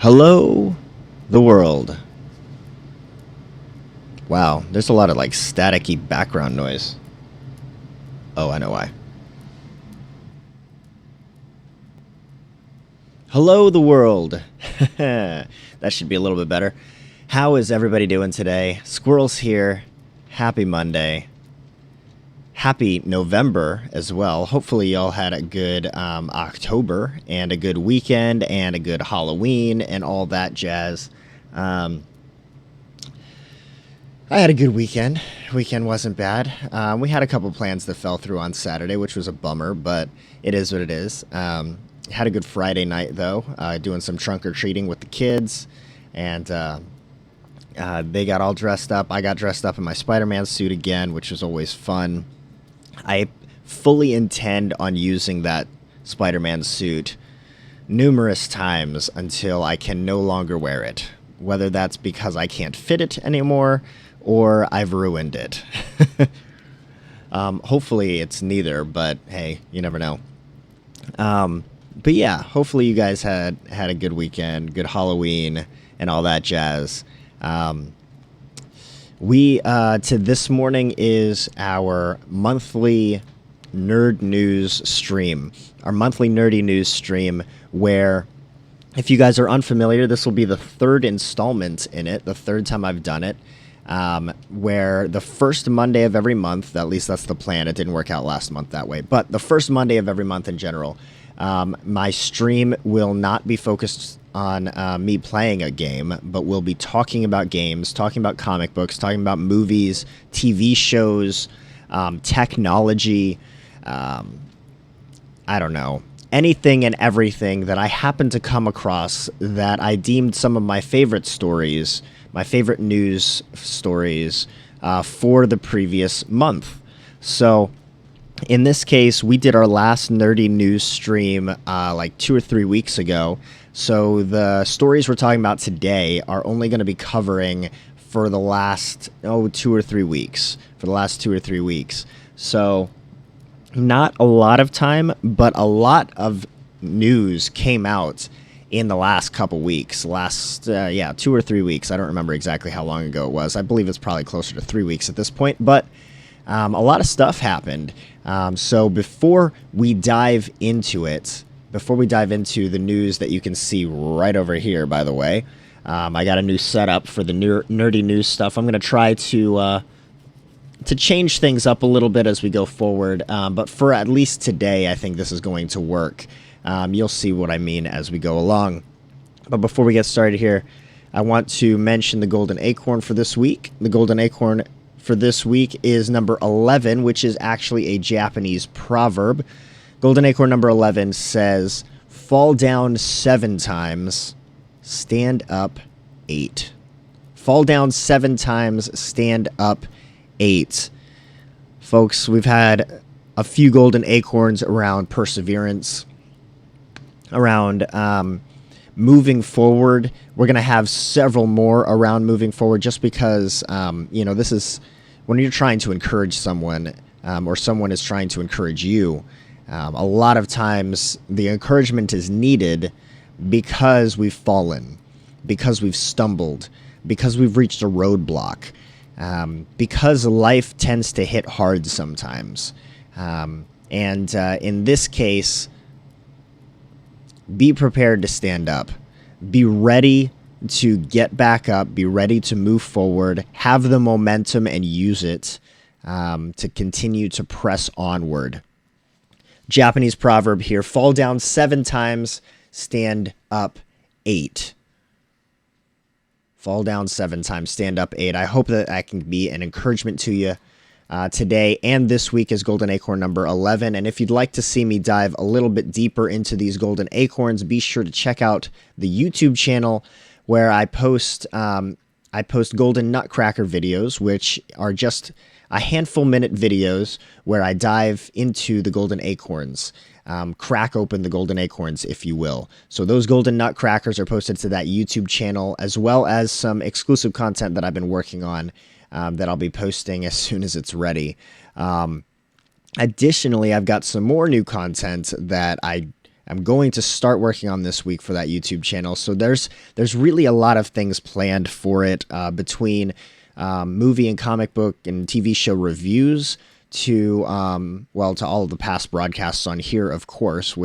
Hello, the world. Wow, there's a lot of like staticky background noise. Oh, I know why. Hello, the world. That should be a little bit better. How is everybody doing today? Squirrels here. Happy Monday. Happy November as well. Hopefully, y'all had a good October and a good weekend and a good Halloween and all that jazz. Um, I had a good weekend. Weekend wasn't bad. We had a couple plans that fell through on Saturday, which was a bummer, but it is what it is. Had a good Friday night though, doing some trunk or treating with the kids, and they got all dressed up. I got dressed up in my Spider-Man suit again, which was always fun. I fully intend on using that Spider-Man suit numerous times until I can no longer wear it. Whether that's because I can't fit it anymore or I've ruined it. Hopefully it's neither, but hey, you never know. But yeah, hopefully you guys had a good weekend, good Halloween, and all that jazz. We to this morning is our monthly nerd news stream, our monthly nerdy news stream, where if you guys are unfamiliar, this will be the third installment in it, the third time I've done it, where the first Monday of every month, at least that's the plan. It didn't work out last month that way, but the first Monday of every month in general, my stream will not be focused on me playing a game, but we'll be talking about games, talking about comic books, talking about movies, TV shows, technology, I don't know, anything and everything that I happened to come across that I deemed some of my favorite stories, my favorite news stories for the previous month. So in this case, we did our last nerdy news stream like 2 or 3 weeks ago. So the stories we're talking about today are only going to be covering for the last 2 or 3 weeks. For the last 2 or 3 weeks. So not a lot of time, but a lot of news came out in the last couple weeks. 2 or 3 weeks. I don't remember exactly how long ago it was. I believe it's probably closer to 3 weeks at this point, but a lot of stuff happened. So before we dive into it, before we dive into the news that you can see right over here, by the way, I got a new setup for the nerdy news stuff. I'm going to try to change things up a little bit as we go forward. But for at least today, I think this is going to work. You'll see what I mean as we go along. But before we get started here, I want to mention the Golden Acorn for this week. The Golden Acorn for this week is number 11, which is actually a Japanese proverb. Golden Acorn number 11 says, "Fall down 7 times, stand up 8." Fall down 7 times, stand up 8. Folks, we've had a few golden acorns around perseverance, around moving forward. We're going to have several more around moving forward just because, this is when you're trying to encourage someone or someone is trying to encourage you. A lot of times the encouragement is needed because we've fallen, because we've stumbled, because we've reached a roadblock. Because life tends to hit hard sometimes. In this case, be prepared to stand up. Be ready to get back up. Be ready to move forward. Have the momentum and use it to continue to press onward. Japanese proverb here, fall down 7 times, stand up 8. Fall down 7 times, stand up 8. I hope that I can be an encouragement to you today and this week is Golden Acorn number 11. And if you'd like to see me dive a little bit deeper into these golden acorns, be sure to check out the YouTube channel where I post golden nutcracker videos, which are just a handful minute videos where I dive into the golden acorns. Crack open the golden acorns, if you will. So those golden nutcrackers are posted to that YouTube channel, as well as some exclusive content that I've been working on that I'll be posting as soon as it's ready. Additionally, I've got some more new content that I I'm going to start working on this week for that YouTube channel. So there's really a lot of things planned for it, between movie and comic book and TV show reviews to to all of the past broadcasts on here, of course,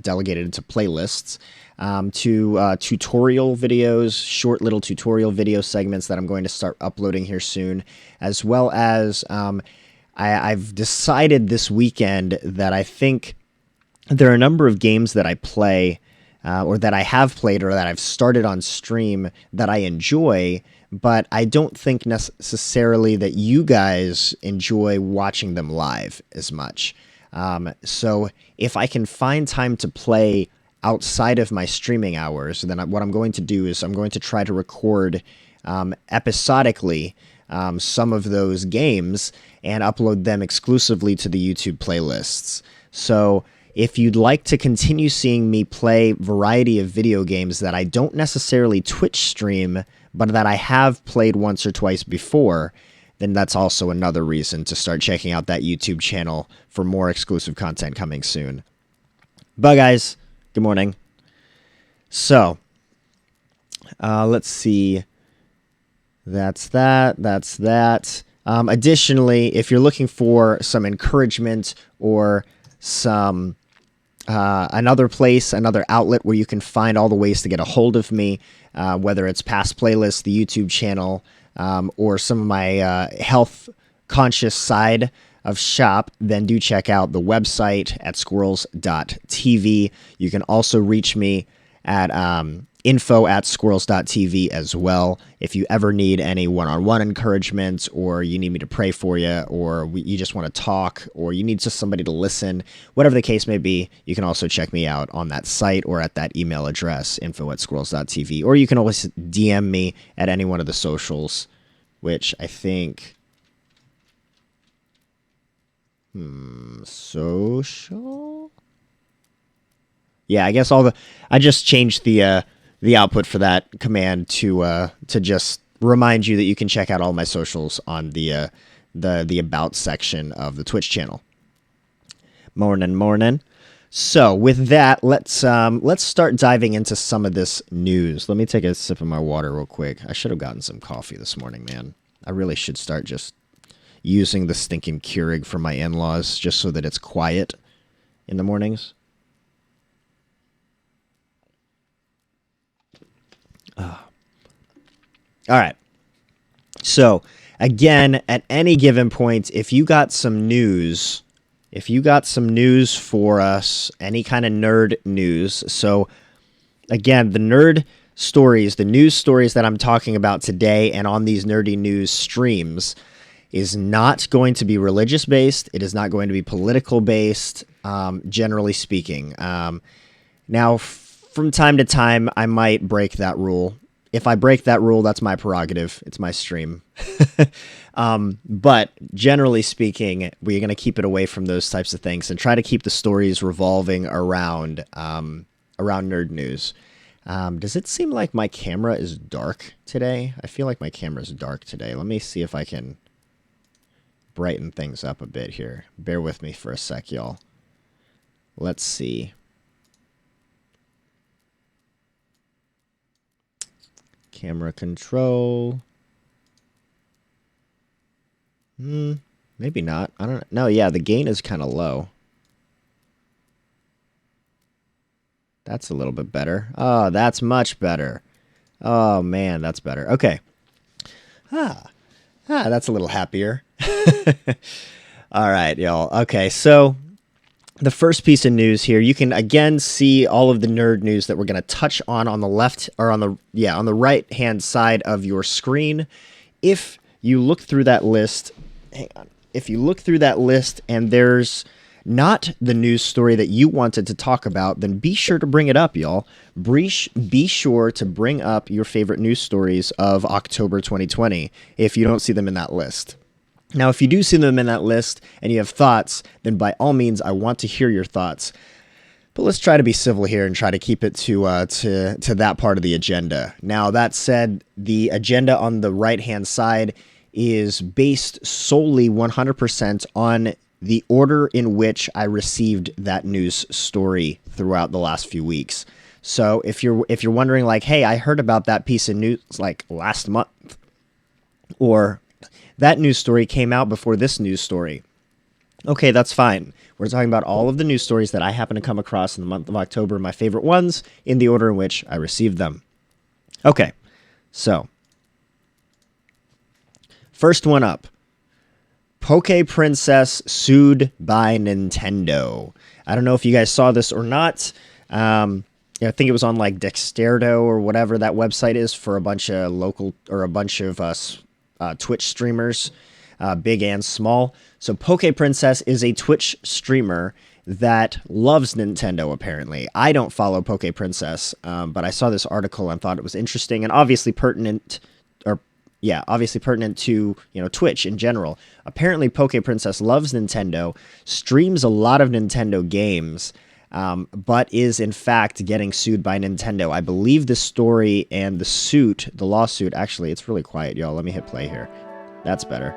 delegated into playlists, to tutorial videos, short little tutorial video segments that I'm going to start uploading here soon, as well as I've decided this weekend that I think there are a number of games that I play, or that I have played, or that I've started on stream that I enjoy, but I don't think necessarily that you guys enjoy watching them live as much. So if I can find time to play outside of my streaming hours, then what I'm going to do is I'm going to try to record episodically some of those games and upload them exclusively to the YouTube playlists. So if you'd like to continue seeing me play variety of video games that I don't necessarily Twitch stream, but that I have played once or twice before, then that's also another reason to start checking out that YouTube channel for more exclusive content coming soon. But guys, good morning. So, let's see. That's that. Additionally, if you're looking for some encouragement or some another place, another outlet where you can find all the ways to get a hold of me, whether it's past playlists, the YouTube channel, or some of my health-conscious side of shop, then do check out the website at skwirls.tv. You can also reach me at info@skwirls.tv as well. If you ever need any one-on-one encouragement, or you need me to pray for you, or you just want to talk, or you need just somebody to listen, whatever the case may be, you can also check me out on that site or at that email address, info@skwirls.tv. Or you can always DM me at any one of the socials, which I think... social? Yeah, I guess I just changed the output for that command to just remind you that you can check out all my socials on the about section of the Twitch channel. Morning. So with that, let's start diving into some of this news. Let me take a sip of my water real quick. I should have gotten some coffee this morning, man. I really should start just using the stinking Keurig for my in-laws just so that it's quiet in the mornings. All right. So, again, at any given point, if you got some news for us, any kind of nerd news. So, again, the nerd stories, the news stories that I'm talking about today and on these nerdy news streams is not going to be religious based. It is not going to be political based, generally speaking. Now, from time to time, I might break that rule. If I break that rule, that's my prerogative. It's my stream. But generally speaking, we're going to keep it away from those types of things and try to keep the stories revolving around nerd news. Does it seem like my camera is dark today? I feel like my camera is dark today. Let me see if I can brighten things up a bit here. Bear with me for a sec, y'all. Let's see. Camera control. Maybe not. I don't know. No, yeah, the gain is kind of low. That's a little bit better. Oh, that's much better. Oh, man, that's better. Okay. That's a little happier. All right, y'all. Okay, so the first piece of news here, you can again see all of the nerd news that we're going to touch on the left, or on the right hand side of your screen. If you look through that list, if you look through that list and there's not the news story that you wanted to talk about, then be sure to bring it up, y'all. Be sure to bring up your favorite news stories of October 2020 if you don't see them in that list. Now, if you do see them in that list and you have thoughts, then by all means, I want to hear your thoughts. But let's try to be civil here and try to keep it to that part of the agenda. Now, that said, the agenda on the right-hand side is based solely 100% on the order in which I received that news story throughout the last few weeks. So if you're wondering, like, hey, I heard about that piece of news like last month, or that news story came out before this news story. Okay, that's fine. We're talking about all of the news stories that I happen to come across in the month of October, my favorite ones, in the order in which I received them. Okay, so first one up. Poke Princess sued by Nintendo. I don't know if you guys saw this or not. I think it was on like Dexterdo or whatever that website is for a bunch of local or a bunch of Twitch streamers, big and small. So Poke Princess is a Twitch streamer that loves Nintendo, apparently. I don't follow Poke Princess, but I saw this article and thought it was interesting and obviously pertinent to, Twitch in general. Apparently, Poke Princess loves Nintendo, streams a lot of Nintendo games, but is in fact getting sued by Nintendo. I believe the story and the lawsuit, actually, it's really quiet, y'all. Let me hit play here. That's better.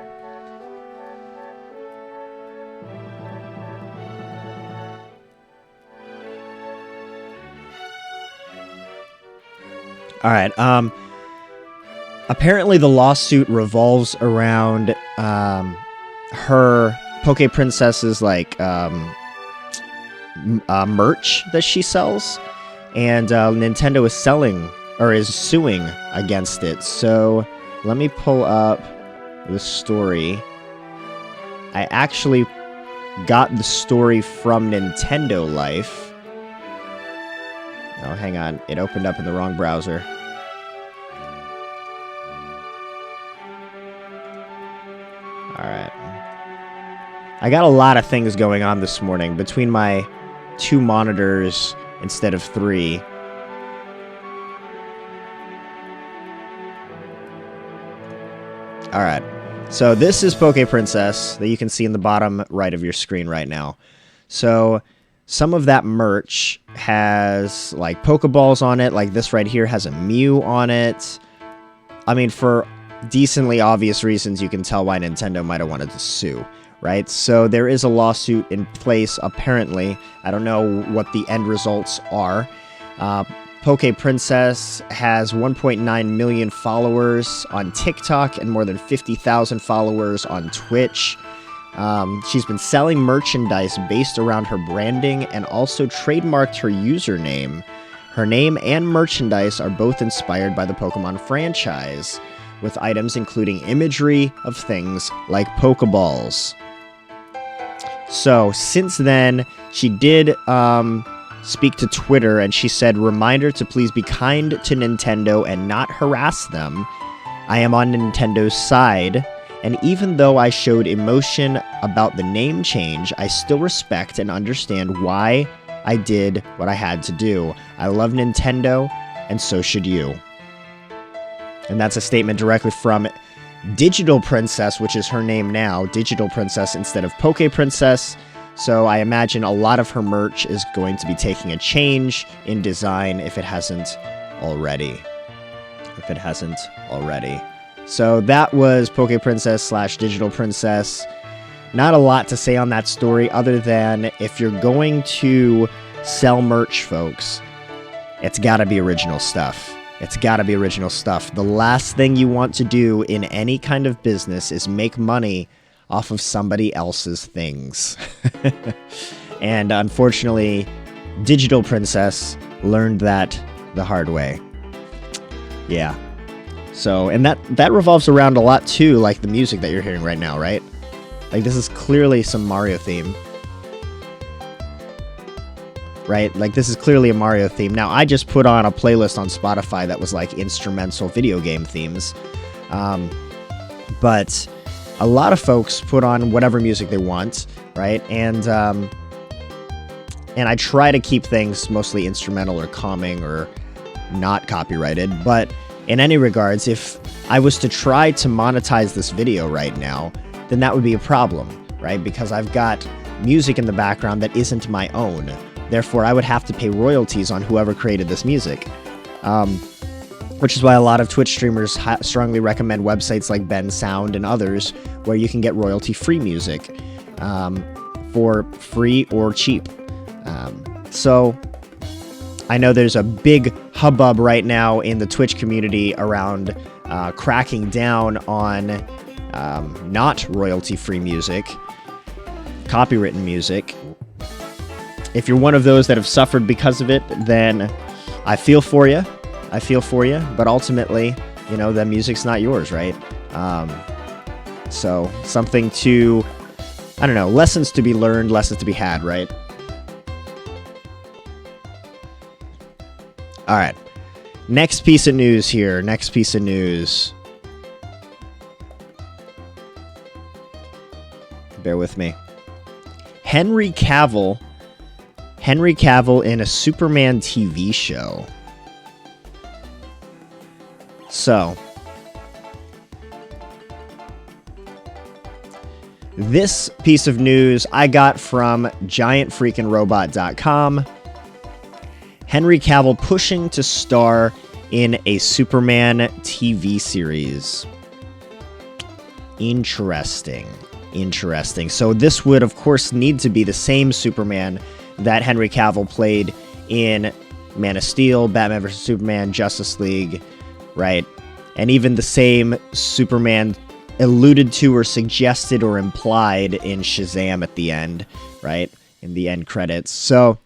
All right. Apparently, the lawsuit revolves around her Poke Princess's merch that she sells, and Nintendo is suing against it. So let me pull up the story. I actually got the story from Nintendo Life. Oh, hang on. It opened up in the wrong browser. Alright. I got a lot of things going on this morning between my 2 monitors instead of 3. Alright. So this is Poke Princess that you can see in the bottom right of your screen right now. So some of that merch has like Pokeballs on it, like this right here has a Mew on it. I mean, for decently obvious reasons, you can tell why Nintendo might have wanted to sue, right? So there is a lawsuit in place, apparently. I don't know what the end results are. Poke Princess has 1.9 million followers on TikTok and more than 50,000 followers on Twitch. She's been selling merchandise based around her branding and also trademarked her username. Her name and merchandise are both inspired by the Pokemon franchise, with items including imagery of things like Pokeballs. So, since then, she did speak to Twitter, and she said, "Reminder to please be kind to Nintendo and not harass them. I am on Nintendo's side, and even though I showed emotion about the name change, I still respect and understand why I did what I had to do. I love Nintendo, and so should you." And that's a statement directly from Digital Princess, which is her name now, Digital Princess instead of Poke Princess. So I imagine a lot of her merch is going to be taking a change in design if it hasn't already. So that was Poke Princess / Digital Princess. Not a lot to say on that story other than if you're going to sell merch, folks, it's got to be original stuff. The last thing you want to do in any kind of business is make money off of somebody else's things. And unfortunately, Digital Princess learned that the hard way. Yeah. So, and that revolves around a lot too, like the music that you're hearing right now, right? Like, this is clearly some Mario theme. Right? Like, this is clearly a Mario theme. Now, I just put on a playlist on Spotify that was like instrumental video game themes. But a lot of folks put on whatever music they want, right? And I try to keep things mostly instrumental or calming or not copyrighted. But in any regards, if I was to try to monetize this video right now, then that would be a problem, right? Because I've got music in the background that isn't my own. Therefore, I would have to pay royalties on whoever created this music. Which is why a lot of Twitch streamers strongly recommend websites like Ben Sound and others where you can get royalty-free music. for free or cheap. So I know there's a big hubbub right now in the Twitch community around cracking down on not royalty-free music, copywritten music. If you're one of those that have suffered because of it, then I feel for you. But ultimately, you know, the music's not yours, right? So something to, I don't know, lessons to be learned, lessons to be had, right? All right. Next piece of news here. Bear with me. Henry Cavill in a Superman TV show. So, this piece of news I got from giantfreakinrobot.com. Henry Cavill pushing to star in a Superman TV series. Interesting. So this would, of course, need to be the same Superman that Henry Cavill played in Man of Steel, Batman vs. Superman, Justice League, right? And even the same Superman alluded to or suggested or implied in Shazam at the end, right? In the end credits. So,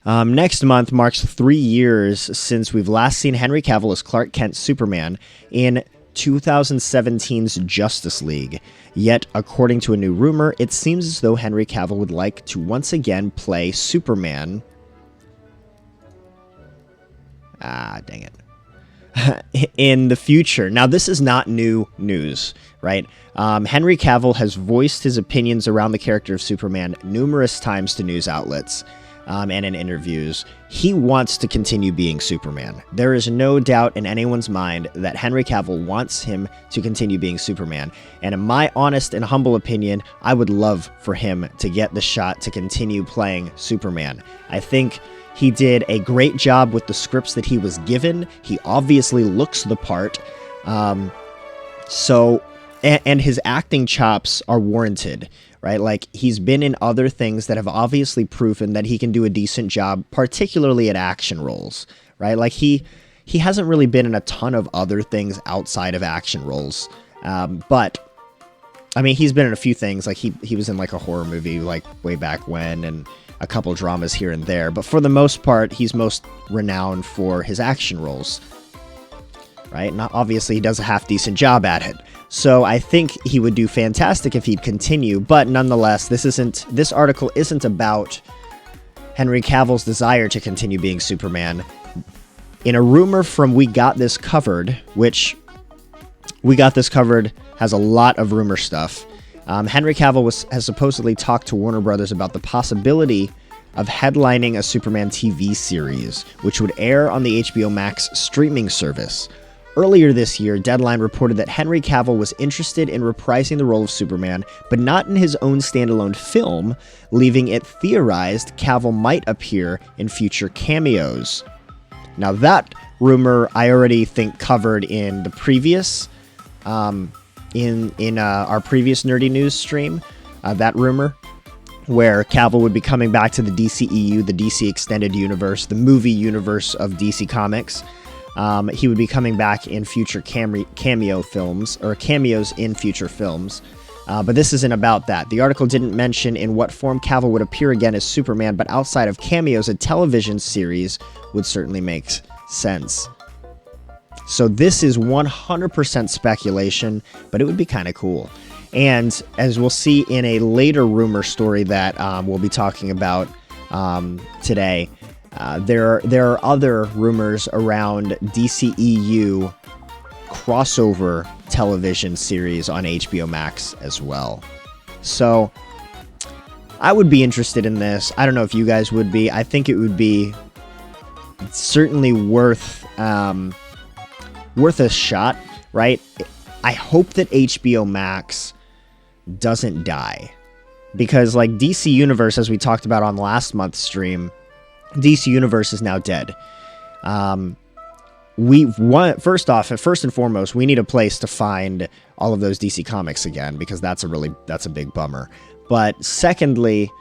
next month marks 3 years since we've last seen Henry Cavill as Clark Kent Superman in 2017's Justice League. Yet, according to a new rumor, it seems as though Henry Cavill would like to once again play Superman. Dang it. In the future. Now, this is not new news, right? Henry Cavill has voiced his opinions around the character of Superman numerous times to news outlets and in interviews. He wants to continue being Superman. There is no doubt in anyone's mind that Henry Cavill wants him to continue being Superman. And in my honest and humble opinion, I would love for him to get the shot to continue playing Superman. I think he did a great job with the scripts that he was given. He obviously looks the part. And his acting chops are warranted, right? Like, he's been in other things that have obviously proven that he can do a decent job, particularly at action roles, right? Like, he hasn't really been in a ton of other things outside of action roles. But, I mean, he's been in a few things. Like, he was in, like, a horror movie, like, way back when, and a couple dramas here and there. But for the most part, he's most renowned for his action roles, right? Not obviously, he does a half-decent job at it. So I think he would do fantastic if he'd continue, but nonetheless, this article isn't about Henry Cavill's desire to continue being Superman. In a rumor from We Got This Covered, which We Got This Covered has a lot of rumor stuff, Henry Cavill has supposedly talked to Warner Brothers about the possibility of headlining a Superman TV series, which would air on the HBO Max streaming service. Earlier this year, Deadline reported that Henry Cavill was interested in reprising the role of Superman, but not in his own standalone film, leaving it theorized Cavill might appear in future cameos. Now, that rumor I already think covered in the previous, in our previous Nerdy News stream, that rumor, where Cavill would be coming back to the DCEU, the DC Extended Universe, the movie universe of DC Comics. He would be coming back in future cameo films, or cameos in future films. But this isn't about that. The article didn't mention in what form Cavill would appear again as Superman, but outside of cameos, a television series would certainly make sense. So this is 100% speculation, but it would be kind of cool. And as we'll see in a later rumor story that we'll be talking about today, there are other rumors around DCEU crossover television series on HBO Max as well. So I would be interested in this. I don't know if you guys would be. I think it would be certainly worth a shot, right? I hope that HBO Max doesn't die, because like DC Universe, as we talked about on last month's stream, DC Universe is now dead. First and foremost, we need a place to find all of those DC comics again, because that's a big bummer. But secondly,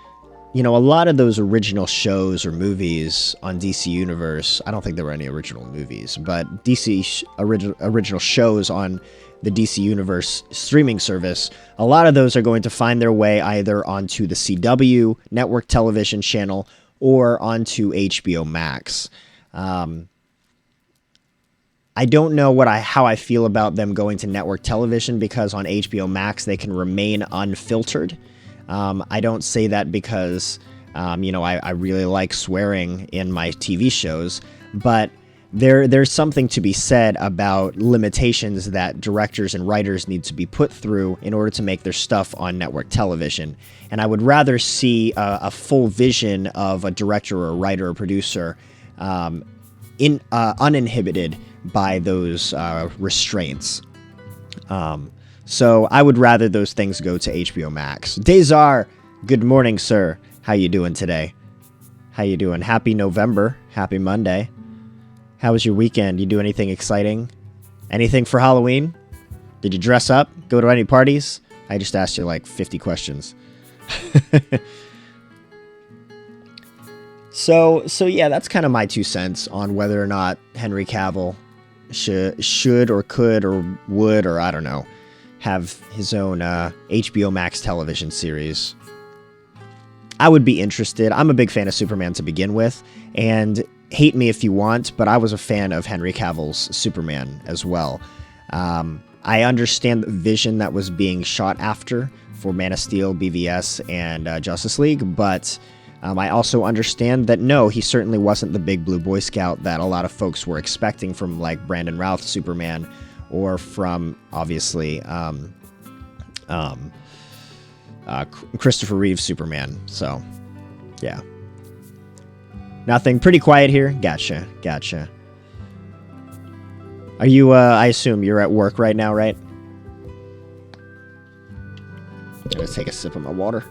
a lot of those original shows or movies on DC Universe, I don't think there were any original movies, but DC original shows on the DC Universe streaming service, a lot of those are going to find their way either onto the CW network television channel or onto HBO Max. I don't know how I feel about them going to network television, because on HBO Max they can remain unfiltered. I don't say that because, I really like swearing in my TV shows, but there's something to be said about limitations that directors and writers need to be put through in order to make their stuff on network television. And I would rather see a full vision of a director or a writer or producer uninhibited by those restraints. So I would rather those things go to HBO Max. Dezar, good morning, sir. How you doing today? How you doing? Happy November. Happy Monday. How was your weekend? You do anything exciting? Anything for Halloween? Did you dress up? Go to any parties? I just asked you like 50 questions. So yeah, that's kind of my 2 cents on whether or not Henry Cavill should or could or would, or I don't know, have his own HBO Max television series. I would be interested. I'm a big fan of Superman to begin with, and hate me if you want, but I was a fan of Henry Cavill's Superman as well. I understand the vision that was being shot after for Man of Steel, BVS, and Justice League, but I also understand that no, he certainly wasn't the big blue Boy Scout that a lot of folks were expecting from like Brandon Routh Superman, or from obviously Christopher Reeve Superman. So yeah, nothing. Pretty quiet here. Gotcha. Are you I assume you're at work right now, right? I'm gonna take a sip of my water.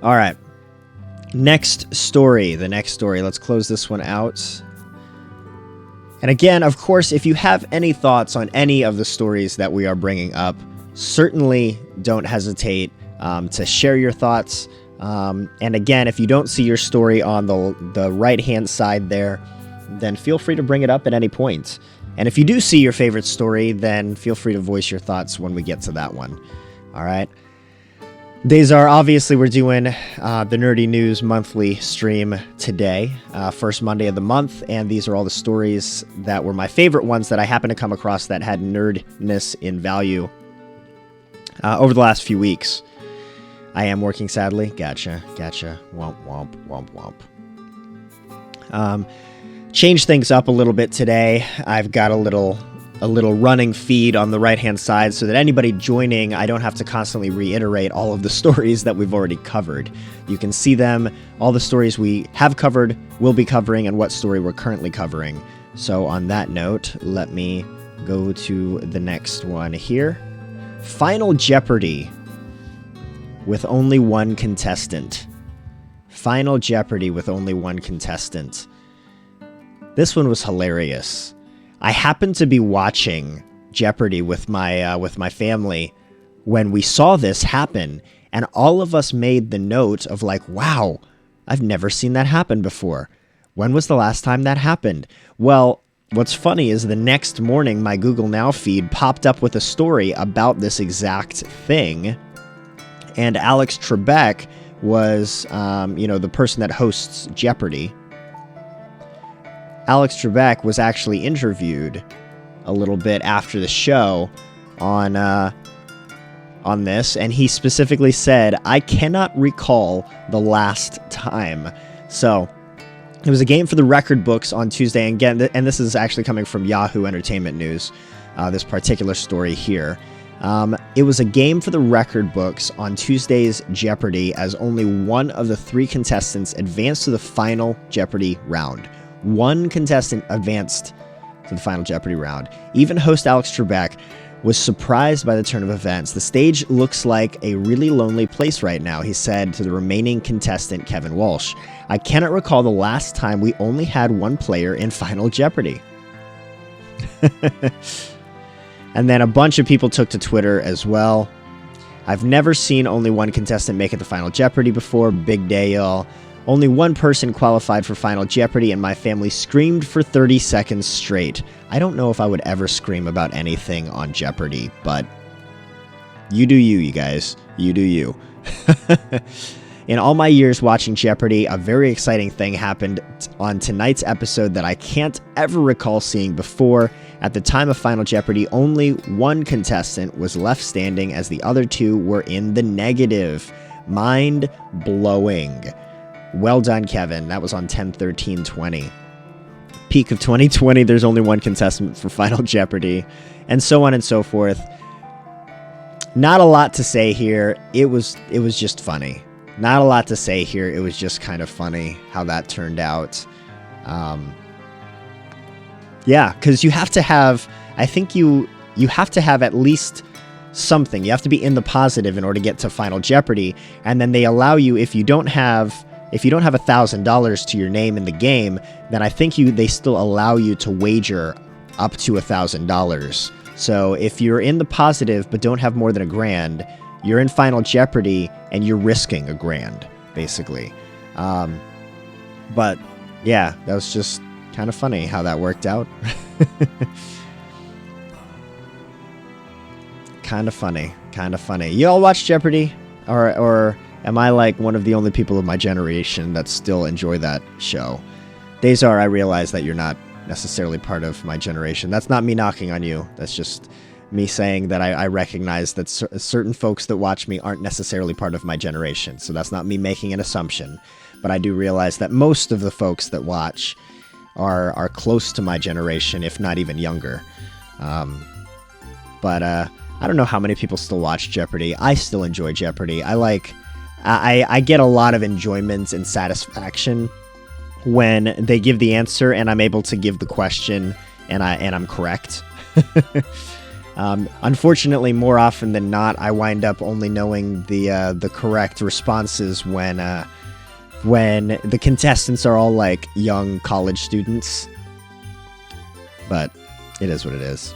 All right. Next story. The next story. Let's close this one out. And again, of course, if you have any thoughts on any of the stories that we are bringing up, certainly don't hesitate to share your thoughts. And again, if you don't see your story on the right-hand side there, then feel free to bring it up at any point. And if you do see your favorite story, then feel free to voice your thoughts when we get to that one. All right. Dezar, obviously we're doing the Nerdy News monthly stream today, first Monday of the month, and these are all the stories that were my favorite ones that I happened to come across that had nerdness in value over the last few weeks. I am working, sadly. Gotcha. Womp, womp. Change things up a little bit today. I've got a little running feed on the right-hand side so that anybody joining, I don't have to constantly reiterate all of the stories that we've already covered. You can see them, all the stories we have covered, will be covering, and what story we're currently covering. So on that note, let me go to the next one here. Final Jeopardy with only one contestant. Final Jeopardy with only one contestant. This one was hilarious. I happened to be watching Jeopardy with my family when we saw this happen, and all of us made the note of like, wow, I've never seen that happen before. When was the last time that happened? Well, what's funny is the next morning my Google Now feed popped up with a story about this exact thing, and Alex Trebek was, the person that hosts Jeopardy. Alex Trebek was actually interviewed a little bit after the show on this, and he specifically said, I cannot recall the last time. So it was a game for the record books on Tuesday, and again, and this is actually coming from Yahoo Entertainment News, this particular story here. It was a game for the record books on Tuesday's Jeopardy, as only one of the 3 contestants advanced to the final Jeopardy round. One contestant advanced to the final Jeopardy round. Even host Alex Trebek was surprised by the turn of events. The stage looks like a really lonely place right now, he said to the remaining contestant, Kevin Walsh. I cannot recall the last time we only had one player in Final Jeopardy. And then a bunch of people took to Twitter as well. I've never seen only one contestant make it to Final Jeopardy before. Big day, y'all. Only one person qualified for Final Jeopardy, and my family screamed for 30 seconds straight. I don't know if I would ever scream about anything on Jeopardy, but you do you, you guys. You do you. In all my years watching Jeopardy, a very exciting thing happened on tonight's episode that I can't ever recall seeing before. At the time of Final Jeopardy, only one contestant was left standing as the other two were in the negative. Mind-blowing. Well done, Kevin. That was on 10/13/20. Peak of 2020, there's only one contestant for Final Jeopardy, and so on and so forth. Not a lot to say here. It was just funny. Not a lot to say here. It was just kind of funny how that turned out. Yeah, because you have to have, I think you have to have at least something. You have to be in the positive in order to get to Final Jeopardy, and then they allow you, if you don't have $1,000 to your name in the game, then I think they still allow you to wager up to $1,000. So if you're in the positive but don't have more than $1,000, you're in Final Jeopardy and you're risking $1,000, basically. But yeah, that was just kind of funny how that worked out. Kind of funny. You all watch Jeopardy? Or am I like one of the only people of my generation that still enjoy that show? Dazar, I realize that you're not necessarily part of my generation. That's not me knocking on you. That's just me saying that I recognize that certain folks that watch me aren't necessarily part of my generation. So that's not me making an assumption. But I do realize that most of the folks that watch are close to my generation, if not even younger. But I don't know how many people still watch Jeopardy. I still enjoy Jeopardy. I get a lot of enjoyment and satisfaction when they give the answer and I'm able to give the question and I'm correct. Unfortunately, more often than not, I wind up only knowing the correct responses when the contestants are all like young college students. But it is what it is.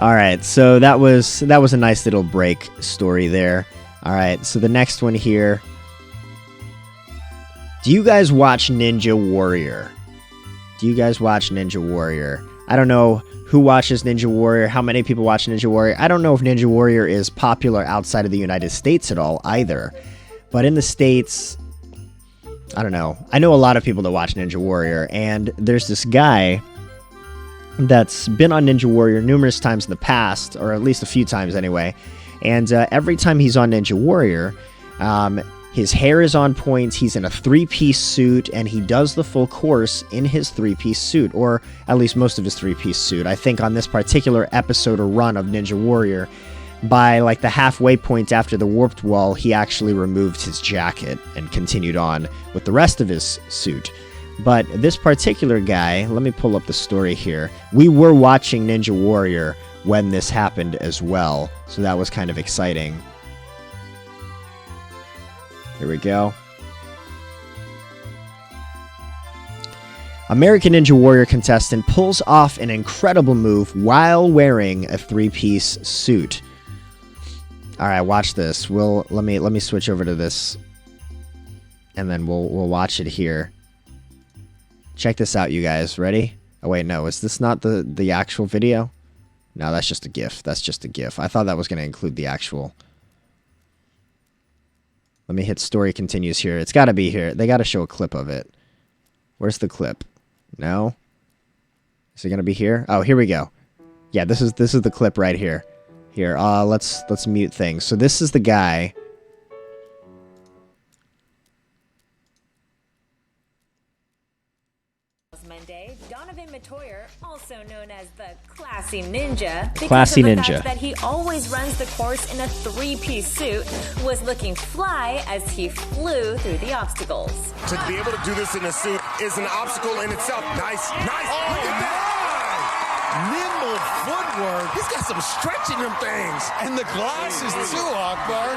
All right, so that was a nice little break story there. All right, so the next one here. Do you guys watch Ninja Warrior? I don't know who watches Ninja Warrior, how many people watch Ninja Warrior. I don't know if Ninja Warrior is popular outside of the United States at all either. But in the States, I don't know. I know a lot of people that watch Ninja Warrior, and there's this guy that's been on Ninja Warrior numerous times in the past, or at least a few times anyway. And every time he's on Ninja Warrior, his hair is on point, he's in a 3-piece suit, and he does the full course in his 3-piece suit, or at least most of his 3-piece suit. I think on this particular episode or run of Ninja Warrior, by like the halfway point after the warped wall, he actually removed his jacket and continued on with the rest of his suit. But this particular guy, let me pull up the story here. We were watching Ninja Warrior when this happened as well, so that was kind of exciting. Here we go. American Ninja Warrior contestant pulls off an incredible move while wearing a 3-piece suit. All right, watch this. Let me switch over to this, and then we'll watch it here. Check this out, you guys. Ready? Oh wait, no. Is this not the actual video? No, that's just a GIF. That's just a GIF. I thought that was going to include the actual. Let me hit story continues here. It's got to be here. They got to show a clip of it. Where's the clip? No? Is it going to be here? Oh, here we go. Yeah, this is the clip right here. Here, let's mute things. So this is the guy. Monday, Donovan Matoyer, also known as the Classy Ninja, Classy because of the Ninja. fact that he always runs the course in a 3-piece suit, was looking fly as he flew through the obstacles. To be able to do this in a suit is an obstacle in itself. Nice. Look at that. Nimble footwork. He's got some stretch in them things. And the glasses too, Akbar.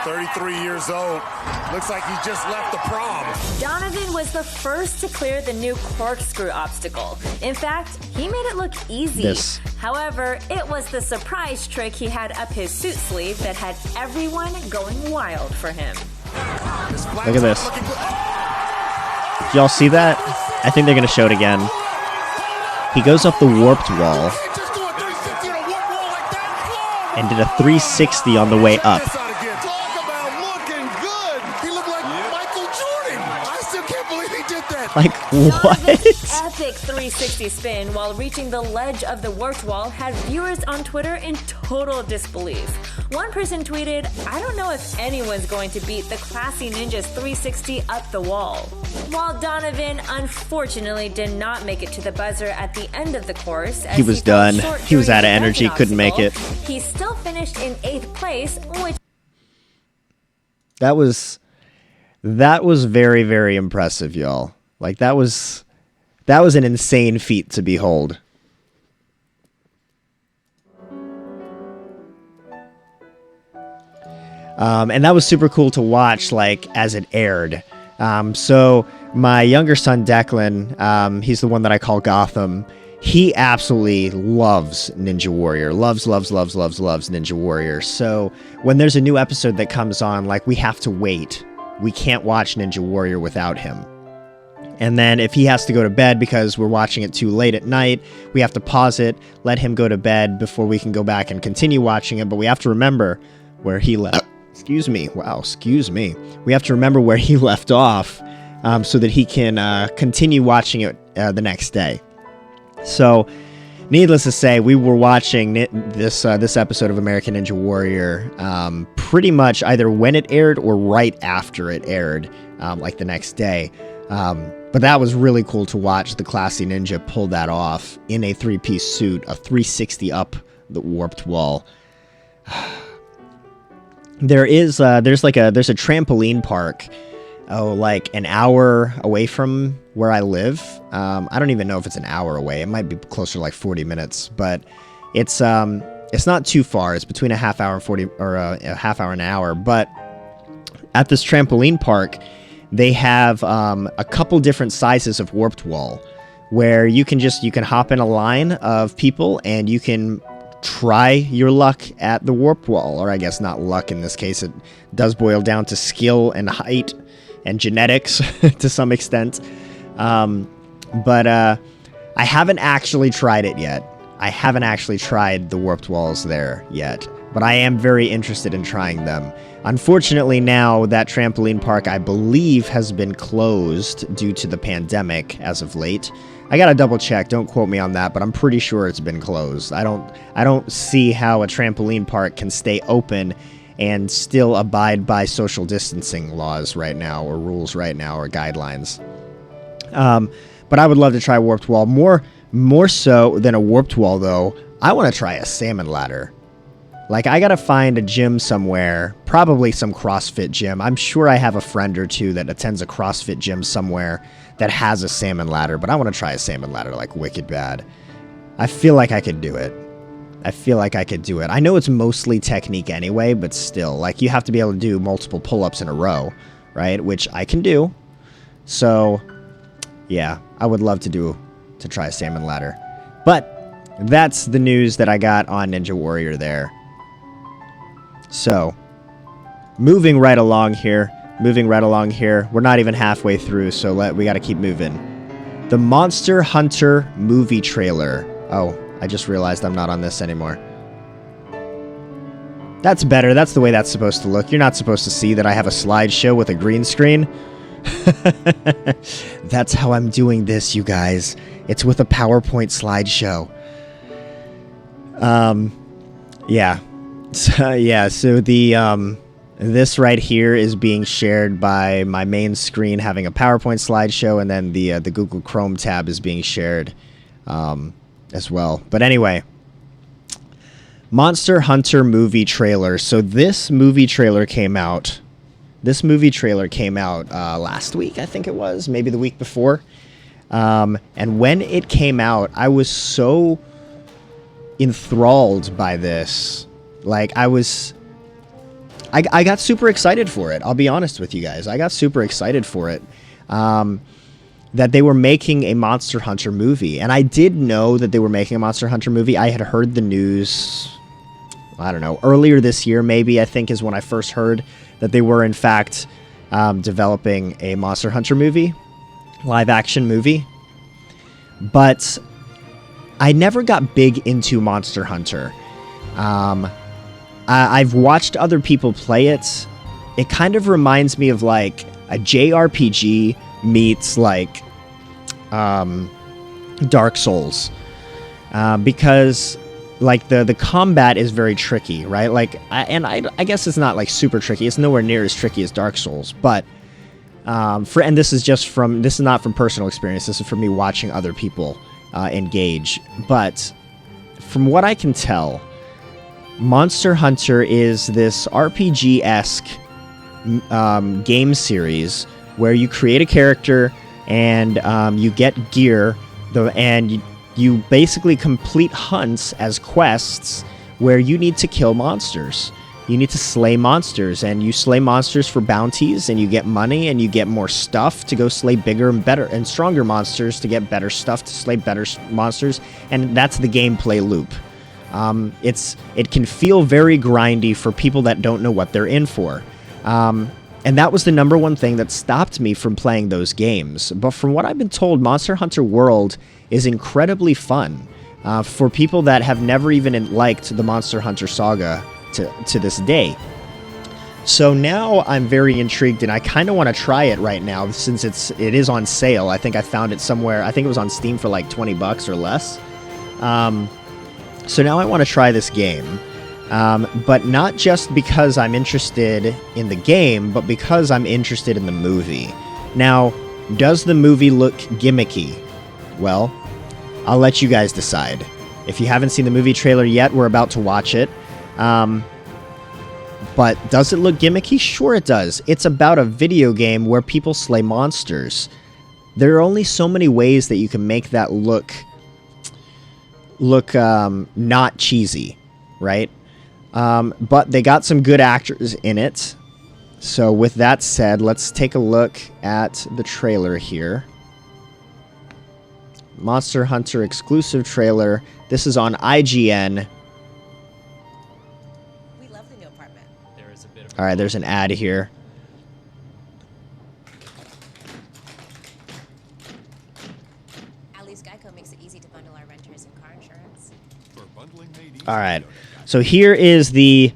33 years old. Looks like he just left the prom. Donovan was the first to clear the new corkscrew obstacle. In fact, he made it look easy. However, it was the surprise trick he had up his suit sleeve that had everyone going wild for him. Look at this. Y'all see that? I think they're going to show it again. He goes up the warped wall and did a 360 on the way up. Like, what? Donovan's epic 360 spin while reaching the ledge of the warped wall had viewers on Twitter in total disbelief. One person tweeted, "I don't know if anyone's going to beat the classy ninja's 360 up the wall." While Donovan unfortunately did not make it to the buzzer at the end of the course, as he was done. He was out of during the energy, couldn't make it. He still finished in 8th place, which That was very, very impressive, y'all. Like, that was an insane feat to behold. And that was super cool to watch, like, as it aired. So my younger son, Declan, he's the one that I call Gotham. He absolutely loves Ninja Warrior. Loves Ninja Warrior. So when there's a new episode that comes on, like, we have to wait. We can't watch Ninja Warrior without him. And then if he has to go to bed because we're watching it too late at night, we have to pause it, let him go to bed before we can go back and continue watching it. But we have to remember where he left. Excuse me. Wow, excuse me. We have to remember where he left off so that he can continue watching it the next day. So, needless to say, we were watching this episode of American Ninja Warrior pretty much either when it aired or right after it aired, like the next day. But that was really cool to watch the classy ninja pull that off in a 3-piece suit, a 360 up the warped wall. There's a trampoline park, like an hour away from where I live. I don't even know if it's an hour away. It might be closer to like 40 minutes, but it's not too far. It's between a half hour and 40 or a half hour and an hour. But at this trampoline park, they have a couple different sizes of warped wall where you can hop in a line of people and you can try your luck at the warped wall, or I guess not luck in this case. It does boil down to skill and height and genetics to some extent. But I haven't actually tried it yet. I haven't actually tried the warped walls there yet, but I am very interested in trying them. Unfortunately, now that trampoline park, I believe, has been closed due to the pandemic as of late. I gotta double check. Don't quote me on that, but I'm pretty sure it's been closed. I don't see how a trampoline park can stay open and still abide by social distancing laws right now, or rules right now, or guidelines. But I would love to try warped wall. More so than a warped wall, though, I want to try a salmon ladder. Like, I gotta find a gym somewhere, probably some CrossFit gym. I'm sure I have a friend or two that attends a CrossFit gym somewhere that has a salmon ladder, but I want to try a salmon ladder like wicked bad. I feel like I could do it. I know it's mostly technique anyway, but still, like, you have to be able to do multiple pull-ups in a row, right? Which I can do. So, yeah, I would love to try a salmon ladder. But that's the news that I got on Ninja Warrior there. So, moving right along here. We're not even halfway through, so we got to keep moving. The Monster Hunter movie trailer. Oh, I just realized I'm not on this anymore. That's better. That's the way that's supposed to look. You're not supposed to see that I have a slideshow with a green screen. That's how I'm doing this, you guys. It's with a PowerPoint slideshow. Yeah. So the this right here is being shared by my main screen having a PowerPoint slideshow, and then the Google Chrome tab is being shared as well. But anyway, Monster Hunter movie trailer. So this movie trailer came out. Last week, I think it was, maybe the week before. And when it came out, I was so enthralled by this. Like, I was I got super excited for it. I'll be honest with you guys. I got super excited for it. That they were making a Monster Hunter movie. And I did know that they were making a Monster Hunter movie. I had heard the news, I don't know, earlier this year maybe, I think is when I first heard that they were in fact developing a Monster Hunter movie, live action movie. But I never got big into Monster Hunter. I've watched other people play it. It kind of reminds me of like a JRPG meets like Dark Souls, because like the combat is very tricky, right? Like, I guess it's not like super tricky. It's nowhere near as tricky as Dark Souls, but and this is not from personal experience. This is from me watching other people engage. But from what I can tell, Monster Hunter is this RPG-esque game series where you create a character and you get gear, and you basically complete hunts as quests where you need to kill monsters. You need to slay monsters, and you slay monsters for bounties, and you get money, and you get more stuff to go slay bigger and better and stronger monsters to get better stuff to slay better monsters, and that's the gameplay loop. It can feel very grindy for people that don't know what they're in for. And that was the number one thing that stopped me from playing those games. But from what I've been told, Monster Hunter World is incredibly fun for people that have never even liked the Monster Hunter saga to this day. So now I'm very intrigued, and I kind of want to try it right now since it is on sale. I think I found it somewhere. I think it was on Steam for like $20 or less. So now I want to try this game. But not just because I'm interested in the game, but because I'm interested in the movie. Now, does the movie look gimmicky? Well, I'll let you guys decide. If you haven't seen the movie trailer yet, we're about to watch it. But does it look gimmicky? Sure it does. It's about a video game where people slay monsters. There are only so many ways that you can make that look not cheesy, right? But they got some good actors in it. So with that said, let's take a look at the trailer here. Monster Hunter exclusive trailer. This is on IGN. We love the new apartment. There is a bit of All right, there's an ad here. At least Geico makes it easy to bundle our renters and car insurance. All right. So here is the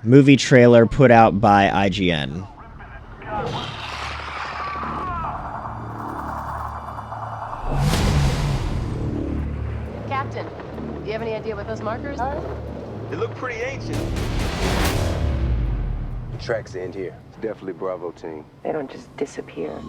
movie trailer put out by IGN. Captain, do you have any idea what those markers are? They look pretty ancient. The tracks end here. It's definitely Bravo team. They don't just disappear.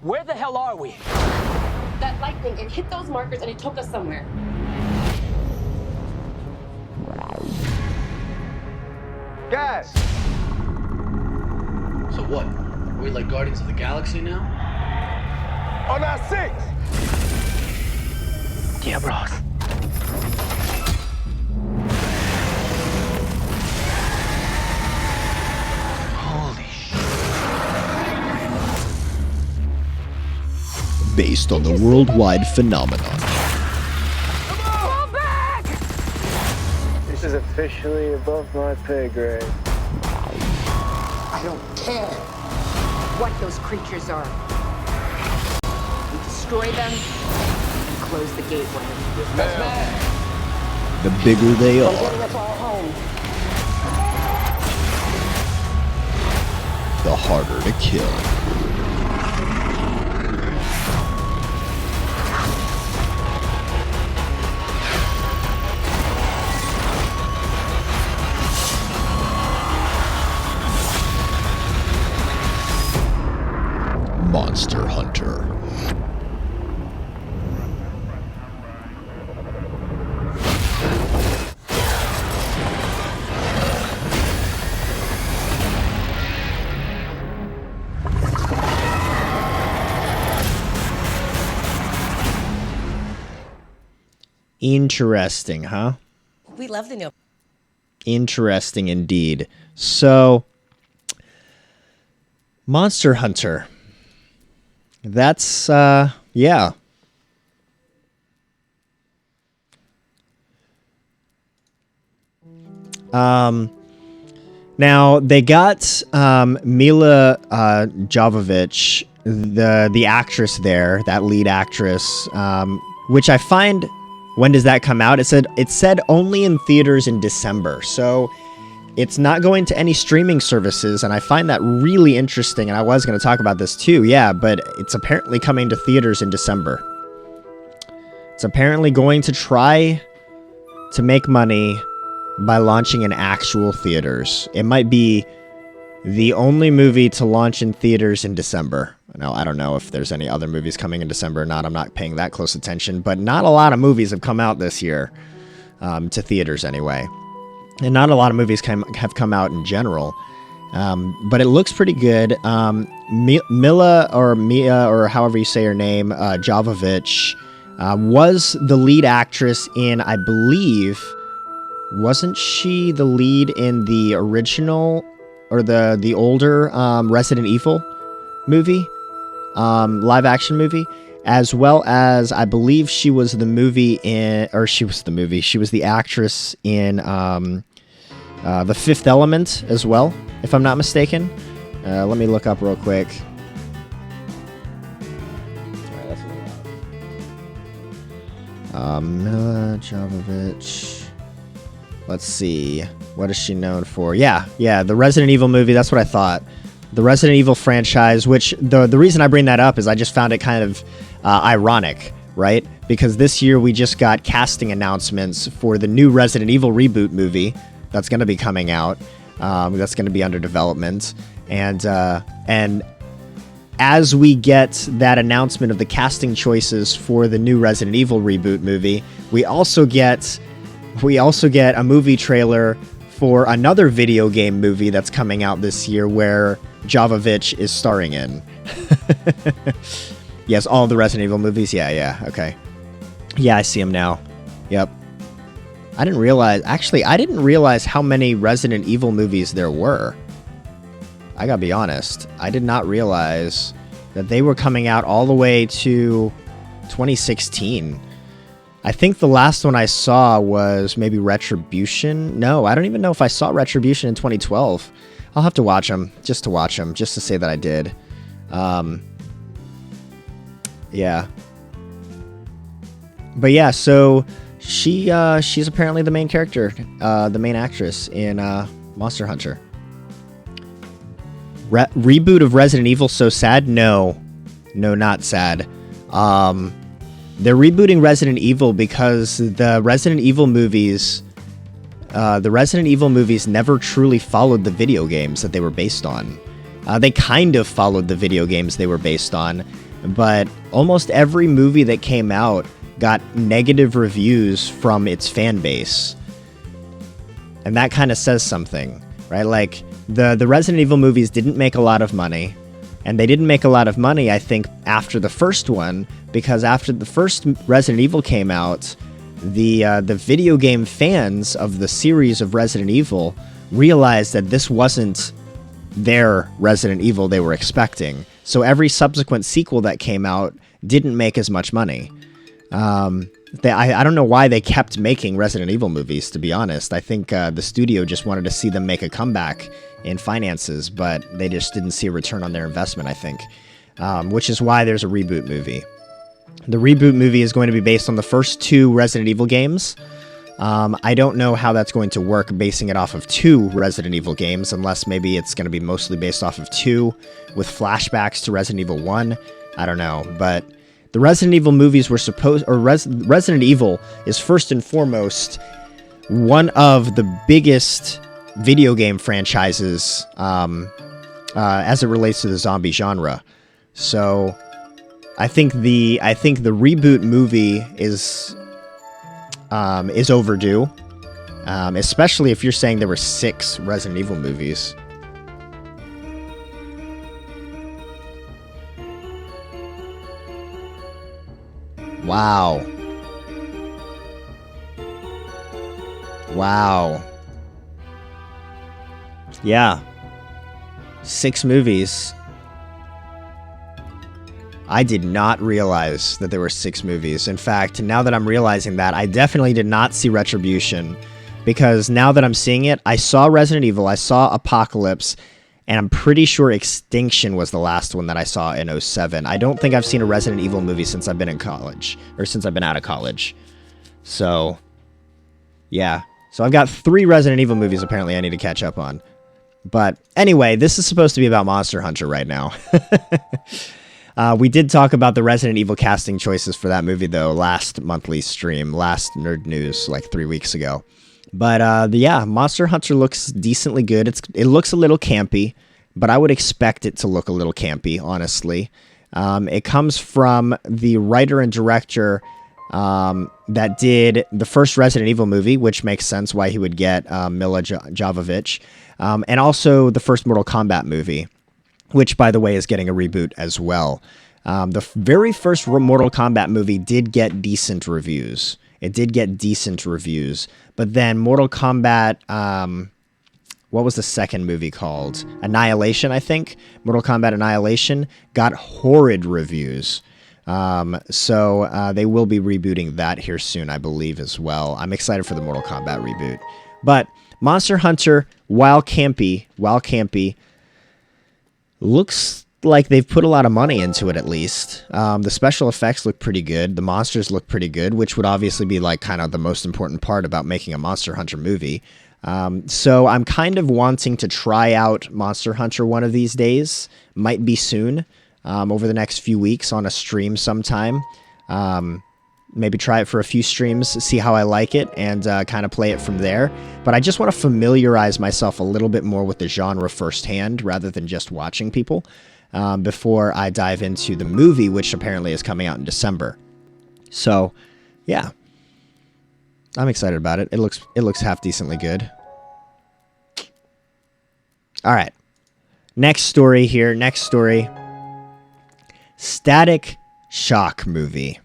Where the hell are we? That lightning, it hit those markers and it took us somewhere. Guys! So what? Are we like Guardians of the Galaxy now? On our six! Diablos. Holy shit. Based on the worldwide phenomenon. This is officially above my pay grade. I don't care what those creatures are. We destroy them and close the gateway. The bigger they Getting are, us all home. the harder to kill. Monster Hunter. Interesting, huh? We love the new. Interesting indeed. So, Monster Hunter. That's, yeah. Now they got Mila Jovovich, the actress there, that lead actress, which I find. When does that come out? It said only in theaters in December, so it's not going to any streaming services, and I find that really interesting. And I was going to talk about this too, yeah, but it's apparently coming to theaters in December. It's apparently going to try to make money by launching in actual theaters. It might be the only movie to launch in theaters in December. Now, I don't know if there's any other movies coming in December or not. I'm not paying that close attention, but not a lot of movies have come out this year, to theaters anyway. And not a lot of movies have come out in general. But it looks pretty good. Mila, or Mia, or however you say her name, Jovovich, was the lead actress in, I believe, wasn't she the lead in the original, or the older Resident Evil movie? Live action movie, as well as I believe she was the actress in The Fifth Element as well, if I'm not mistaken. Let me look up real quick. Mila Jovovich. Let's see. What is she known for? Yeah, the Resident Evil movie. That's what I thought. The Resident Evil franchise, which the reason I bring that up is I just found it kind of ironic, right? Because this year we just got casting announcements for the new Resident Evil reboot movie that's going to be coming out. That's going to be under development, and as we get that announcement of the casting choices for the new Resident Evil reboot movie, we also get a movie trailer for another video game movie that's coming out this year where Jovovich is starring in. Yes, all of the Resident Evil movies. Yeah, okay. Yeah, I see him now. Yep. I didn't realize how many Resident Evil movies there were. I gotta be honest. I did not realize that they were coming out all the way to 2016. I think the last one I saw was maybe Retribution. No, I don't even know if I saw Retribution in 2012. I'll have to watch them, just to say that I did. Yeah. But yeah, so she's apparently the main character, the main actress in Monster Hunter. Reboot of Resident Evil, so sad? No, not sad. They're rebooting Resident Evil because the Resident Evil movies never truly followed the video games that they were based on. They kind of followed the video games they were based on, but almost every movie that came out got negative reviews from its fan base. And that kind of says something, right? Like, the Resident Evil movies didn't make a lot of money. And they didn't make a lot of money, I think, after the first one, because after the first Resident Evil came out, the video game fans of the series of Resident Evil realized that this wasn't their Resident Evil they were expecting. So every subsequent sequel that came out didn't make as much money. I don't know why they kept making Resident Evil movies, to be honest. I think the studio just wanted to see them make a comeback in finances, but they just didn't see a return on their investment, I think. Which is why there's a reboot movie. The reboot movie is going to be based on the first two Resident Evil games. I don't know how that's going to work, basing it off of two Resident Evil games, unless maybe it's going to be mostly based off of two, with flashbacks to Resident Evil 1. I don't know, but the Resident Evil movies were Resident Evil is first and foremost one of the biggest video game franchises as it relates to the zombie genre. So I think the reboot movie is overdue, especially if you're saying there were 6 Resident Evil movies. Wow. Wow. Yeah. 6 movies. I did not realize that there were 6 movies. In fact, now that I'm realizing that, I definitely did not see Retribution, because now that I'm seeing it, I saw Resident Evil, I saw Apocalypse, and I'm pretty sure Extinction was the last one that I saw in 07. I don't think I've seen a Resident Evil movie since I've been in college, or since I've been out of college. So, yeah. So I've got 3 Resident Evil movies apparently I need to catch up on. But anyway, this is supposed to be about Monster Hunter right now. We did talk about the Resident Evil casting choices for that movie, though, last monthly stream, last Nerd News, like 3 weeks ago. But yeah, Monster Hunter looks decently good. It looks a little campy, but I would expect it to look a little campy, honestly. It comes from the writer and director that did the first Resident Evil movie, which makes sense why he would get Mila Jovovich, and also the first Mortal Kombat movie, which, by the way, is getting a reboot as well. The very first Mortal Kombat movie did get decent reviews. It did get decent reviews. But then Mortal Kombat, what was the second movie called? Annihilation, I think. Mortal Kombat Annihilation got horrid reviews. So they will be rebooting that here soon, I believe, as well. I'm excited for the Mortal Kombat reboot. But Monster Hunter, while campy, looks like they've put a lot of money into it, at least. The special effects look pretty good. The monsters look pretty good, which would obviously be like kind of the most important part about making a Monster Hunter movie. So I'm kind of wanting to try out Monster Hunter one of these days. Might be soon, over the next few weeks on a stream sometime. Maybe try it for a few streams, see how I like it, and kind of play it from there. But I just want to familiarize myself a little bit more with the genre firsthand, rather than just watching people, before I dive into the movie, which apparently is coming out in December. So, yeah. I'm excited about it. It looks half decently good. Alright. Next story here. Next story. Static Shock movie.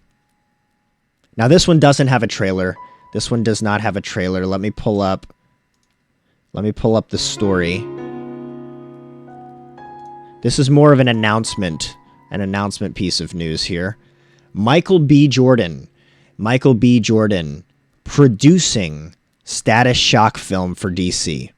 Now, this one doesn't have a trailer. This one does not have a trailer. Let me pull up the story. This is more of an announcement piece of news here. Michael B. Jordan producing Static Shock film for DC.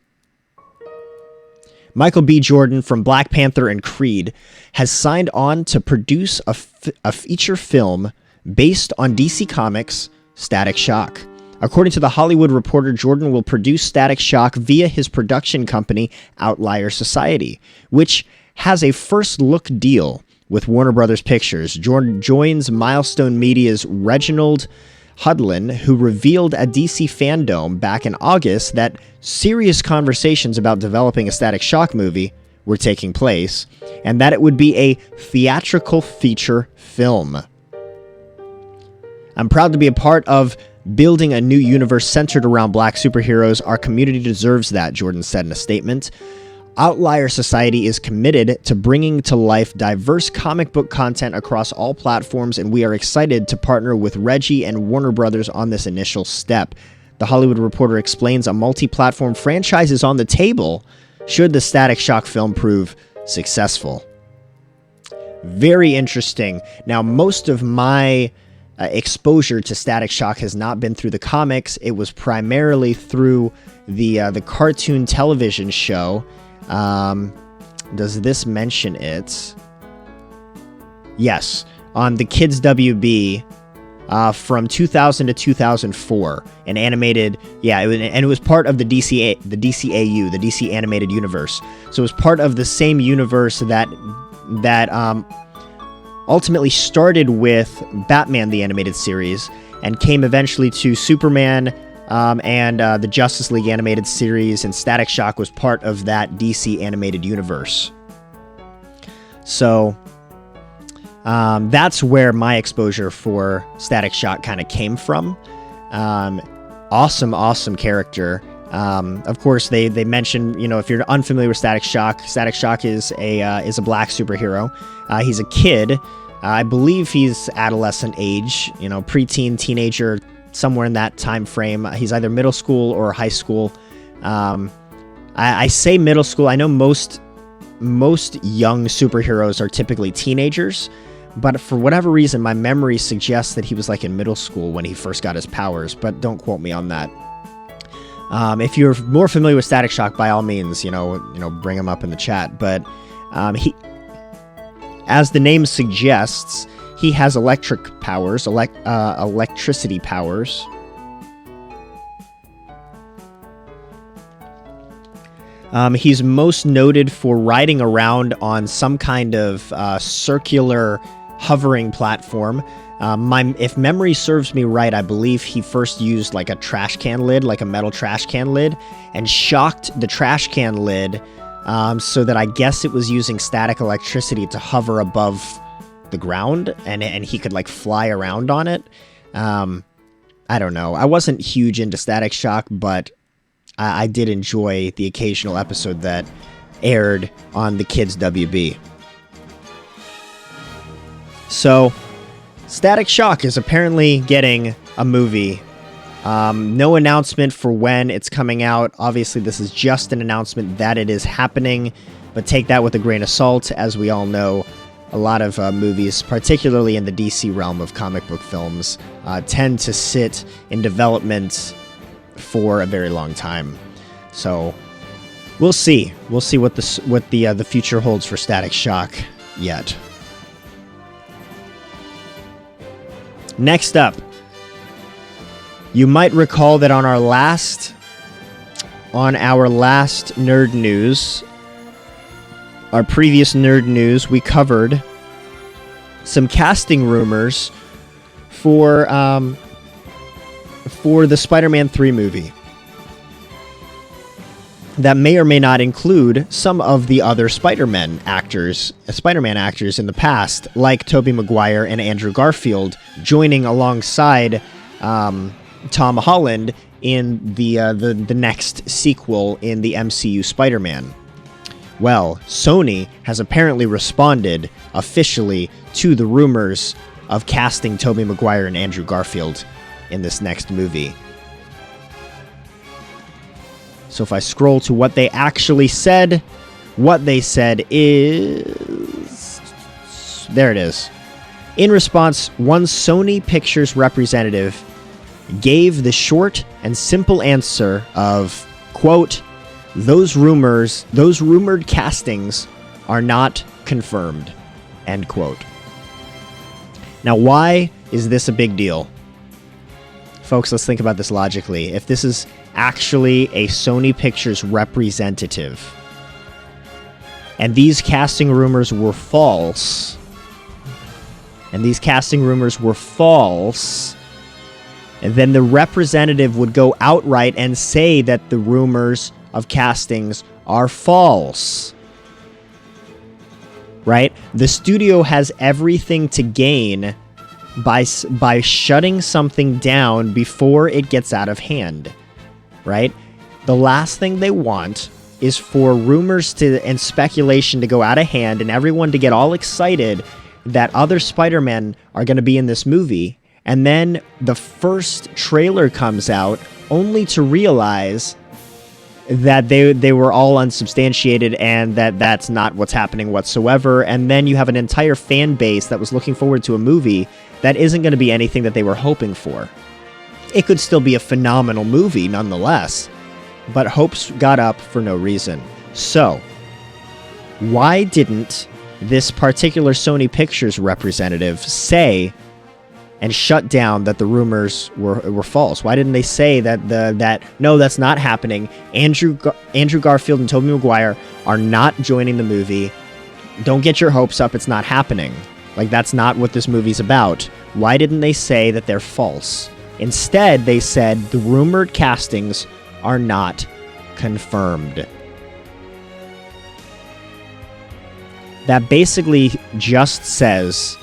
Michael B. Jordan from Black Panther and Creed has signed on to produce a feature film based on DC Comics' Static Shock. According to The Hollywood Reporter, Jordan will produce Static Shock via his production company, Outlier Society, which has a first-look deal with Warner Brothers Pictures. Jordan joins Milestone Media's Reginald Hudlin, who revealed at DC Fandom back in August that serious conversations about developing a Static Shock movie were taking place, and that it would be a theatrical feature film. I'm proud to be a part of building a new universe centered around black superheroes. Our community deserves that, Jordan said in a statement. Outlier Society is committed to bringing to life diverse comic book content across all platforms, and we are excited to partner with Reggie and Warner Brothers on this initial step. The Hollywood Reporter explains a multi-platform franchise is on the table should the Static Shock film prove successful. Very interesting. Now, most of my exposure to Static Shock has not been through the comics. It was primarily through the cartoon television show. Does this mention it? Yes, on the Kids WB from 2000 to 2004, an animated, and it was part of the DCAU, the DC Animated Universe. So it was part of the same universe that ultimately started with Batman the Animated Series and came eventually to Superman and the Justice League Animated Series, and Static Shock was part of that DC Animated Universe. So that's where my exposure for Static Shock kind of came from. Awesome character. Of course, they mention, if you're unfamiliar with Static Shock is a black superhero. He's a kid. I believe he's adolescent age, preteen, teenager somewhere in that time frame. He's either middle school or high school. I say middle school. I know most young superheroes are typically teenagers, but for whatever reason, my memory suggests that he was like in middle school when he first got his powers, but don't quote me on that. If you're more familiar with Static Shock, by all means, bring him up in the chat. But he, as the name suggests, he has electric powers, electricity powers. He's most noted for riding around on some kind of circular hovering platform. If memory serves me right, I believe he first used like a trash can lid, like a metal trash can lid, and shocked the trash can lid so that I guess it was using static electricity to hover above the ground, and he could like fly around on it. I don't know. I wasn't huge into Static Shock, but I did enjoy the occasional episode that aired on the Kids WB. So, Static Shock is apparently getting a movie. No announcement for when it's coming out. Obviously, this is just an announcement that it is happening, but take that with a grain of salt. As we all know, a lot of movies, particularly in the DC realm of comic book films, tend to sit in development for a very long time. So we'll see. We'll see what the future holds for Static Shock yet. Next up, you might recall that on our last nerd news, our previous nerd news, we covered some casting rumors for the Spider-Man 3 movie that may or may not include some of the other Spider-Man actors in the past, like Tobey Maguire and Andrew Garfield, joining alongside Tom Holland in the next sequel in the MCU Spider-Man. Well, Sony has apparently responded officially to the rumors of casting Tobey Maguire and Andrew Garfield in this next movie. So if I scroll to what they actually said, what they said is... There it is. In response, one Sony Pictures representative gave the short and simple answer of, quote, those rumored castings are not confirmed, end quote. Now, why is this a big deal? Folks, let's think about this logically. If this is actually a Sony Pictures representative, and these casting rumors were false, and then the representative would go outright and say that the rumors of castings are false. Right? The studio has everything to gain by shutting something down before it gets out of hand. Right? The last thing they want is for rumors and speculation to go out of hand and everyone to get all excited that other Spider-Men are going to be in this movie, and then the first trailer comes out only to realize that they were all unsubstantiated and that's not what's happening whatsoever, and then you have an entire fan base that was looking forward to a movie that isn't going to be anything that they were hoping for. It could still be a phenomenal movie nonetheless, but hopes got up for no reason. So, why didn't this particular Sony Pictures representative say and shut down that the rumors were false? Why didn't they say that no, that's not happening? Andrew Garfield and Tobey Maguire are not joining the movie. Don't get your hopes up. It's not happening. Like, that's not what this movie's about. Why didn't they say that they're false? Instead, they said the rumored castings are not confirmed. That basically just says...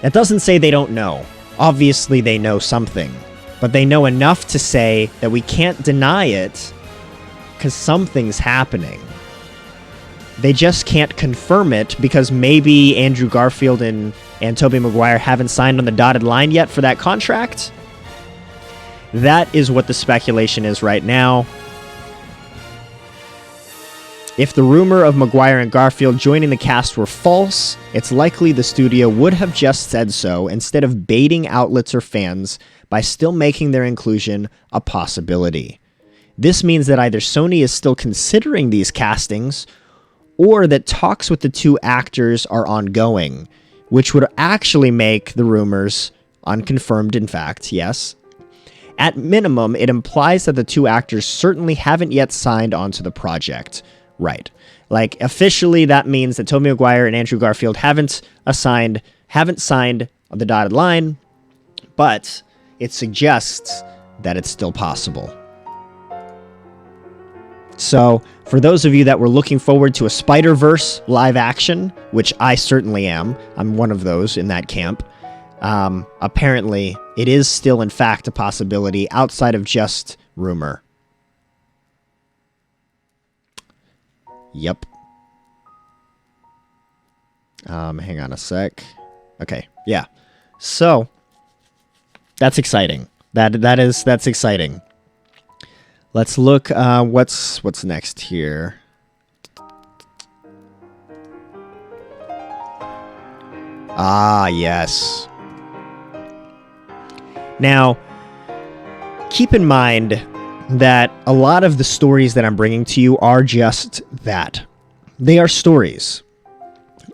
That doesn't say they don't know. Obviously, they know something. But they know enough to say that we can't deny it because something's happening. They just can't confirm it because maybe Andrew Garfield and and Tobey Maguire haven't signed on the dotted line yet for that contract. That is what the speculation is right now. If the rumor of Maguire and Garfield joining the cast were false, it's likely the studio would have just said so instead of baiting outlets or fans by still making their inclusion a possibility. This means that either Sony is still considering these castings, or that talks with the two actors are ongoing, which would actually make the rumors unconfirmed, in fact, yes. At minimum, it implies that the two actors certainly haven't yet signed onto the project. Right. Like, officially, that means that Tobey Maguire and Andrew Garfield haven't signed on the dotted line, but it suggests that it's still possible. So, for those of you that were looking forward to a Spider-Verse live action, which I certainly am, I'm one of those in that camp, apparently it is still in fact a possibility outside of just rumor. Yep. Hang on a sec. Okay, yeah. So, that's exciting. That's exciting. Let's look, what's next here. Ah, yes. Now, keep in mind that a lot of the stories that I'm bringing to you are just that. They are stories.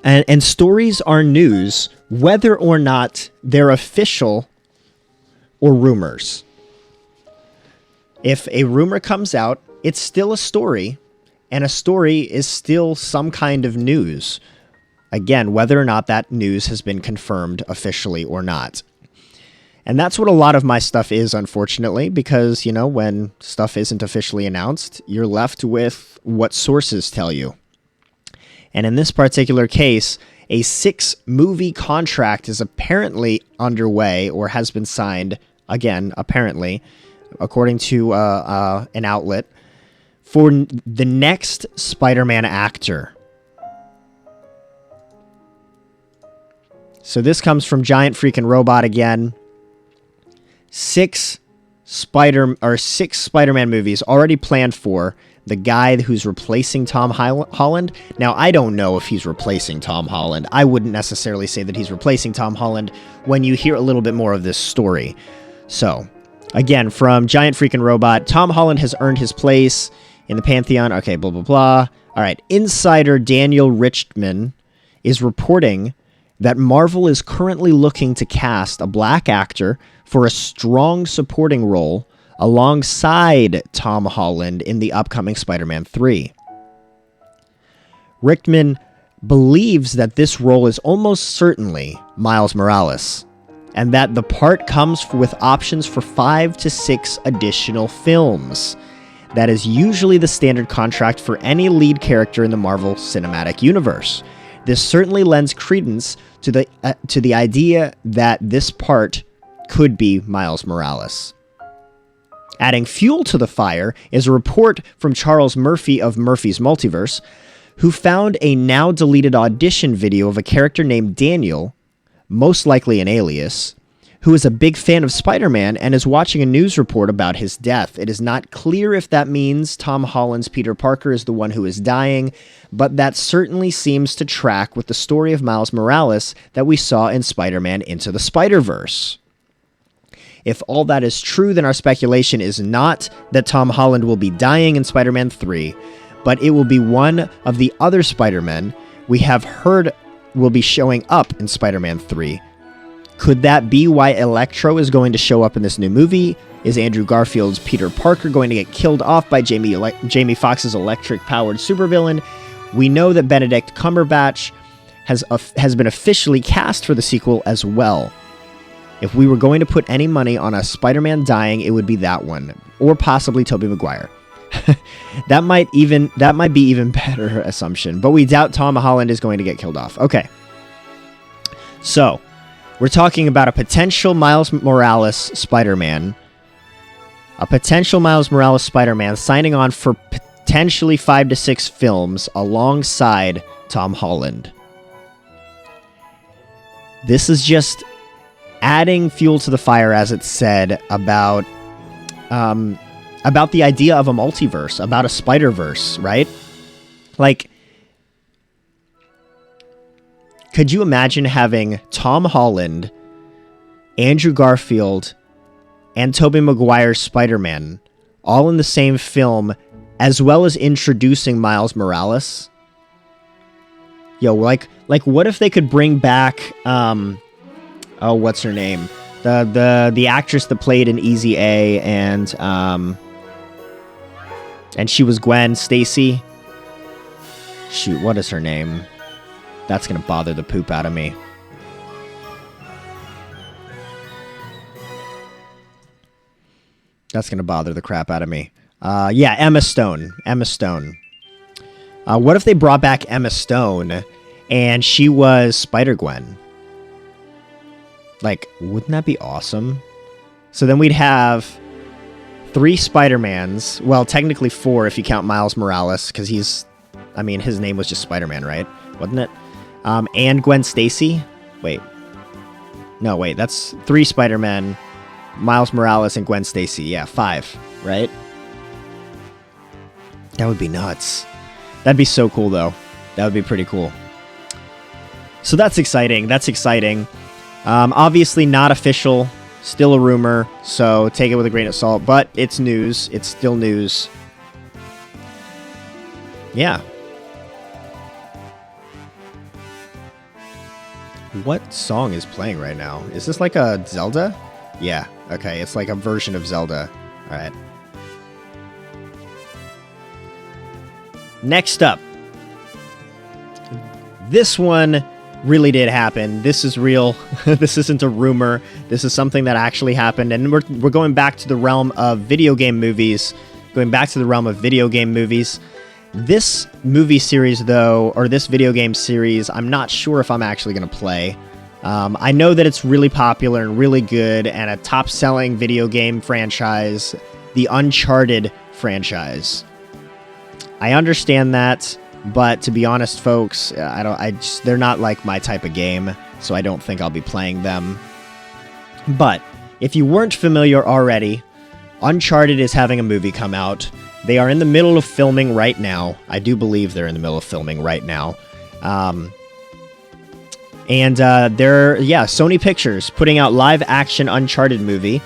And stories are news, whether or not they're official or rumors. If a rumor comes out, it's still a story, and a story is still some kind of news. Again, whether or not that news has been confirmed officially or not. And that's what a lot of my stuff is, unfortunately, because, you know, when stuff isn't officially announced, you're left with what sources tell you. And in this particular case, a 6-movie contract is apparently underway or has been signed, again, apparently, according to an outlet, for the next Spider-Man actor. So this comes from Giant Freaking Robot again. 6 Spider-Man movies already planned for the guy who's replacing Tom Holland. Now, I don't know if he's replacing Tom Holland. I wouldn't necessarily say that he's replacing Tom Holland when you hear a little bit more of this story. So, again, from Giant Freaking Robot, Tom Holland has earned his place in the Pantheon. Okay, blah, blah, blah. All right, insider Daniel Richman is reporting that Marvel is currently looking to cast a black actor for a strong supporting role alongside Tom Holland in the upcoming Spider-Man 3. Rickman believes that this role is almost certainly Miles Morales, and that the part comes with options for 5 to 6 additional films. That is usually the standard contract for any lead character in the Marvel Cinematic Universe. This certainly lends credence to the idea that this part could be Miles Morales. Adding fuel to the fire is a report from Charles Murphy of Murphy's Multiverse, who found a now-deleted audition video of a character named Daniel, most likely an alias, who is a big fan of Spider-Man and is watching a news report about his death. It is not clear if that means Tom Holland's Peter Parker is the one who is dying, but that certainly seems to track with the story of Miles Morales that we saw in Spider-Man Into the Spider-Verse. If all that is true, then our speculation is not that Tom Holland will be dying in Spider-Man 3, but it will be one of the other Spider-Men we have heard will be showing up in Spider-Man 3. Could that be why Electro is going to show up in this new movie? Is Andrew Garfield's Peter Parker going to get killed off by Jamie Foxx's electric-powered supervillain? We know that Benedict Cumberbatch has been officially cast for the sequel as well. If we were going to put any money on a Spider-Man dying, it would be that one, or possibly Tobey Maguire. that might be even better assumption, but we doubt Tom Holland is going to get killed off. Okay, so we're talking about a potential Miles Morales Spider-Man, signing on for potentially 5 to 6 films alongside Tom Holland. This is just adding fuel to the fire, as it said, about the idea of a multiverse, about a Spider-Verse, right? Like, could you imagine having Tom Holland, Andrew Garfield, and Tobey Maguire's Spider-Man all in the same film, as well as introducing Miles Morales? Yo, like what if they could bring back, oh, what's her name? The actress that played in Easy A, and she was Gwen Stacy. Shoot, what is her name? That's gonna bother the poop out of me. That's gonna bother the crap out of me. Yeah, Emma Stone. Emma Stone. What if they brought back Emma Stone and she was Spider-Gwen? Like, wouldn't that be awesome? So then we'd have 3 Spider-Mans. Well, technically 4 if you count Miles Morales, because his name was just Spider-Man, right? Wasn't it? And Gwen Stacy. Wait. No, wait. That's 3 Spider-Men, Miles Morales, and Gwen Stacy. Yeah, 5, right? That would be nuts. That'd be so cool, though. That would be pretty cool. So that's exciting. That's exciting. Obviously not official. Still a rumor, so take it with a grain of salt. But it's news. It's still news. Yeah. What song is playing right now? Is this like a Zelda? Yeah. Okay, it's like a version of Zelda. All right. Next up. This one really did happen. This is real. This isn't a rumor. This is something that actually happened. And we're going back to the realm of video game movies. This movie series, though, or this video game series, I'm not sure if I'm actually going to play. I know that it's really popular and really good and a top-selling video game franchise, the Uncharted franchise. I understand that, but to be honest, folks, they're not like my type of game, so I don't think I'll be playing them. But if you weren't familiar already, Uncharted is having a movie come out. They are in the middle of filming right now. I do believe they're in the middle of filming right now. Sony Pictures putting out live-action Uncharted movie.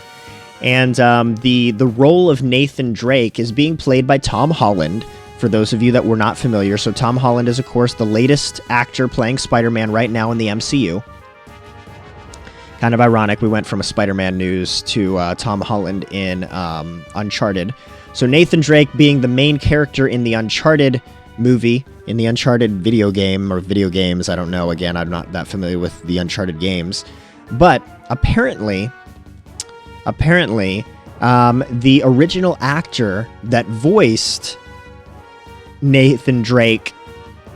And the role of Nathan Drake is being played by Tom Holland, for those of you that were not familiar. So Tom Holland is, of course, the latest actor playing Spider-Man right now in the MCU. Kind of ironic, we went from a Spider-Man news to Tom Holland in Uncharted. So Nathan Drake being the main character in the Uncharted movie, in the Uncharted video game, or video games, I don't know. Again, I'm not that familiar with the Uncharted games. But apparently, the original actor that voiced Nathan Drake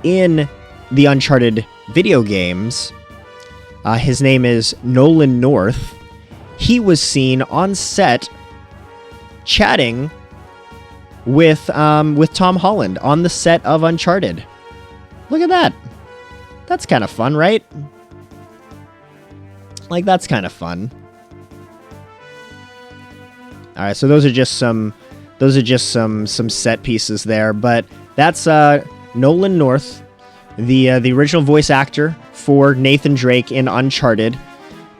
in the Uncharted video games, his name is Nolan North. He was seen on set chatting with Tom Holland on the set of Uncharted. Look at that. That's kind of fun, right? Like, that's kind of fun. All right, so those are just some set pieces there, but that's Nolan North, the original voice actor for Nathan Drake in Uncharted,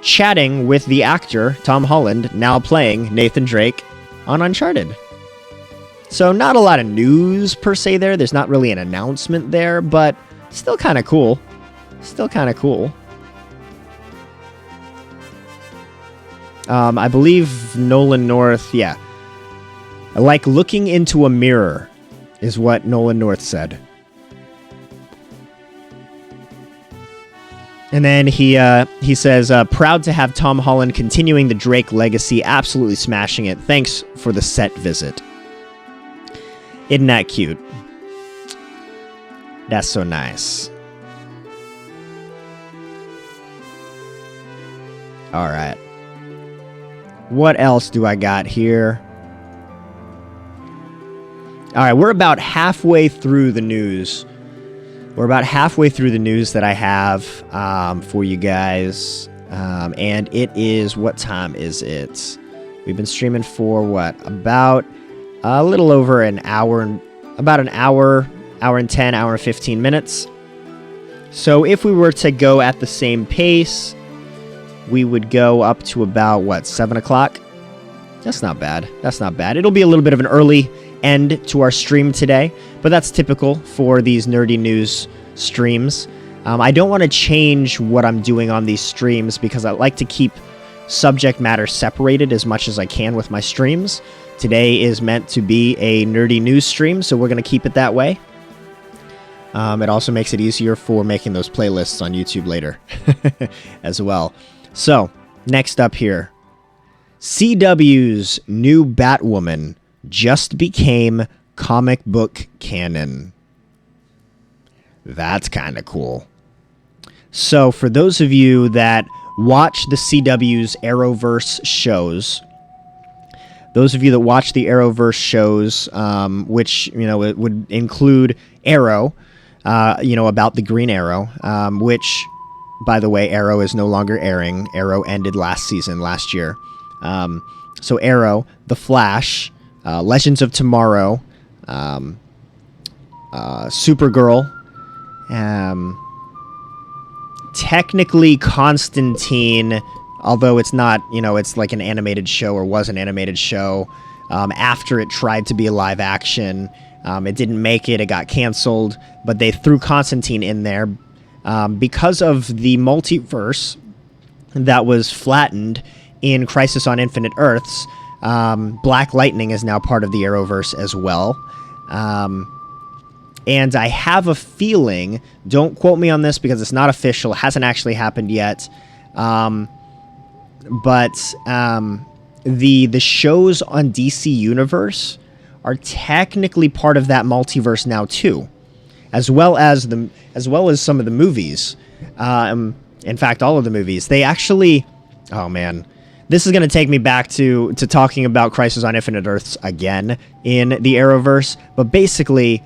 chatting with the actor Tom Holland, now playing Nathan Drake on Uncharted. So not a lot of news per se there. There's not really an announcement there, but still kind of cool. I believe Nolan North, yeah. Like looking into a mirror is what Nolan North said. And then he says, proud to have Tom Holland continuing the Drake legacy, absolutely smashing it. Thanks for the set visit. Isn't that cute? That's so nice. All right. What else do I got here? All right, we're about halfway through the news. We're about halfway through the news that I have for you guys. And it is, what time is it? We've been streaming for what? About a little over an hour, about an hour, hour and 10, hour and 15 minutes. So if we were to go at the same pace, we would go up to about, what, 7 o'clock? That's not bad. That's not bad. It'll be a little bit of an early end to our stream today, but that's typical for these nerdy news streams. I don't want to change what I'm doing on these streams because I like to keep subject matter separated as much as I can with my streams. Today is meant to be a nerdy news stream, so we're going to keep it that way. It also makes it easier for making those playlists on YouTube later as well. So, next up here, CW's new Batwoman just became comic book canon. That's kind of cool. So, for those of you that watch the CW's Arrowverse shows, which, you know, it would include Arrow, about the Green Arrow, which, by the way, Arrow is no longer airing. Arrow ended last year. So Arrow, The Flash, Legends of Tomorrow, Supergirl, technically Constantine, although it's not, it's like an animated show or was an animated show. After it tried to be a live action, it didn't make it. It got canceled, but they threw Constantine in there because of the multiverse that was flattened in Crisis on Infinite Earths. Black Lightning is now part of the Arrowverse as well. And I have a feeling, don't quote me on this because it's not official, it hasn't actually happened yet, but the shows on DC Universe are technically part of that multiverse now too, as well as some of the movies. In fact, all of the movies. They actually, oh man, this is going to take me back to talking about Crisis on Infinite Earths again in the Arrowverse, but basically,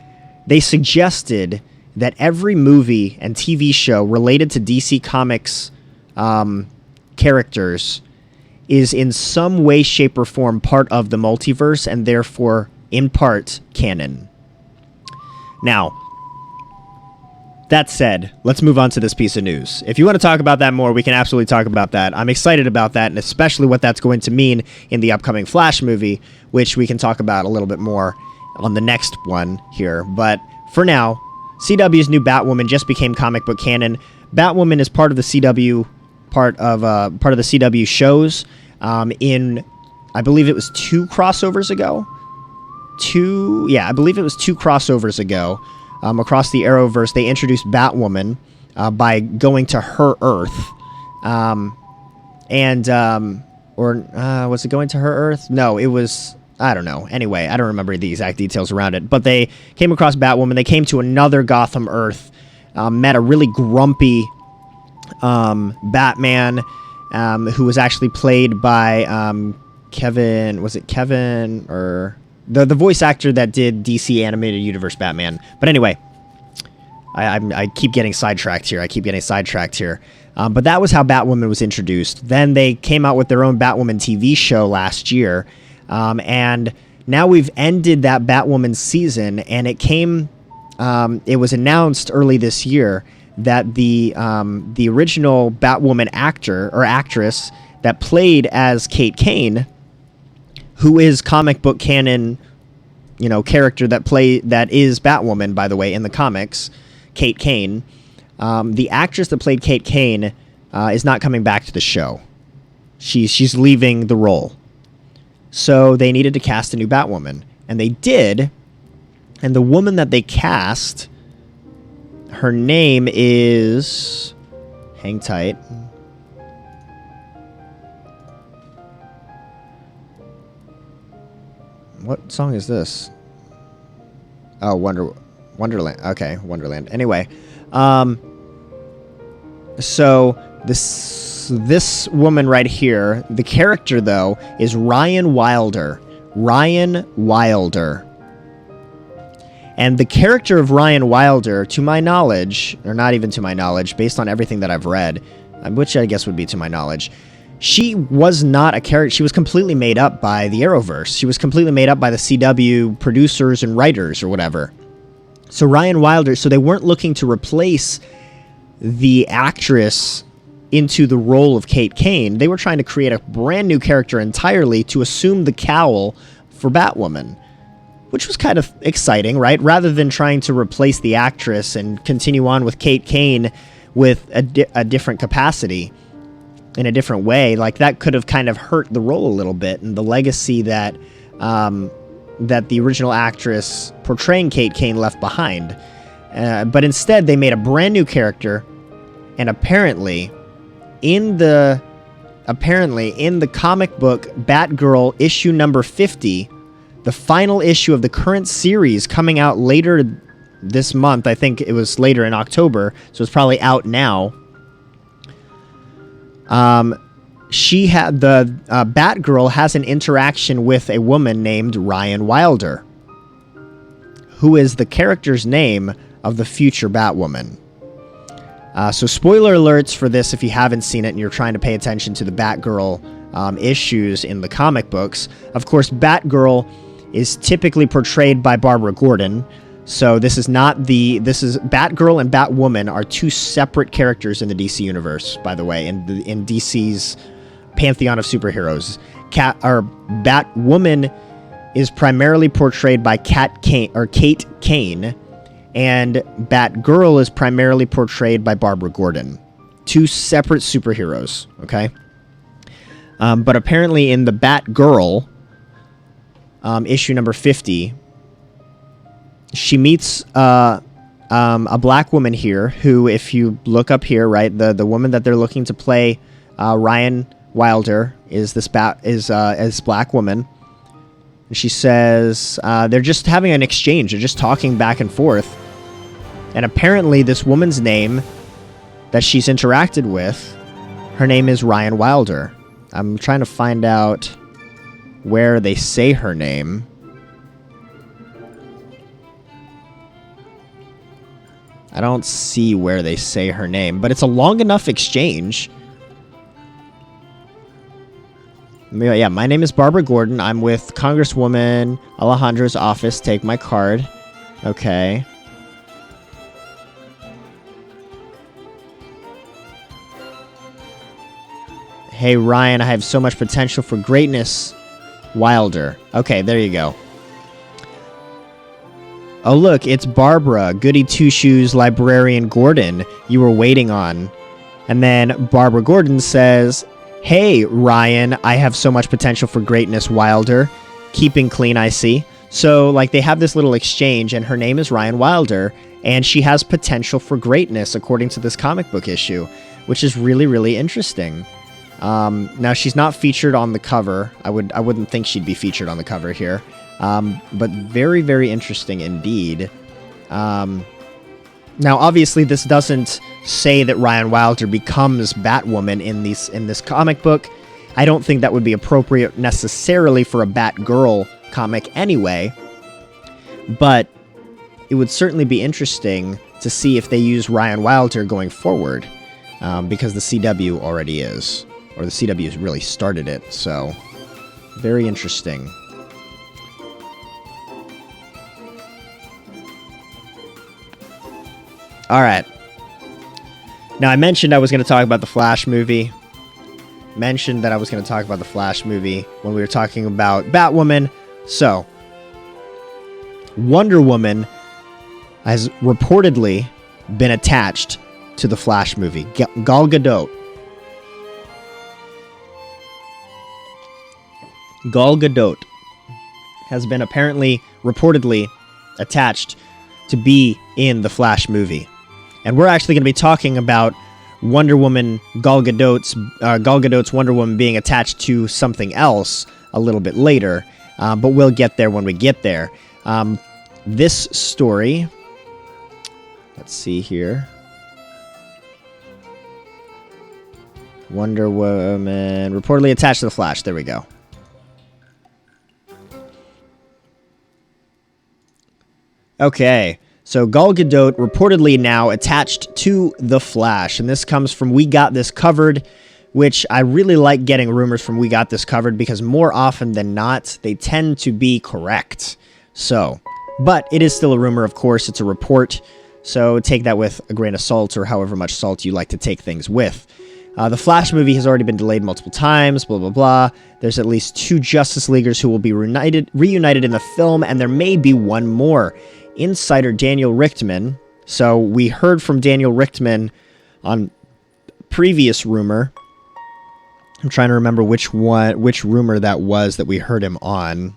they suggested that every movie and TV show related to DC Comics characters is in some way, shape, or form part of the multiverse and therefore, in part, canon. Now, that said, let's move on to this piece of news. If you want to talk about that more, we can absolutely talk about that. I'm excited about that, and especially what that's going to mean in the upcoming Flash movie, which we can talk about a little bit more on the next one here. But for now, CW's new Batwoman just became comic book canon. Batwoman is part of the CW, part of the CW shows. In, I believe it was two crossovers ago. I believe it was two crossovers ago. Across the Arrowverse, they introduced Batwoman by going to her Earth, was it going to her Earth? No, it was. I don't know. Anyway, I don't remember the exact details around it. But they came across Batwoman. They came to another Gotham Earth, met a really grumpy Batman, who was actually played by Kevin. Was it Kevin or the voice actor that did DC Animated Universe Batman? But anyway, I keep getting sidetracked here. But that was how Batwoman was introduced. Then they came out with their own Batwoman TV show last year. And now we've ended that Batwoman season, and it was announced early this year that the original Batwoman actor or actress that played as Kate Kane, who is comic book canon, character that is Batwoman, by the way, in the comics, Kate Kane, the actress that played Kate Kane is not coming back to the show. She's leaving the role. So they needed to cast a new Batwoman. And they did. And the woman that they cast, her name is... Hang tight. What song is this? Oh, Wonderland. Okay, Wonderland. Anyway. So this woman right here, the character, though, is Ryan Wilder. And the character of Ryan Wilder, to my knowledge, or not even to my knowledge, based on everything that I've read, which I guess would be to my knowledge, she was not a character. She was completely made up by the Arrowverse. She was completely made up by the CW producers and writers or whatever. So Ryan Wilder, so they weren't looking to replace the actress into the role of Kate Kane. They were trying to create a brand new character entirely to assume the cowl for Batwoman, which was kind of exciting, right? Rather than trying to replace the actress and continue on with Kate Kane with a different capacity in a different way, like that could have kind of hurt the role a little bit and the legacy that that the original actress portraying Kate Kane left behind. But instead, they made a brand new character, and apparently in the comic book Batgirl issue number 50, the final issue of the current series coming out later this month, I think it was later in October, so it's probably out now. She had the Batgirl has an interaction with a woman named Ryan Wilder, who is the character's name of the future Batwoman. So spoiler alerts for this if you haven't seen it and you're trying to pay attention to the Batgirl issues in the comic books. Of course, Batgirl is typically portrayed by Barbara Gordon. So this is Batgirl and Batwoman are two separate characters in the DC universe, by the way, in DC's pantheon of superheroes. Batwoman is primarily portrayed by Kate Kane, and Batgirl is primarily portrayed by Barbara Gordon. Two separate superheroes, okay? But apparently in the Batgirl issue number 50, she meets a black woman here who, if you look up here, right, the woman that they're looking to play Ryan Wilder is this black woman. And she says they're just having an exchange. They're just talking back and forth. And apparently this woman's name that she's interacted with, her name is Ryan Wilder. I'm trying to find out where they say her name. I don't see where they say her name, but it's a long enough exchange. Yeah, my name is Barbara Gordon. I'm with Congresswoman Alejandra's office. Take my card. Okay. Hey, Ryan, I have so much potential for greatness. Wilder. Okay, there you go. Oh, look, it's Barbara, Goody Two-Shoes Librarian Gordon you were waiting on. And then Barbara Gordon says, hey, Ryan, I have so much potential for greatness, Wilder. Keeping clean, I see. So, like, they have this little exchange, and her name is Ryan Wilder, and she has potential for greatness, according to this comic book issue, which is really, really interesting. Now, she's not featured on the cover. I wouldn't think she'd be featured on the cover here. But very, very interesting indeed. Now, obviously, this doesn't say that Ryan Wilder becomes Batwoman in this comic book. I don't think that would be appropriate necessarily for a Batgirl comic anyway. But it would certainly be interesting to see if they use Ryan Wilder going forward, because the CW already is. Or the CW has really started it, so very interesting. All right. Now, I mentioned I was going to talk about the Flash movie. Mentioned that I was going to talk about the Flash movie when we were talking about Batwoman. So, Wonder Woman has reportedly been attached to the Flash movie. Gal Gadot. Gal Gadot has been reportedly attached to be in the Flash movie. And we're actually going to be talking about Wonder Woman, Gal Gadot's Wonder Woman being attached to something else a little bit later, but we'll get there when we get there. This story, let's see here. Wonder Woman reportedly attached to the Flash. There we go. Okay, so Gal Gadot reportedly now attached to The Flash, and this comes from We Got This Covered, which I really like getting rumors from We Got This Covered because more often than not, they tend to be correct. So, but it is still a rumor, of course, it's a report, so take that with a grain of salt or however much salt you like to take things with. The Flash movie has already been delayed multiple times, blah, blah, blah. There's at least 2 Justice Leaguers who will be reunited in the film, and there may be one more. Insider Daniel Richtman. So we heard from Daniel Richtman on previous rumor. I'm trying to remember which rumor that was that we heard him on.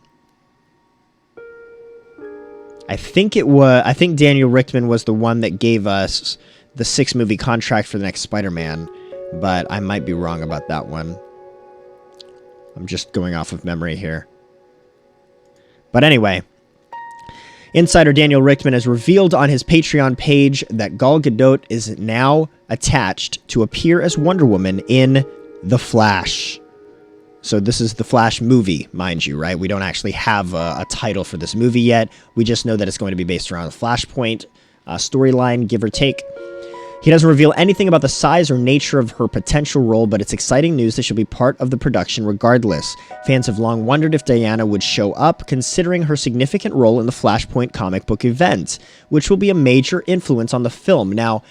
I think Daniel Richtman was the one that gave us the 6-movie contract for the next Spider-Man, but I might be wrong about that one. I'm just going off of memory here. But anyway, Insider Daniel Richtman has revealed on his Patreon page that Gal Gadot is now attached to appear as Wonder Woman in The Flash. So this is the Flash movie, mind you, right? We don't actually have a title for this movie yet. We just know that it's going to be based around the Flashpoint storyline, give or take. He doesn't reveal anything about the size or nature of her potential role, but it's exciting news that she'll be part of the production regardless. Fans have long wondered if Diana would show up, considering her significant role in the Flashpoint comic book event, which will be a major influence on the film. Now,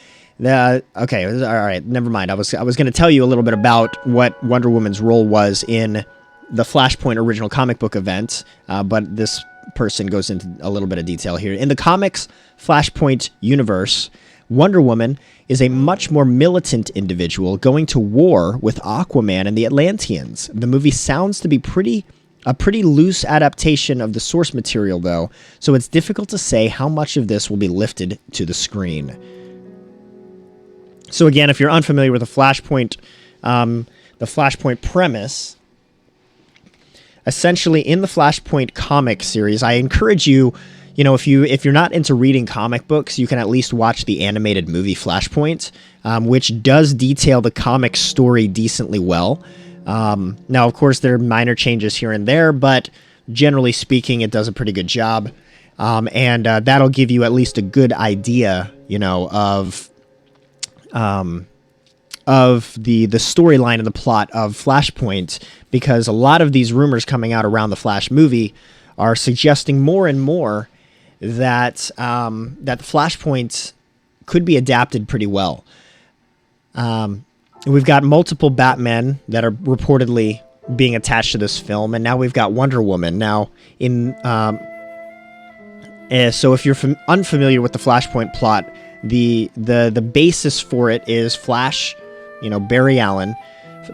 okay, all right, never mind. I was going to tell you a little bit about what Wonder Woman's role was in the Flashpoint original comic book event, but this person goes into a little bit of detail here. In the comics Flashpoint universe, Wonder Woman is a much more militant individual going to war with Aquaman and the Atlanteans. The movie sounds to be a pretty loose adaptation of the source material, though, so it's difficult to say how much of this will be lifted to the screen. So again, if you're unfamiliar with the Flashpoint premise, essentially in the Flashpoint comic series, I encourage you, if you're not into reading comic books, you can at least watch the animated movie Flashpoint, which does detail the comic story decently well. Now, of course, there are minor changes here and there, but generally speaking, it does a pretty good job. And that'll give you at least a good idea, of the storyline and the plot of Flashpoint, because a lot of these rumors coming out around the Flash movie are suggesting more and more that that Flashpoint could be adapted pretty well. We've got multiple Batmen that are reportedly being attached to this film, and now we've got Wonder Woman. Now, so if you're unfamiliar with the Flashpoint plot, the basis for it is Flash, Barry Allen,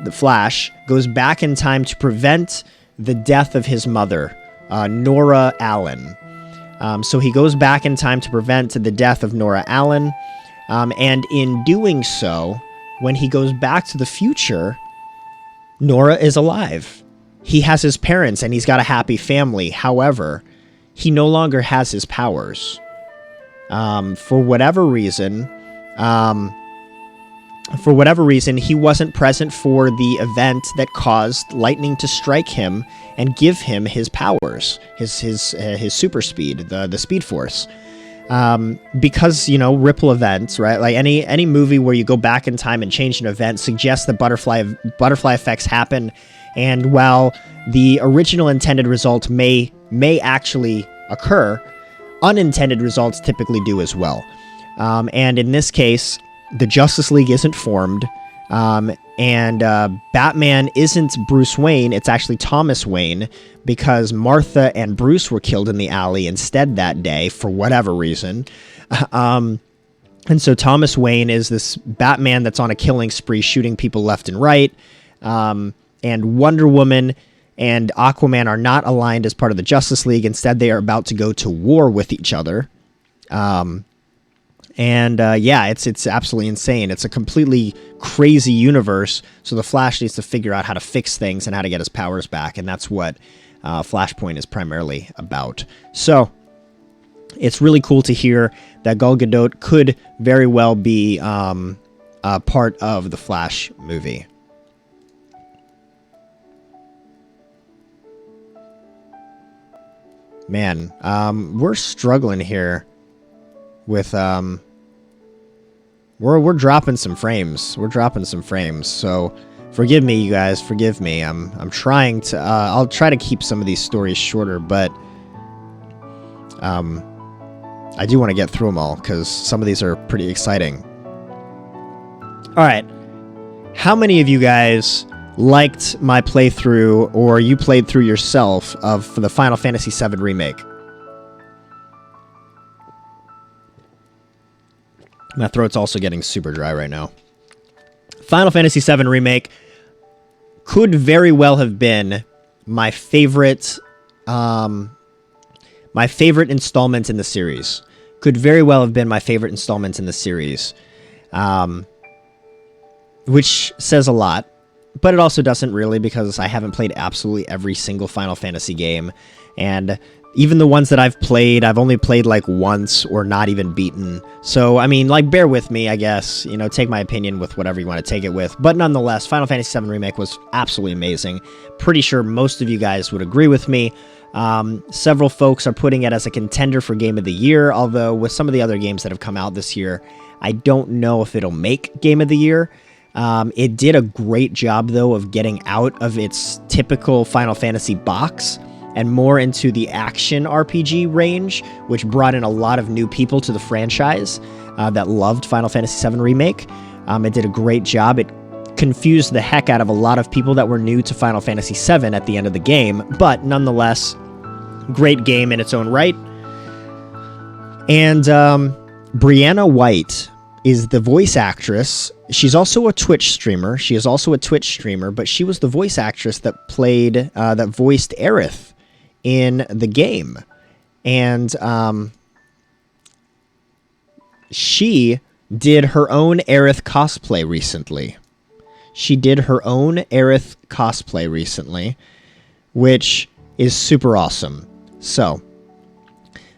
the Flash, goes back in time to prevent the death of his mother, Nora Allen. So he goes back in time to prevent the death of Nora Allen, and in doing so, when he goes back to the future, Nora is alive. He has his parents, and he's got a happy family. However, he no longer has his powers. For whatever reason, he wasn't present for the event that caused lightning to strike him and give him his powers, his super speed, the Speed Force. Because, ripple events, right? Like any movie where you go back in time and change an event suggests that butterfly effects happen. And while the original intended result may actually occur, unintended results typically do as well. And in this case, the Justice League isn't formed, and Batman isn't Bruce Wayne, it's actually Thomas Wayne, because Martha and Bruce were killed in the alley instead that day, for whatever reason. And so Thomas Wayne is this Batman that's on a killing spree, shooting people left and right, and Wonder Woman and Aquaman are not aligned as part of the Justice League. Instead, they are about to go to war with each other. It's absolutely insane. It's a completely crazy universe, so the Flash needs to figure out how to fix things and how to get his powers back, and that's what Flashpoint is primarily about. So, it's really cool to hear that Gal Gadot could very well be a part of the Flash movie. Man, we're struggling here with, we're dropping some frames. We're dropping some frames, so forgive me, you guys. Forgive me. I'm trying to, I'll try to keep some of these stories shorter, but, I do want to get through them all, because some of these are pretty exciting. Alright. How many of you guys liked my playthrough, or you played through yourself, for the Final Fantasy VII Remake? My throat's also getting super dry right now. Final Fantasy VII Remake could very well have been my favorite installment in the series. Could very well have been my favorite installment in the series. Which says a lot, but it also doesn't really, because I haven't played absolutely every single Final Fantasy game, and even the ones that I've played, I've only played like once or not even beaten. So, I mean, like, bear with me, I guess. You know, take my opinion with whatever you want to take it with. But nonetheless, Final Fantasy VII Remake was absolutely amazing. Pretty sure most of you guys would agree with me. Several folks are putting it as a contender for Game of the Year, although with some of the other games that have come out this year, I don't know if it'll make Game of the Year. It did a great job, though, of getting out of its typical Final Fantasy box and more into the action RPG range, which brought in a lot of new people to the franchise that loved Final Fantasy VII Remake. It did a great job. It confused the heck out of a lot of people that were new to Final Fantasy VII at the end of the game, but nonetheless, great game in its own right. And Brianna White is the voice actress. She's also a Twitch streamer. She is also a Twitch streamer, but she was the voice actress that played, that voiced Aerith in the game. And she did her own Aerith cosplay recently. Which is super awesome. So,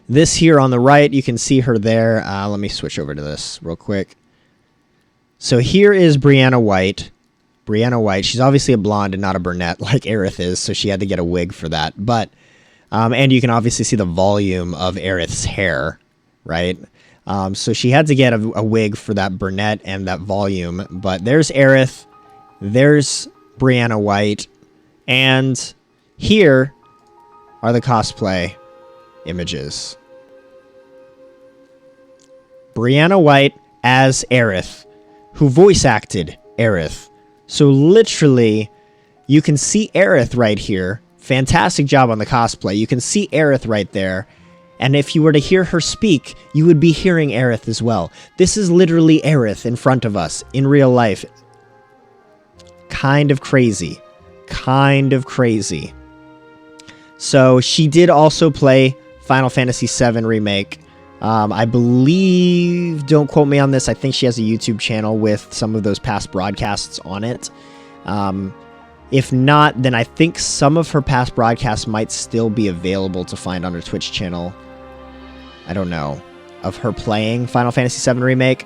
this here on the right, you can see her there. Let me switch over to this real quick. So here is Brianna White. She's obviously a blonde and not a brunette like Aerith is, so she had to get a wig for that. But, and you can obviously see the volume of Aerith's hair, right? So she had to get a wig for that brunette and that volume. But there's Aerith. There's Brianna White. And here are the cosplay images. Brianna White as Aerith, who voice acted Aerith. So literally, you can see Aerith right here. Fantastic job on the cosplay. You can see Aerith right there. And if you were to hear her speak, you would be hearing Aerith as well. This is literally Aerith in front of us in real life. Kind of crazy. So she did also play Final Fantasy VII Remake. I believe, don't quote me on this, I think she has a YouTube channel with some of those past broadcasts on it. If not, then I think some of her past broadcasts might still be available to find on her Twitch channel. I don't know. Of her playing Final Fantasy VII Remake.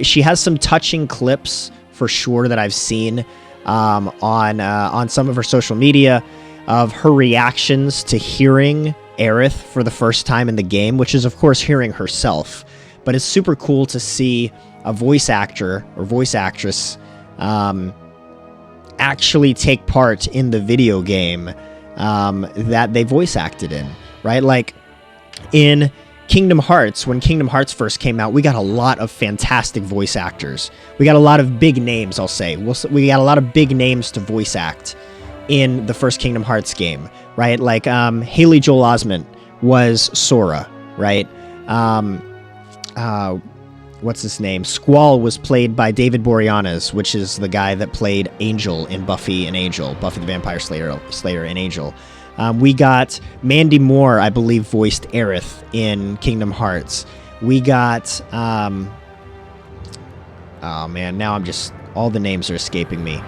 She has some touching clips, for sure, that I've seen on some of her social media of her reactions to hearing Aerith for the first time in the game, which is, of course, hearing herself. But it's super cool to see a voice actor or voice actress actually take part in the video game that they voice acted in, right? Like, in Kingdom Hearts, when Kingdom Hearts first came out, we got a lot of fantastic voice actors. We got a lot of big names, I'll say. We got a lot of big names to voice act in the first Kingdom Hearts game, right? Like, Haley Joel Osment was Sora, right? What's his name? Squall was played by David Boreanaz, which is the guy that played Angel in Buffy and Angel, Buffy the Vampire Slayer and Angel. We got Mandy Moore, I believe, voiced Aerith in Kingdom Hearts. We got, oh man, now all the names are escaping me.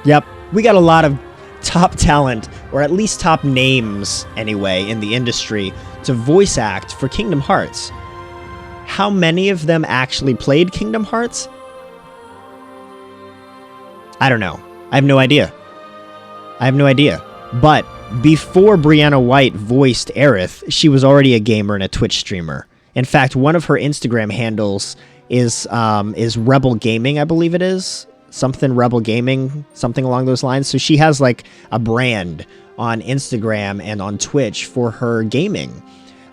Yep, we got a lot of top talent, or at least top names, anyway, in the industry to voice act for Kingdom Hearts. How many of them actually played Kingdom Hearts? I don't know. I have no idea. I have no idea. But before Brianna White voiced Aerith, she was already a gamer and a Twitch streamer. In fact, one of her Instagram handles is Rebel Gaming, I believe it is. Something Rebel Gaming, something along those lines. So she has like a brand on Instagram and on Twitch for her gaming.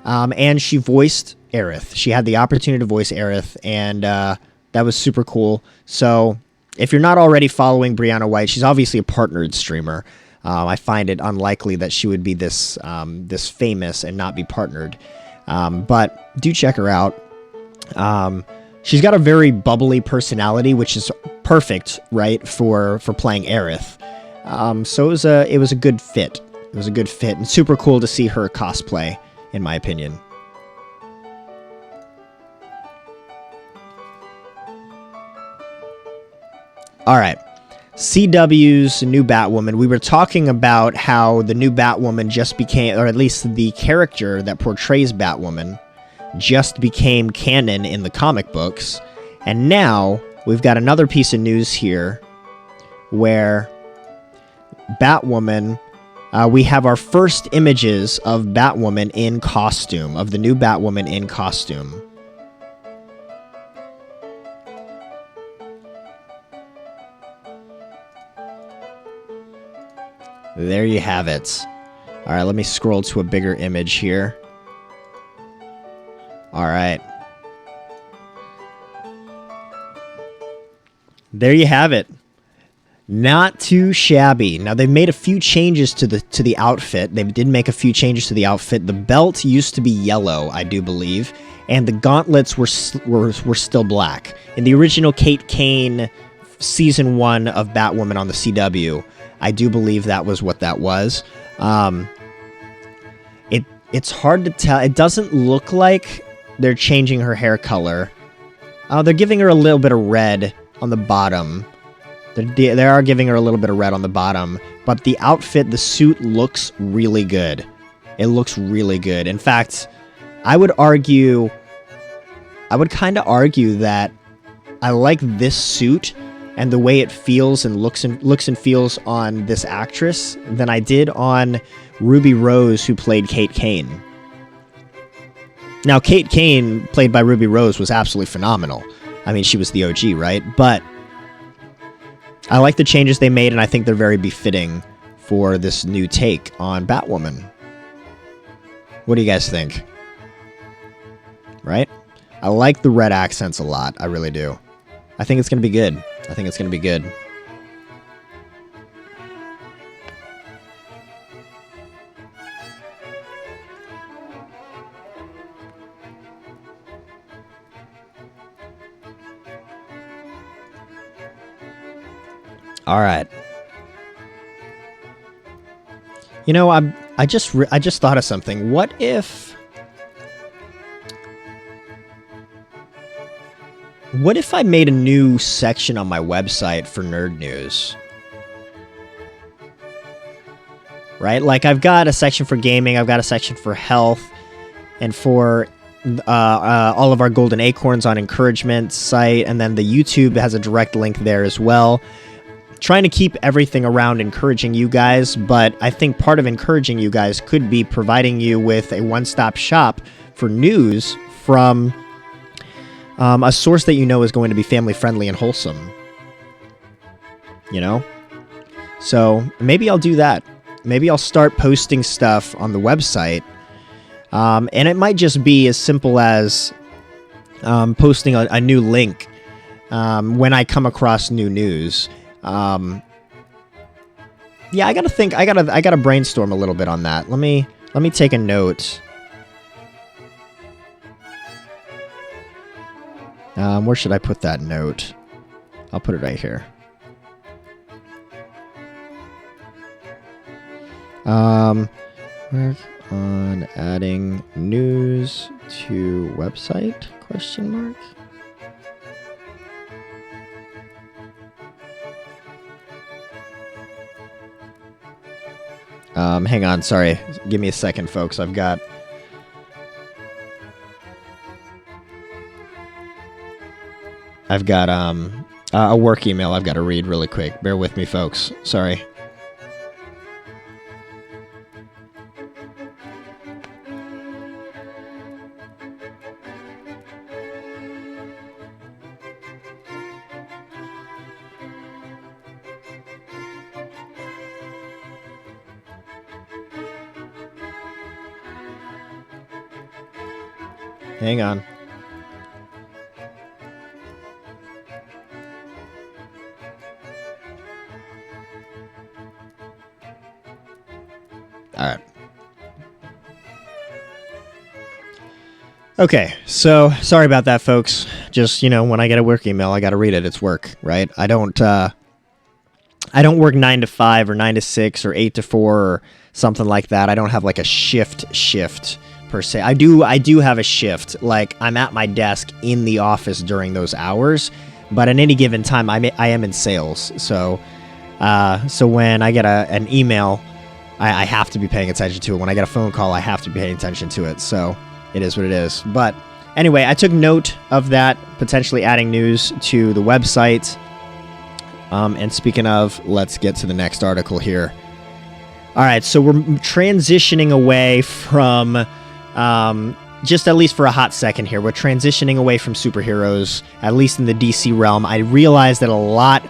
And she voiced Aerith. She had the opportunity to voice Aerith, and that was super cool. So if you're not already following Brianna White, she's obviously a partnered streamer. I find it unlikely that she would be this famous and not be partnered. But do check her out. She's got a very bubbly personality, which is perfect, right, for playing Aerith. So it was a good fit. It was a good fit, and super cool to see her cosplay, in my opinion. All right. CW's new Batwoman. We were talking about how the new Batwoman just became, or at least the character that portrays Batwoman just became canon in the comic books. And now we've got another piece of news here where Batwoman, we have our first images of Batwoman in costume, of the new Batwoman in costume. There you have it. All right, let me scroll to a bigger image here. All right. There you have it. Not too shabby. Now they've made a few changes to the outfit. They did make a few changes to the outfit. The belt used to be yellow, I do believe, and the gauntlets were still black. In the original Kate Kane season 1 of Batwoman on the CW, I do believe that was what that was. It's hard to tell. It doesn't look like they're changing her hair color. They're giving her a little bit of red on the bottom. They are giving her a little bit of red on the bottom, but the outfit, the suit looks really good. It looks really good. In fact, I would kind of argue that I like this suit and the way it feels and looks and feels on this actress than I did on Ruby Rose, who played Kate Kane. Now, Kate Kane, played by Ruby Rose, was absolutely phenomenal. I mean, she was the OG, right? But I like the changes they made, and I think they're very befitting for this new take on Batwoman. What do you guys think? Right? I like the red accents a lot. I really do. I think it's going to be good. I think it's going to be good. All right. You know, I just thought of something. What if I made a new section on my website for nerd news? Right? Like, I've got a section for gaming, I've got a section for health, and for all of our Golden Acorns on Encouragement site, and then the YouTube has a direct link there as well. Trying to keep everything around encouraging you guys, but I think part of encouraging you guys could be providing you with a one-stop shop for news from a source that you know is going to be family-friendly and wholesome. You know? So maybe I'll do that. Maybe I'll start posting stuff on the website, and it might just be as simple as posting a new link when I come across new news. Yeah, I gotta think. I gotta brainstorm a little bit on that. Let me take a note. Where should I put that note? I'll put it right here. Work on adding news to website? Question mark. Hang on, sorry. Give me a second, folks. I've got a work email I've got to read really quick. Bear with me, folks. Sorry. Hang on. All right. Okay, so sorry about that, folks. Just, when I get a work email, I got to read it. It's work, right? I don't work 9 to 5 or 9 to 6 or 8 to 4 or something like that. I don't have like a shift per se. I do have a shift. Like, I'm at my desk in the office during those hours, but at any given time, I am in sales. So when I get an email, I have to be paying attention to it. When I get a phone call, I have to be paying attention to it. So it is what it is. But anyway, I took note of that, potentially adding news to the website. And speaking of, let's get to the next article here. All right, so we're transitioning away from, just at least for a hot second here, we're transitioning away from superheroes, at least in the DC realm. I realized that a lot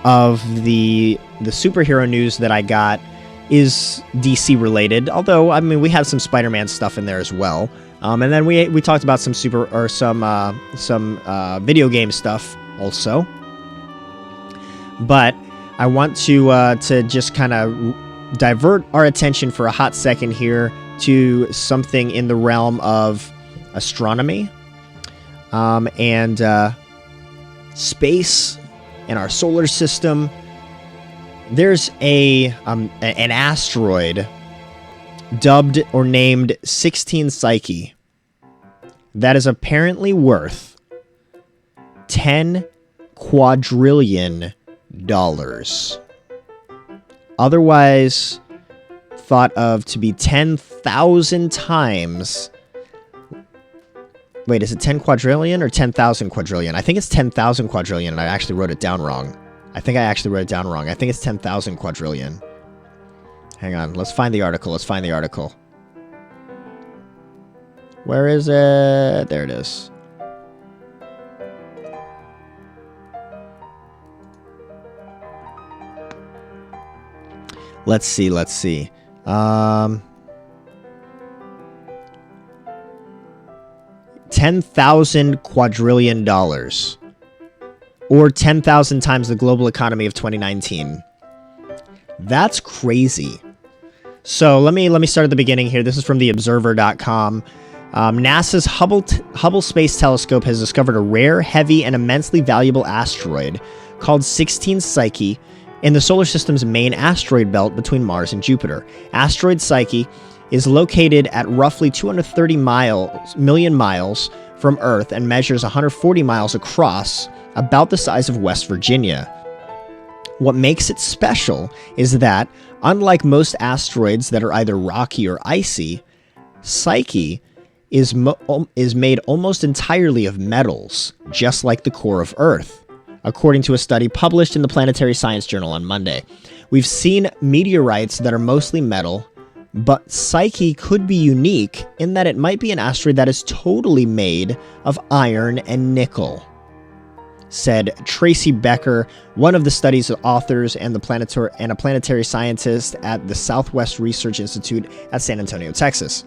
of the superhero news that I got is DC related, although, I mean, we had some Spider-Man stuff in there as well. And then we talked about some video game stuff also. But I want to just kind of divert our attention for a hot second here to something in the realm of astronomy and space and our solar system. There's an asteroid dubbed or named 16 Psyche that is apparently worth $10 quadrillion. Otherwise thought of to be 10,000 times. Wait, is it 10 quadrillion or 10,000 quadrillion? I think it's 10,000 quadrillion, and I actually wrote it down wrong. I think it's 10,000 quadrillion. Hang on, let's find the article. Where is it? There it is. Let's see. 10,000 quadrillion dollars, or 10,000 times the global economy of 2019. That's crazy. So let me start at the beginning here. This is from theobserver.com. NASA's Hubble Space Telescope has discovered a rare, heavy, and immensely valuable asteroid called 16 Psyche in the solar system's main asteroid belt between Mars and Jupiter. Asteroid Psyche is located at roughly 230 million miles from Earth and measures 140 miles across, about the size of West Virginia. What makes it special is that, unlike most asteroids that are either rocky or icy, Psyche is made almost entirely of metals, just like the core of Earth, according to a study published in the Planetary Science Journal on Monday. We've seen meteorites that are mostly metal, but Psyche could be unique in that it might be an asteroid that is totally made of iron and nickel, said Tracy Becker, one of the study's authors and a planetary scientist at the Southwest Research Institute at San Antonio, Texas.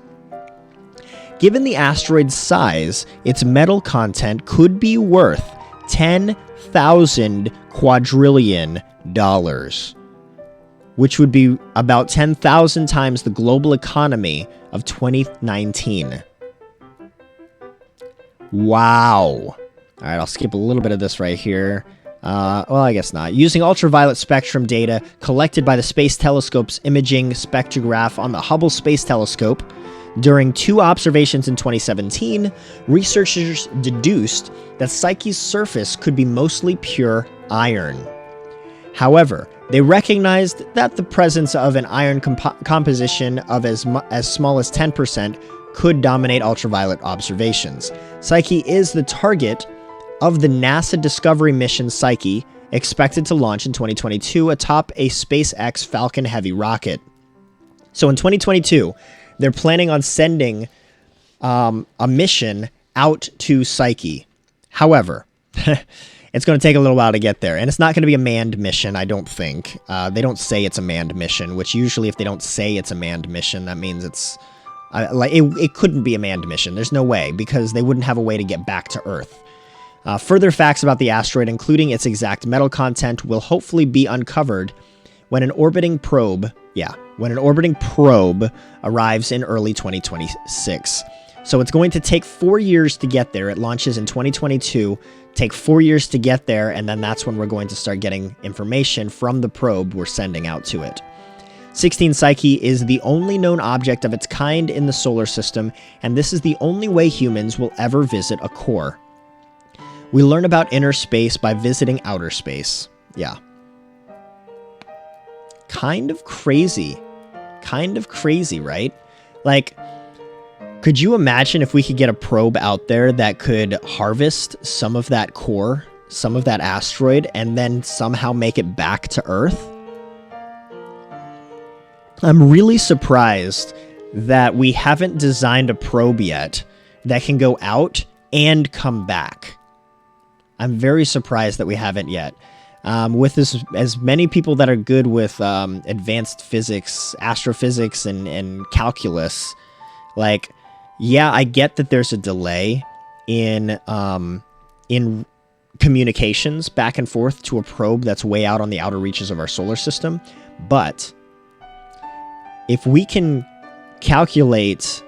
Given the asteroid's size, its metal content could be worth 10,000 quadrillion dollars, which would be about 10,000 times the global economy of 2019. Wow. All right, I'll skip a little bit of this right here. Well, I guess not. Using ultraviolet spectrum data collected by the Space Telescope's imaging spectrograph on the Hubble Space Telescope during 2 observations in 2017, researchers deduced that Psyche's surface could be mostly pure iron. However, they recognized that the presence of an iron composition of as small as 10% could dominate ultraviolet observations. Psyche is the target of the NASA Discovery mission Psyche, expected to launch in 2022 atop a SpaceX Falcon Heavy rocket. So in 2022, they're planning on sending a mission out to Psyche. However, it's going to take a little while to get there, and it's not going to be a manned mission, I don't think. They don't say it's a manned mission, which usually if they don't say it's a manned mission, that means it's It couldn't be a manned mission. There's no way, because they wouldn't have a way to get back to Earth. Further facts about the asteroid, including its exact metal content, will hopefully be uncovered when an orbiting probe arrives in early 2026. So it's going to take 4 years to get there. It launches in 2022, take 4 years to get there, and then that's when we're going to start getting information from the probe we're sending out to it. 16 Psyche is the only known object of its kind in the solar system, and this is the only way humans will ever visit a core. We learn about inner space by visiting outer space. Yeah. Kind of crazy, right? Like, could you imagine if we could get a probe out there that could harvest some of that core, some of that asteroid, and then somehow make it back to Earth? I'm really surprised that we haven't designed a probe yet that can go out and come back. I'm very surprised that we haven't yet. With as many people that are good with advanced physics, astrophysics, and calculus, like, yeah, I get that there's a delay in communications back and forth to a probe that's way out on the outer reaches of our solar system, but if we can calculate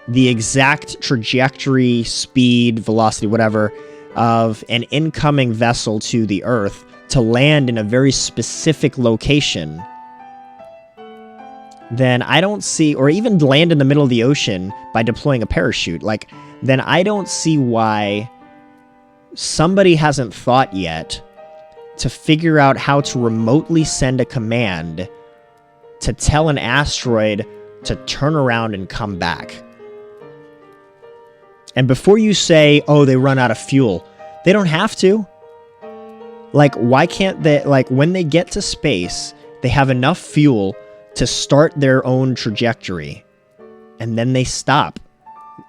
the exact trajectory, speed, velocity, whatever, of an incoming vessel to the Earth to land in a very specific location, then I don't see, or even land in the middle of the ocean by deploying a parachute, like, then I don't see why somebody hasn't thought yet to figure out how to remotely send a command to tell an asteroid to turn around and come back. And before you say, oh, they run out of fuel, they don't have to. Like, why can't they, like, when they get to space, they have enough fuel to start their own trajectory, and then they stop.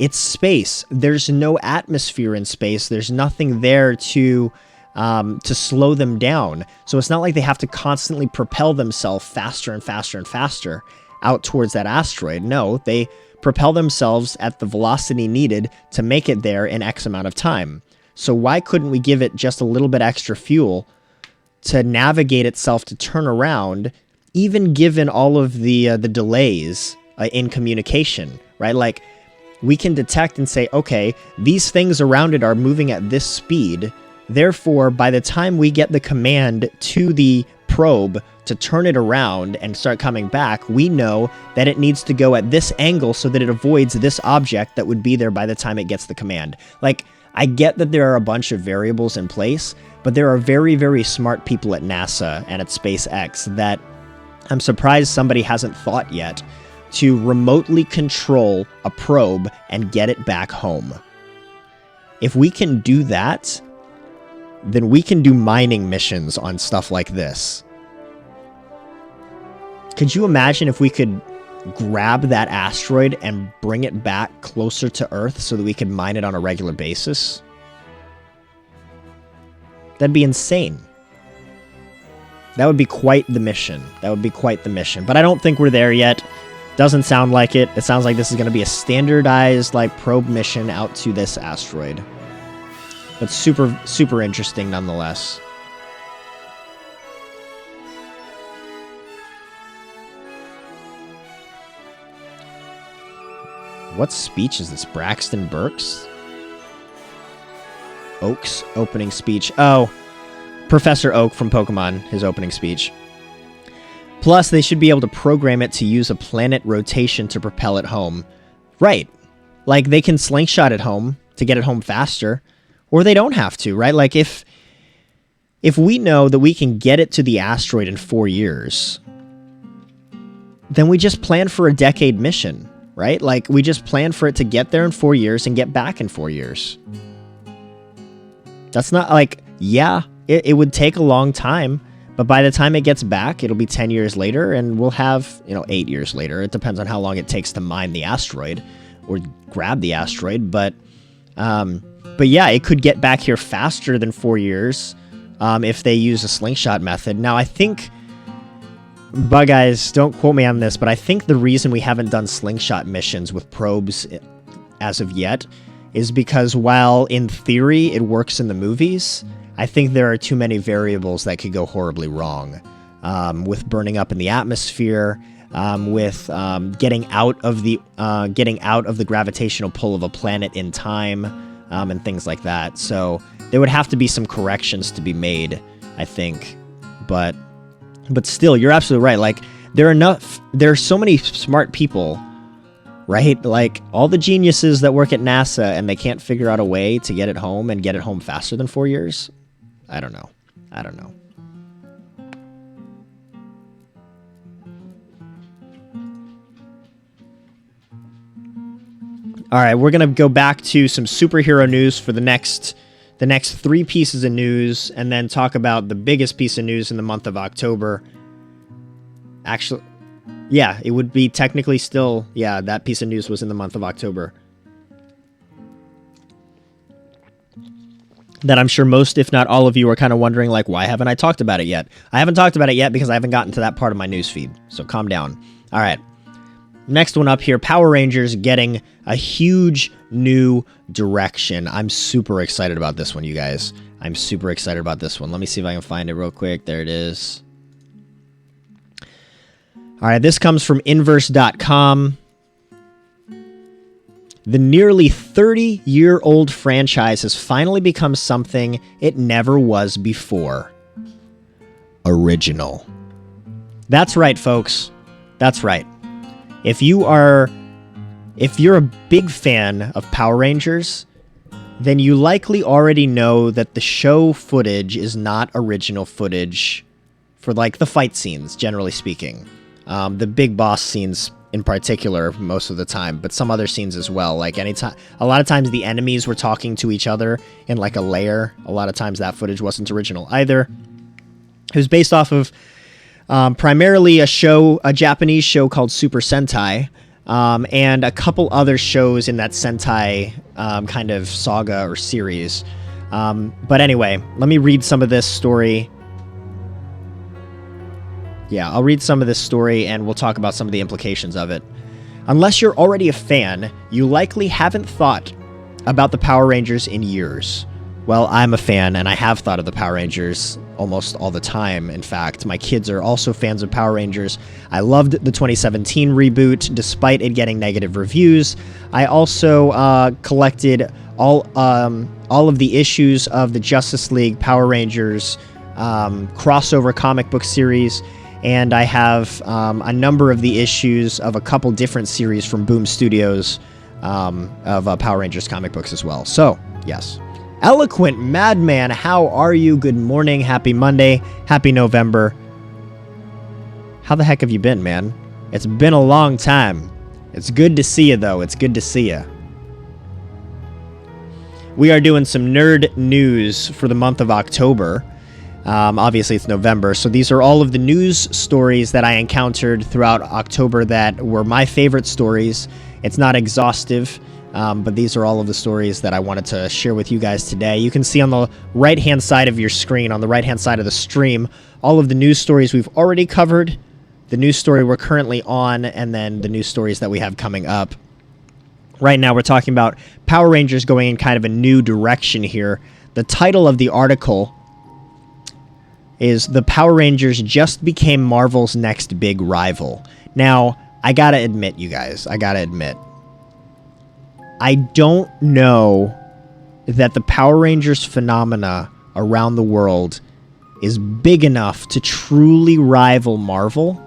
It's space. There's no atmosphere in space. There's nothing there to slow them down. So it's not like they have to constantly propel themselves faster and faster and faster out towards that asteroid. No, they propel themselves at the velocity needed to make it there in X amount of time. So why couldn't we give it just a little bit extra fuel to navigate itself to turn around, even given all of the delays in communication, right? Like, we can detect and say, okay, these things around it are moving at this speed. Therefore, by the time we get the command to the probe to turn it around and start coming back, we know that it needs to go at this angle so that it avoids this object that would be there by the time it gets the command. Like, I get that there are a bunch of variables in place, but there are very, very smart people at NASA and at SpaceX that I'm surprised somebody hasn't thought yet to remotely control a probe and get it back home. If we can do that, then we can do mining missions on stuff like this. Could you imagine if we could grab that asteroid and bring it back closer to Earth so that we could mine it on a regular basis? That'd be insane. That would be quite the mission. But I don't think we're there yet. Doesn't sound like it. It sounds like this is going to be a standardized, like, probe mission out to this asteroid. But super, super interesting nonetheless. What speech is this? Braxton Burks? Oak's opening speech. Oh, Professor Oak from Pokemon, his opening speech. Plus, they should be able to program it to use a planet rotation to propel it home. Right. Like, they can slingshot it home to get it home faster. Or they don't have to, right? Like, if we know that we can get it to the asteroid in 4 years, then we just plan for a decade mission, right? Like, we just plan for it to get there in 4 years and get back in 4 years. That's not like, yeah, it would take a long time, but by the time it gets back, it'll be 10 years later, and we'll have, 8 years later. It depends on how long it takes to mine the asteroid or grab the asteroid, but yeah, it could get back here faster than 4 years if they use a slingshot method. Now, I think Bug Eyes, don't quote me on this, but I think the reason we haven't done slingshot missions with probes as of yet is because while in theory it works in the movies, I think there are too many variables that could go horribly wrong, with burning up in the atmosphere, with getting out of the gravitational pull of a planet in time, and things like that. So there would have to be some corrections to be made, I think. But still, you're absolutely right. Like, there are so many smart people, right? Like, all the geniuses that work at NASA and they can't figure out a way to get it home and get it home faster than 4 years. I don't know. All right, we're going to go back to some superhero news for the next 3 pieces of news, and then talk about the biggest piece of news in the month of October. Actually, yeah, it would be technically still, yeah, that piece of news was in the month of October. That I'm sure most, if not all of you, are kind of wondering, like, why haven't I talked about it yet? I haven't talked about it yet because I haven't gotten to that part of my news feed, so calm down. All right. Next one up here, Power Rangers getting a huge new direction. I'm super excited about this one, you guys. I'm super excited about this one. Let me see if I can find it real quick. There it is. All right, this comes from Inverse.com. The nearly 30-year-old franchise has finally become something it never was before. Original. That's right, folks. That's right. If you're a big fan of Power Rangers, then you likely already know that the show footage is not original footage for, like, the fight scenes, generally speaking. The big boss scenes in particular most of the time, but some other scenes as well. Like, a lot of times the enemies were talking to each other in, like, a layer. A lot of times that footage wasn't original either. It was based off of primarily a Japanese show called Super Sentai, and a couple other shows in that Sentai kind of saga or series. But anyway, let me read some of this story. Yeah, I'll read some of this story and we'll talk about some of the implications of it. Unless you're already a fan, you likely haven't thought about the Power Rangers in years. Well, I'm a fan, and I have thought of the Power Rangers almost all the time. In fact, my kids are also fans of Power Rangers. I loved the 2017 reboot, despite it getting negative reviews. I also collected all of the issues of the Justice League Power Rangers crossover comic book series, and I have a number of the issues of a couple different series from Boom Studios of Power Rangers comic books as well. So, yes. Eloquent Madman, how are you? Good morning. Happy Monday. Happy November. How the heck have you been, man? It's been a long time. It's good to see you, though. It's good to see you. We are doing some nerd news for the month of October. Obviously, it's November, so these are all of the news stories that I encountered throughout October that were my favorite stories. It's not exhaustive. But these are all of the stories that I wanted to share with you guys today. You can see on the right-hand side of your screen, on the right-hand side of the stream, all of the news stories we've already covered, the news story we're currently on, and then the news stories that we have coming up. Right now, we're talking about Power Rangers going in kind of a new direction here. The title of the article is "The Power Rangers Just Became Marvel's Next Big Rival." Now, I gotta admit, you guys, I don't know that the Power Rangers phenomena around the world is big enough to truly rival Marvel.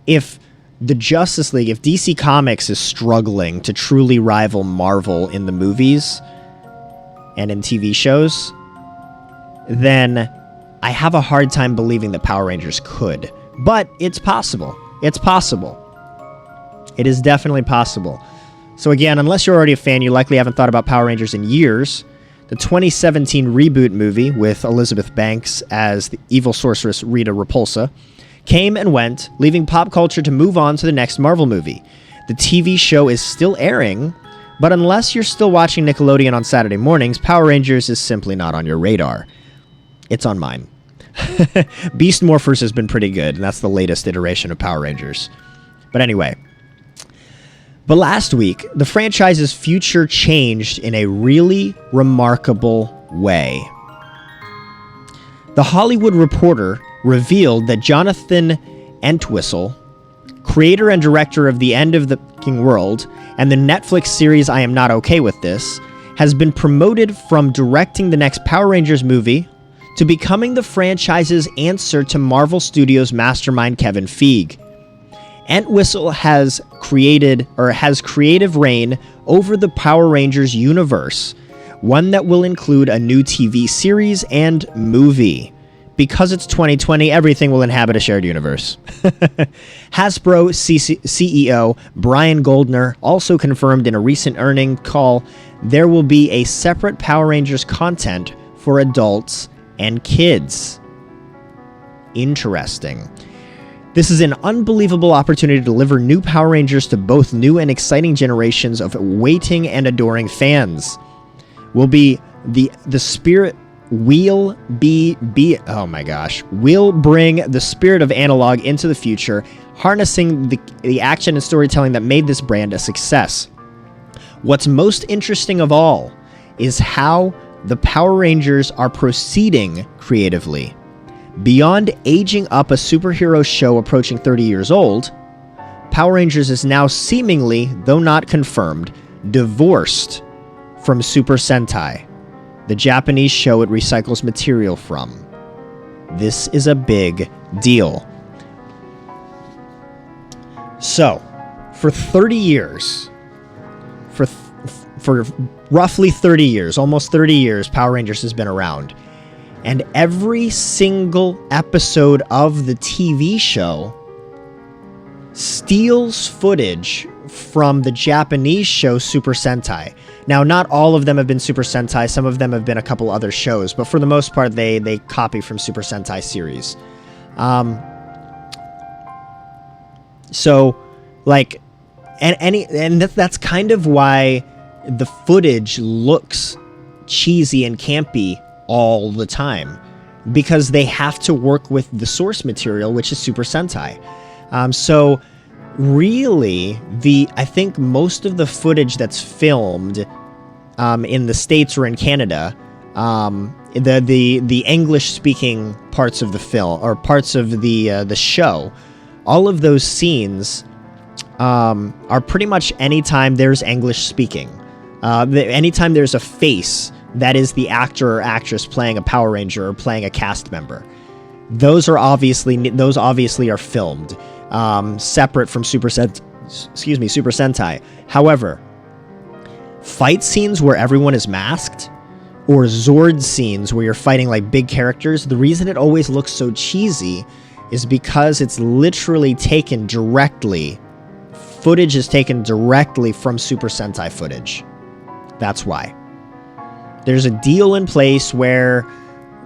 If the Justice League, if DC Comics is struggling to truly rival Marvel in the movies and in TV shows, then I have a hard time believing that Power Rangers could. But it's possible. It's possible. It is definitely possible. So again, unless you're already a fan, you likely haven't thought about Power Rangers in years. The 2017 reboot movie with Elizabeth Banks as the evil sorceress Rita Repulsa came and went, leaving pop culture to move on to the next Marvel movie. The TV show is still airing, but unless you're still watching Nickelodeon on Saturday mornings, Power Rangers is simply not on your radar. It's on mine. Beast Morphers has been pretty good, and that's the latest iteration of Power Rangers. But anyway. But last week, the franchise's future changed in a really remarkable way. The Hollywood Reporter revealed that Jonathan Entwistle, creator and director of The End of the Fucking World and the Netflix series I Am Not Okay With This, has been promoted from directing the next Power Rangers movie to becoming the franchise's answer to Marvel Studios mastermind Kevin Feige. Entwistle has creative reign over the Power Rangers universe, one that will include a new TV series and movie. Because it's 2020, everything will inhabit a shared universe. Hasbro CEO Brian Goldner also confirmed in a recent earnings call there will be a separate Power Rangers content for adults and kids. Interesting. This is an unbelievable opportunity to deliver new Power Rangers to both new and exciting generations of waiting and adoring fans. Will be the spirit will be oh my gosh. We'll bring the spirit of analog into the future, harnessing the action and storytelling that made this brand a success. What's most interesting of all is how the Power Rangers are proceeding creatively. Beyond aging up a superhero show approaching 30 years old, Power Rangers is now seemingly, though not confirmed, divorced from Super Sentai, the Japanese show it recycles material from. This is a big deal. So, for 30 years, for roughly 30 years, almost 30 years, Power Rangers has been around. And every single episode of the TV show steals footage from the Japanese show Super Sentai. Now, not all of them have been Super Sentai. Some of them have been a couple other shows. But for the most part, they copy from Super Sentai series. So, like, and that's kind of why the footage looks cheesy and campy all the time, because they have to work with the source material, which is Super Sentai. So really, I think most of the footage that's filmed in the States or in Canada, the English speaking parts of the film or parts of the show, all of those scenes are pretty much anytime there's English speaking, anytime there's a face that is the actor or actress playing a Power Ranger or playing a cast member. Those obviously are filmed separate from Super Sentai. However, fight scenes where everyone is masked or Zord scenes where you're fighting like big characters, the reason it always looks so cheesy is because it's literally taken directly. Footage is taken directly from Super Sentai footage. That's why. There's a deal in place where,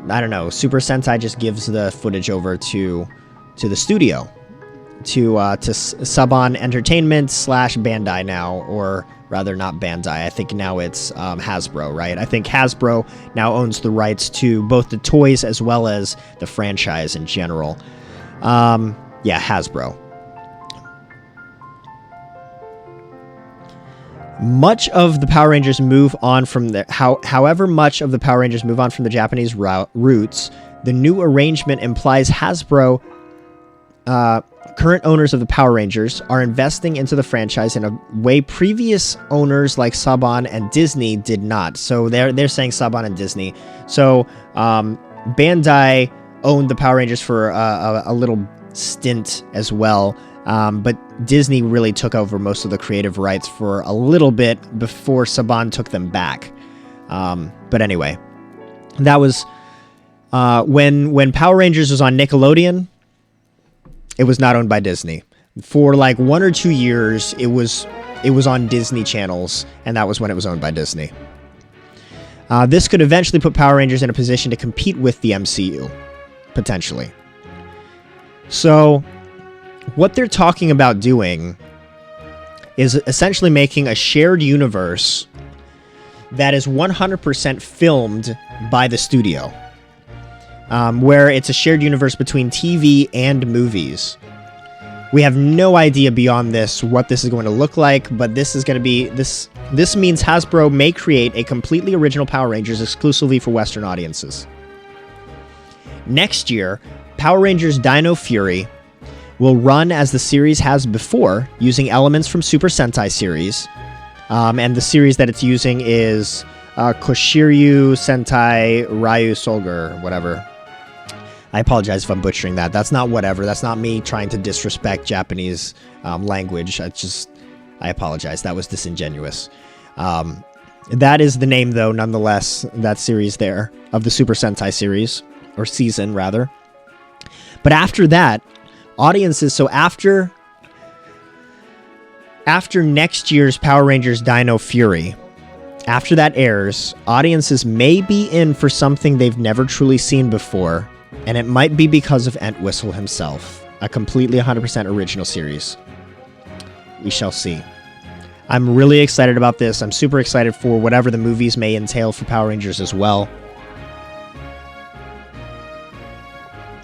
I don't know, Super Sentai just gives the footage over to the studio, to Saban Entertainment / Bandai now, or rather not Bandai. I think now it's Hasbro, right? I think Hasbro now owns the rights to both the toys as well as the franchise in general. Yeah, Hasbro. Much of the Power Rangers move on from however much of the Power Rangers move on from the Japanese roots, the new arrangement implies Hasbro, current owners of the Power Rangers, are investing into the franchise in a way previous owners like Saban and Disney did not. So they're saying Saban and Disney. So Bandai owned the Power Rangers for a little stint as well. But Disney really took over most of the creative rights for a little bit before Saban took them back. But anyway, that was when Power Rangers was on Nickelodeon. It was not owned by Disney. For like 1 or 2 years, it was on Disney channels, and that was when it was owned by Disney. This could eventually put Power Rangers in a position to compete with the MCU, potentially. So what they're talking about doing is essentially making a shared universe that is 100% filmed by the studio. where it's a shared universe between TV and movies. We have no idea beyond this what this is going to look like, but this is going to be this means Hasbro may create a completely original Power Rangers exclusively for Western audiences. Next year, Power Rangers Dino Fury will run as the series has before, using elements from Super Sentai series, and the series that it's using is Koshiryu Sentai Ryu Solgar, whatever. I apologize if I'm butchering that. That's not whatever. That's not me trying to disrespect Japanese language. I apologize. That was disingenuous. That is the name, though, nonetheless, that series there, of the Super Sentai series, or season, rather. But after that, audiences, so after next year's Power Rangers Dino Fury, after that airs, audiences may be in for something they've never truly seen before, and it might be because of Entwistle himself. A completely 100% original series. We shall see. I'm really excited about this. I'm super excited for whatever the movies may entail for Power Rangers as well.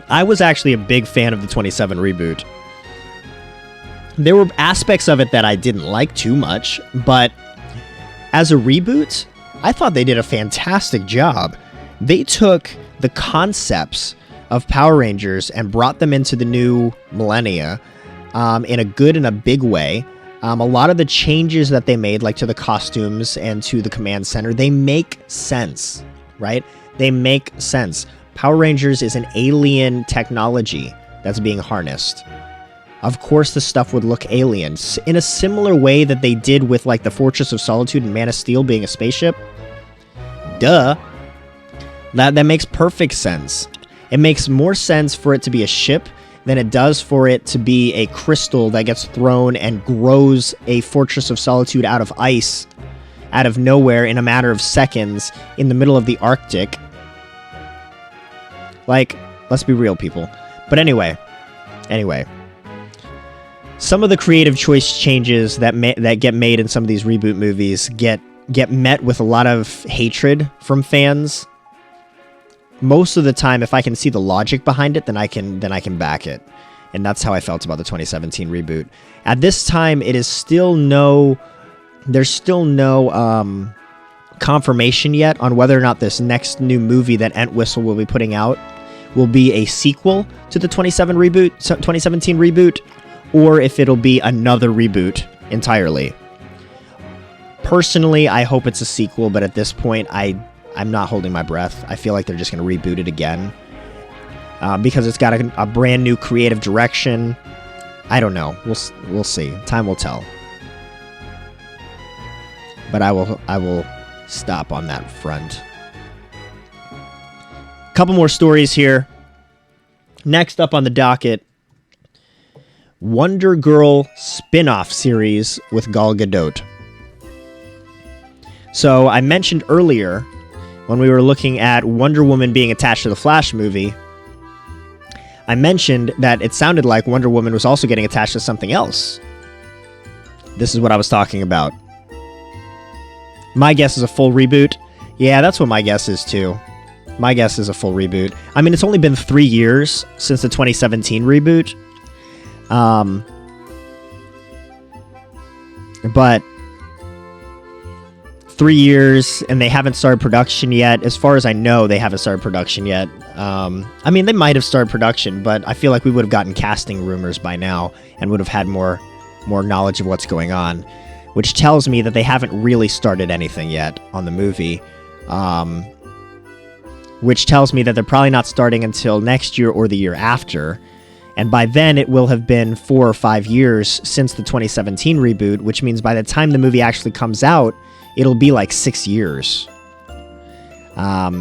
I was actually a big fan of the 27 reboot. There were aspects of it that I didn't like too much, but as a reboot, I thought they did a fantastic job. They took the concepts of Power Rangers and brought them into the new millennia in a good and a big way. A lot of the changes that they made, like to the costumes and to the command center, they make sense, right? They make sense. Power Rangers is an alien technology that's being harnessed. Of course, the stuff would look alien in a similar way that they did with like the Fortress of Solitude and Man of Steel being a spaceship. Duh. That makes perfect sense. It makes more sense for it to be a ship than it does for it to be a crystal that gets thrown and grows a Fortress of Solitude out of ice, out of nowhere in a matter of seconds in the middle of the Arctic. Like, let's be real, people. But anyway. Some of the creative choice changes that get made in some of these reboot movies get met with a lot of hatred from fans. Most of the time, if I can see the logic behind it, then I can back it. And that's how I felt about the 2017 reboot. At this time, there's still no confirmation yet on whether or not this next new movie that Entwistle will be putting out will be a sequel to the 2017 reboot, or if it'll be another reboot entirely. Personally, I hope it's a sequel, but at this point, I'm not holding my breath. I feel like they're just going to reboot it again. Because it's got a brand new creative direction. I don't know. We'll see. Time will tell. But I will stop on that front. Couple more stories here. Next up on the docket, Wonder Girl spin-off series with Gal Gadot. So I mentioned earlier, when we were looking at Wonder Woman being attached to the Flash movie, I mentioned that it sounded like Wonder Woman was also getting attached to something else. This is what I was talking about. My guess is a full reboot. Yeah, that's what my guess is too. My guess is a full reboot. I mean, it's only been 3 years since the 2017 reboot. But 3 years, and they haven't started production yet. As far as I know, they haven't started production yet. I mean, they might have started production, but I feel like we would have gotten casting rumors by now and would have had more knowledge of what's going on, which tells me that they haven't really started anything yet on the movie, which tells me that they're probably not starting until next year or the year after. And by then, it will have been 4 or 5 years since the 2017 reboot, which means by the time the movie actually comes out, it'll be like 6 years.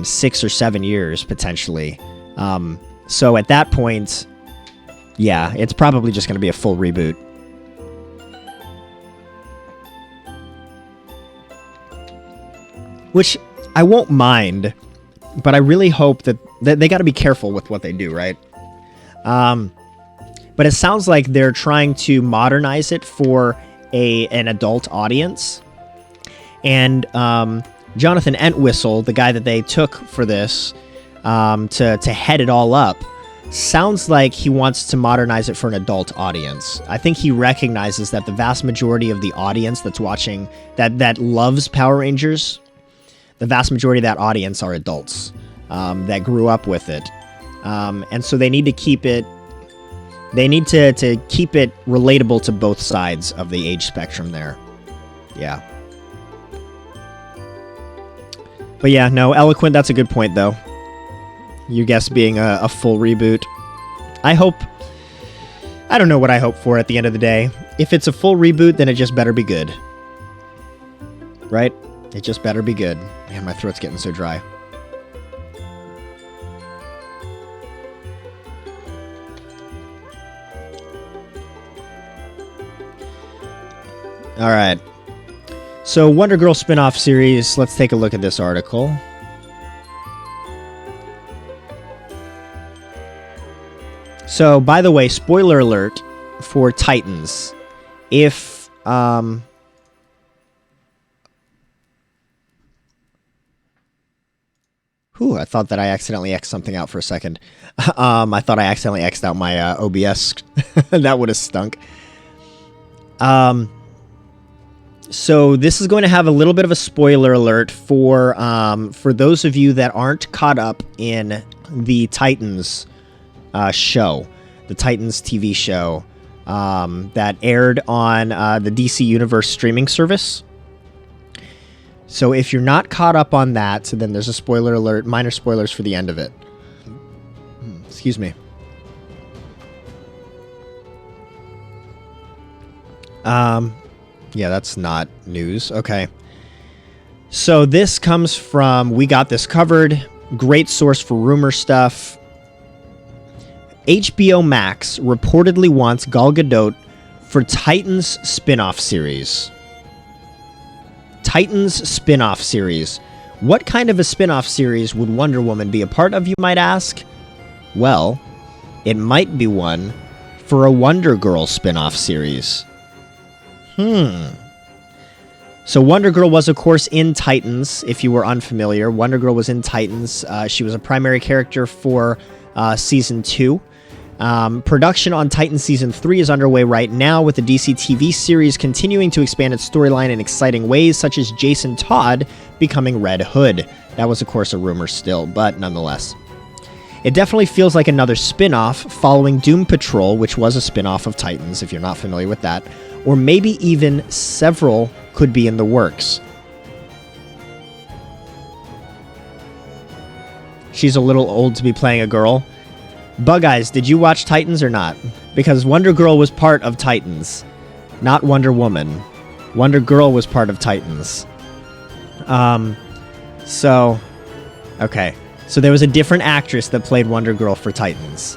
6 or 7 years, potentially. So at that point, yeah, it's probably just going to be a full reboot. Which I won't mind, but I really hope that they got to be careful with what they do, right? But it sounds like they're trying to modernize it for an adult audience. And Jonathan Entwistle, the guy that they took for this, to head it all up, sounds like he wants to modernize it for an adult audience. I think he recognizes that the vast majority of the audience that's watching, that loves Power Rangers, the vast majority of that audience are adults that grew up with it. And so they need to keep it, to keep it relatable to both sides of the age spectrum there. Yeah. But yeah, no, Eloquent, that's a good point, though. Your guess being a full reboot. I don't know what I hope for at the end of the day. If it's a full reboot, then it just better be good. Right? It just better be good. Man, my throat's getting so dry. All right. So, Wonder Girl spin-off series. Let's take a look at this article. So, by the way, spoiler alert for Titans. If, I thought that I accidentally X'd something out for a second. I thought I accidentally X'd out my OBS. That would have stunk. So this is going to have a little bit of a spoiler alert for those of you that aren't caught up in the Titans show, the Titans TV show that aired on the DC Universe streaming service. So if you're not caught up on that, then there's a spoiler alert, minor spoilers for the end of it. Excuse me. Yeah, that's not news. Okay. So this comes from We Got This Covered. Great source for rumor stuff. HBO Max reportedly wants Gal Gadot for Titans spin-off series. Titans spin-off series. What kind of a spin-off series would Wonder Woman be a part of, you might ask? Well, it might be one for a Wonder Girl spin-off series. So Wonder Girl was, of course, in Titans, if you were unfamiliar. Wonder Girl was in Titans. She was a primary character for Season 2. Production on Titans Season 3 is underway right now, with the DC TV series continuing to expand its storyline in exciting ways, such as Jason Todd becoming Red Hood. That was, of course, a rumor still, but nonetheless. It definitely feels like another spin-off following Doom Patrol, which was a spin-off of Titans, if you're not familiar with that. Or maybe even several could be in the works. She's a little old to be playing a girl. Bug Eyes, did you watch Titans or not? Because Wonder Girl was part of Titans, not Wonder Woman. Wonder Girl was part of Titans. Okay. So there was a different actress that played Wonder Girl for Titans.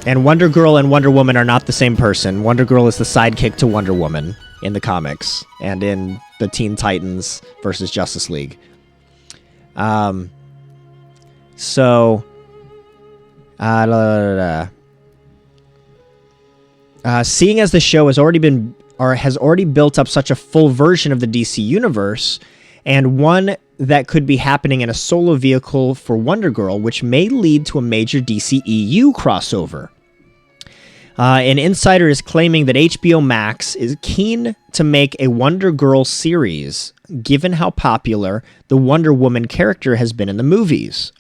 And Wonder Girl and Wonder Woman are not the same person. Wonder Girl is the sidekick to Wonder Woman in the comics and in the Teen Titans versus Justice League. Seeing as the show has already built up such a full version of the DC universe, and one that could be happening in a solo vehicle for Wonder Girl, which may lead to a major DCEU crossover. An insider is claiming that HBO Max is keen to make a Wonder Girl series, given how popular the Wonder Woman character has been in the movies.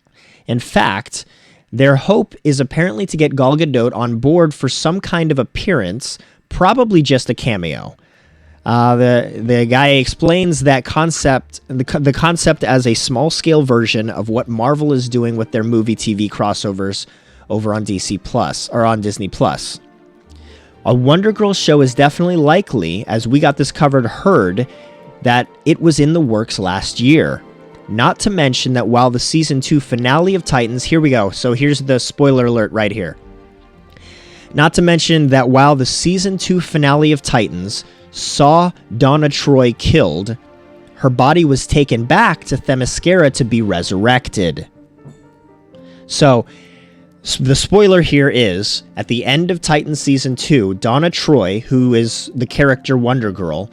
In fact, their hope is apparently to get Gal Gadot on board for some kind of appearance, probably just a cameo. The guy explains that the concept as a small-scale version of what Marvel is doing with their movie TV crossovers over on DC Plus or on Disney Plus. A Wonder Girl show is definitely likely, as We Got This Covered heard that it was in the works last year. Not to mention that while the Season 2 finale of Titans... Here we go. So here's the spoiler alert right here. Not to mention that while the Season 2 finale of Titans saw Donna Troy killed, her body was taken back to Themyscira to be resurrected. So, the spoiler here is, at the end of Titans Season 2, Donna Troy, who is the character Wonder Girl,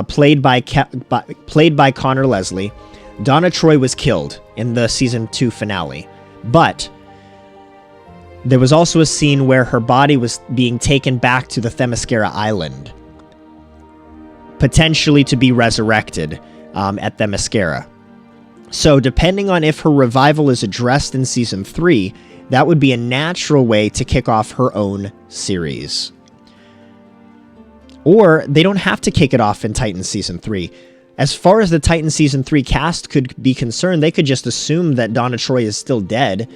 played by Connor Leslie, Donna Troy was killed in the season 2 finale, but there was also a scene where her body was being taken back to the Themyscira Island, potentially to be resurrected at Themyscira. So depending on if her revival is addressed in season 3, that would be a natural way to kick off her own series. Or they don't have to kick it off in Titans season 3. As far as the Titans season 3 cast could be concerned, they could just assume that Donna Troy is still dead,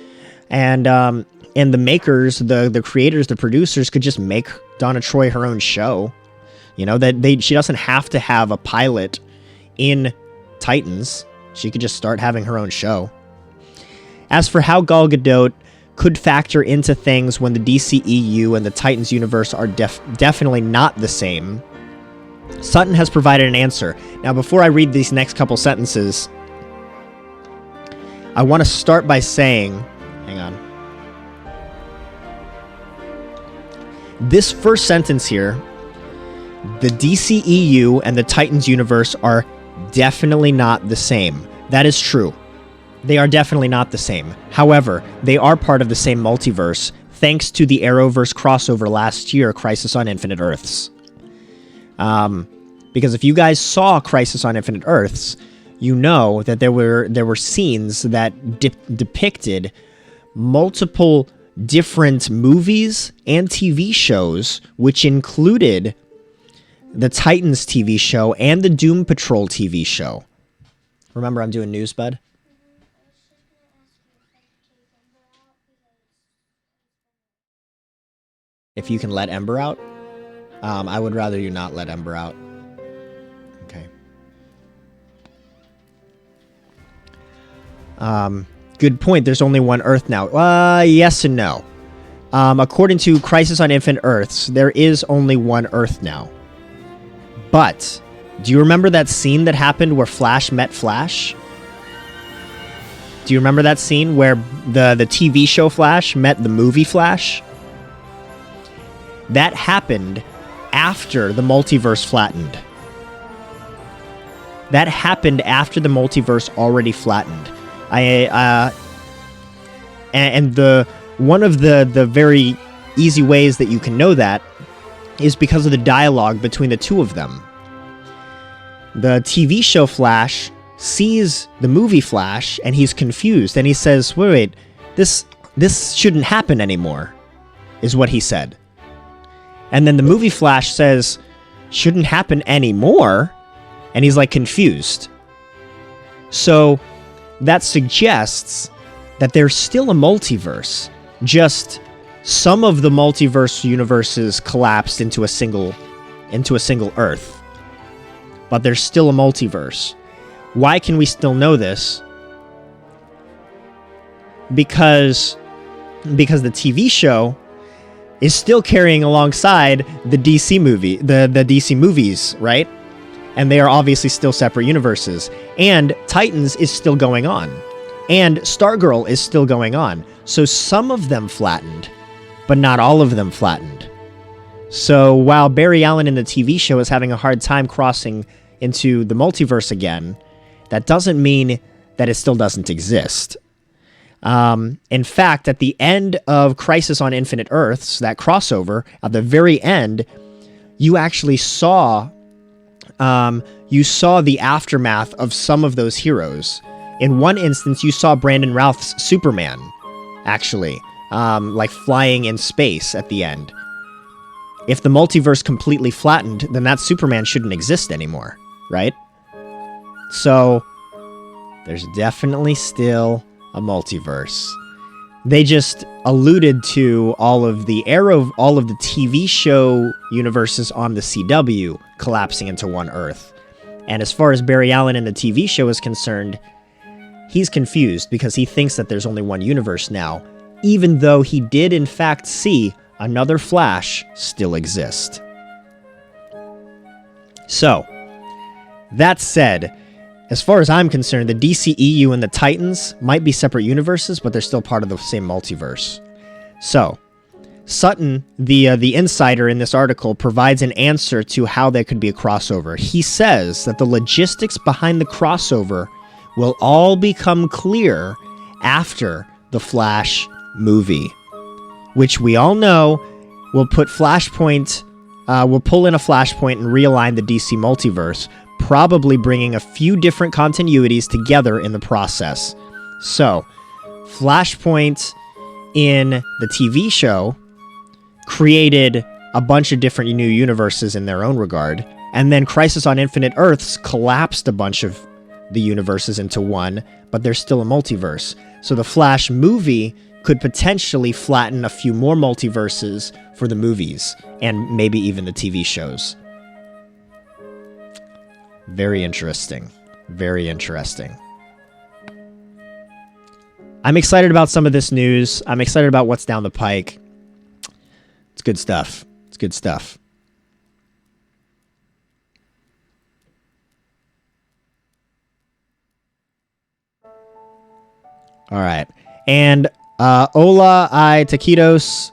and the makers, the creators, the producers could just make Donna Troy her own show. You know, she doesn't have to have a pilot in Titans. She could just start having her own show. As for how Gal Gadot could factor into things when the DCEU and the Titans universe are definitely not the same, Sutton has provided an answer. Now, before I read these next couple sentences, I want to start by saying, hang on. This first sentence here, the DCEU and the Titans universe are definitely not the same. That is true. They are definitely not the same. However, they are part of the same multiverse, thanks to the Arrowverse crossover last year, Crisis on Infinite Earths. Because if you guys saw Crisis on Infinite Earths, you know that there were scenes that depicted multiple different movies and TV shows, which included the Titans TV show and the Doom Patrol TV show. Remember, I'm doing news, bud? If you can let Ember out, I would rather you not let Ember out. Okay. Good point. There's only one Earth now. Yes and no. According to Crisis on Infinite Earths, there is only one Earth now. But do you remember that scene that happened where Flash met Flash? Do you remember that scene where the TV show Flash met the movie Flash? That happened after the multiverse flattened. That happened after the multiverse already flattened. One of the very easy ways that you can know that is because of the dialogue between the two of them. The TV show Flash sees the movie Flash and he's confused and he says, wait, this shouldn't happen anymore, is what he said. And then the movie Flash says, shouldn't happen anymore, and he's like confused. So that suggests that there's still a multiverse, just some of the multiverse universes collapsed into a single Earth. But there's still a multiverse. Why can we still know this? Because the TV show is still carrying alongside the DC movie, the DC movies, right? And they are obviously still separate universes. And Titans is still going on. And Stargirl is still going on. So some of them flattened, but not all of them flattened. So while Barry Allen in the TV show is having a hard time crossing into the multiverse again, that doesn't mean that it still doesn't exist. In fact, at the end of Crisis on Infinite Earths, that crossover, at the very end, you actually saw the aftermath of some of those heroes. In one instance, you saw Brandon Routh's Superman, actually, like flying in space at the end. If the multiverse completely flattened, then that Superman shouldn't exist anymore, right? So, there's definitely still a multiverse. They just alluded to all of the TV show universes on the CW collapsing into one Earth. And as far as Barry Allen in the TV show is concerned, he's confused because he thinks that there's only one universe now, even though he did in fact see another Flash still exist. So, that said, as far as I'm concerned, the DCEU and the Titans might be separate universes, but they're still part of the same multiverse. So, Sutton, the insider in this article, provides an answer to how there could be a crossover. He says that the logistics behind the crossover will all become clear after the Flash movie, which we all know will put Flashpoint, will pull in a Flashpoint and realign the DC multiverse, probably bringing a few different continuities together in the process. So, Flashpoint in the TV show created a bunch of different new universes in their own regard, and then Crisis on Infinite Earths collapsed a bunch of the universes into one, but there's still a multiverse. So the Flash movie could potentially flatten a few more multiverses for the movies, and maybe even the TV shows. Very interesting. Very interesting. I'm excited about some of this news. I'm excited about what's down the pike. It's good stuff. It's good stuff. All right. And hola, taquitos.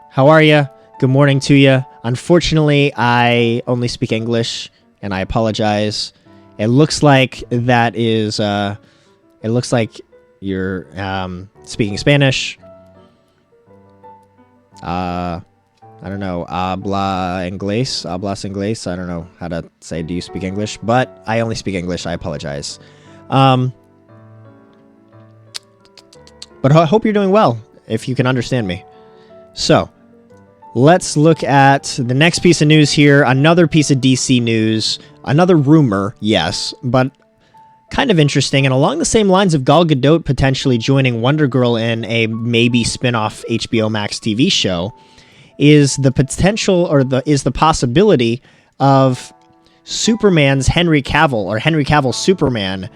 How are you? Good morning to you. Unfortunately, I only speak English, and I apologize. It looks like that is, it looks like you're speaking Spanish. I don't know, hablas inglés. I don't know how to say, do you speak English? But I only speak English. I apologize. But I hope you're doing well, if you can understand me. So, let's look at the next piece of news here. Another piece of DC news. Another rumor, yes, but kind of interesting. And along the same lines of Gal Gadot potentially joining Wonder Girl in a maybe spin-off HBO Max TV show, is the potential, or is the possibility of Superman's Henry Cavill, or Henry Cavill's Superman.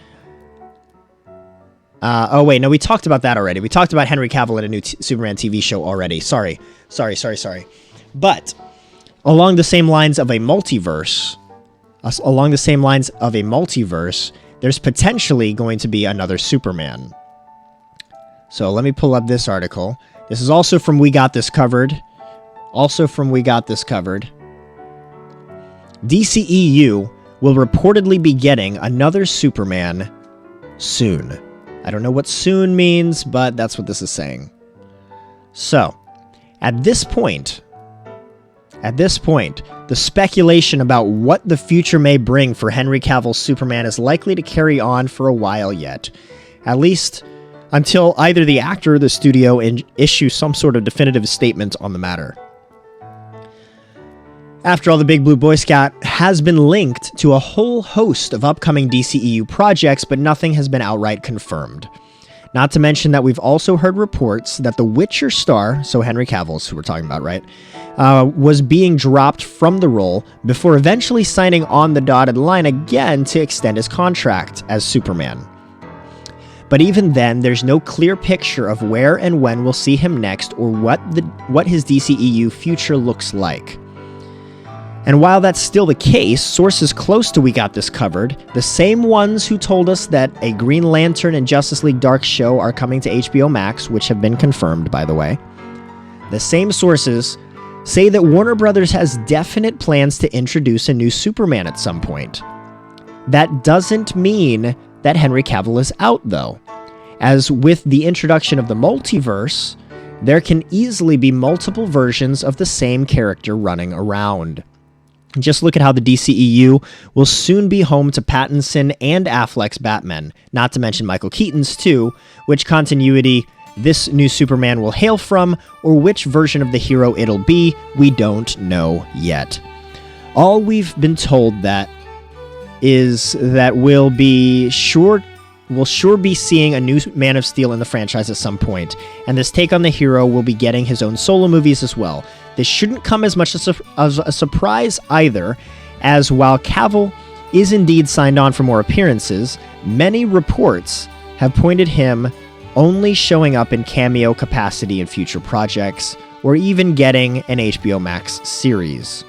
Oh wait, no, we talked about that already. We talked about Henry Cavill in a new Superman TV show already. Sorry. But along the same lines of a multiverse, there's potentially going to be another Superman. So let me pull up this article. This is also from We Got This Covered. DCEU will reportedly be getting another Superman soon. I don't know what soon means, but that's what this is saying. So, at this point, the speculation about what the future may bring for Henry Cavill's Superman is likely to carry on for a while yet. At least until either the actor or the studio issue some sort of definitive statement on the matter. After all, the Big Blue Boy Scout has been linked to a whole host of upcoming DCEU projects, but nothing has been outright confirmed. Not to mention that we've also heard reports that the Witcher star, so Henry Cavill's who we're talking about, right, was being dropped from the role before eventually signing on the dotted line again to extend his contract as Superman. But even then, there's no clear picture of where and when we'll see him next, or what his DCEU future looks like. And while that's still the case, sources close to We Got This Covered, the same ones who told us that a Green Lantern and Justice League Dark show are coming to HBO Max, which have been confirmed, by the way, the same sources say that Warner Brothers has definite plans to introduce a new Superman at some point. That doesn't mean that Henry Cavill is out, though, as with the introduction of the multiverse, there can easily be multiple versions of the same character running around. Just look at how the DCEU will soon be home to Pattinson and Affleck's Batman, not to mention Michael Keaton's too, which continuity this new Superman will hail from, or which version of the hero it'll be, we don't know yet. All we've been told that is that we'll sure be seeing a new Man of Steel in the franchise at some point, and this take on the hero will be getting his own solo movies as well. This shouldn't come as much as a surprise either, as while Cavill is indeed signed on for more appearances, many reports have pointed him only showing up in cameo capacity in future projects, or even getting an HBO Max series.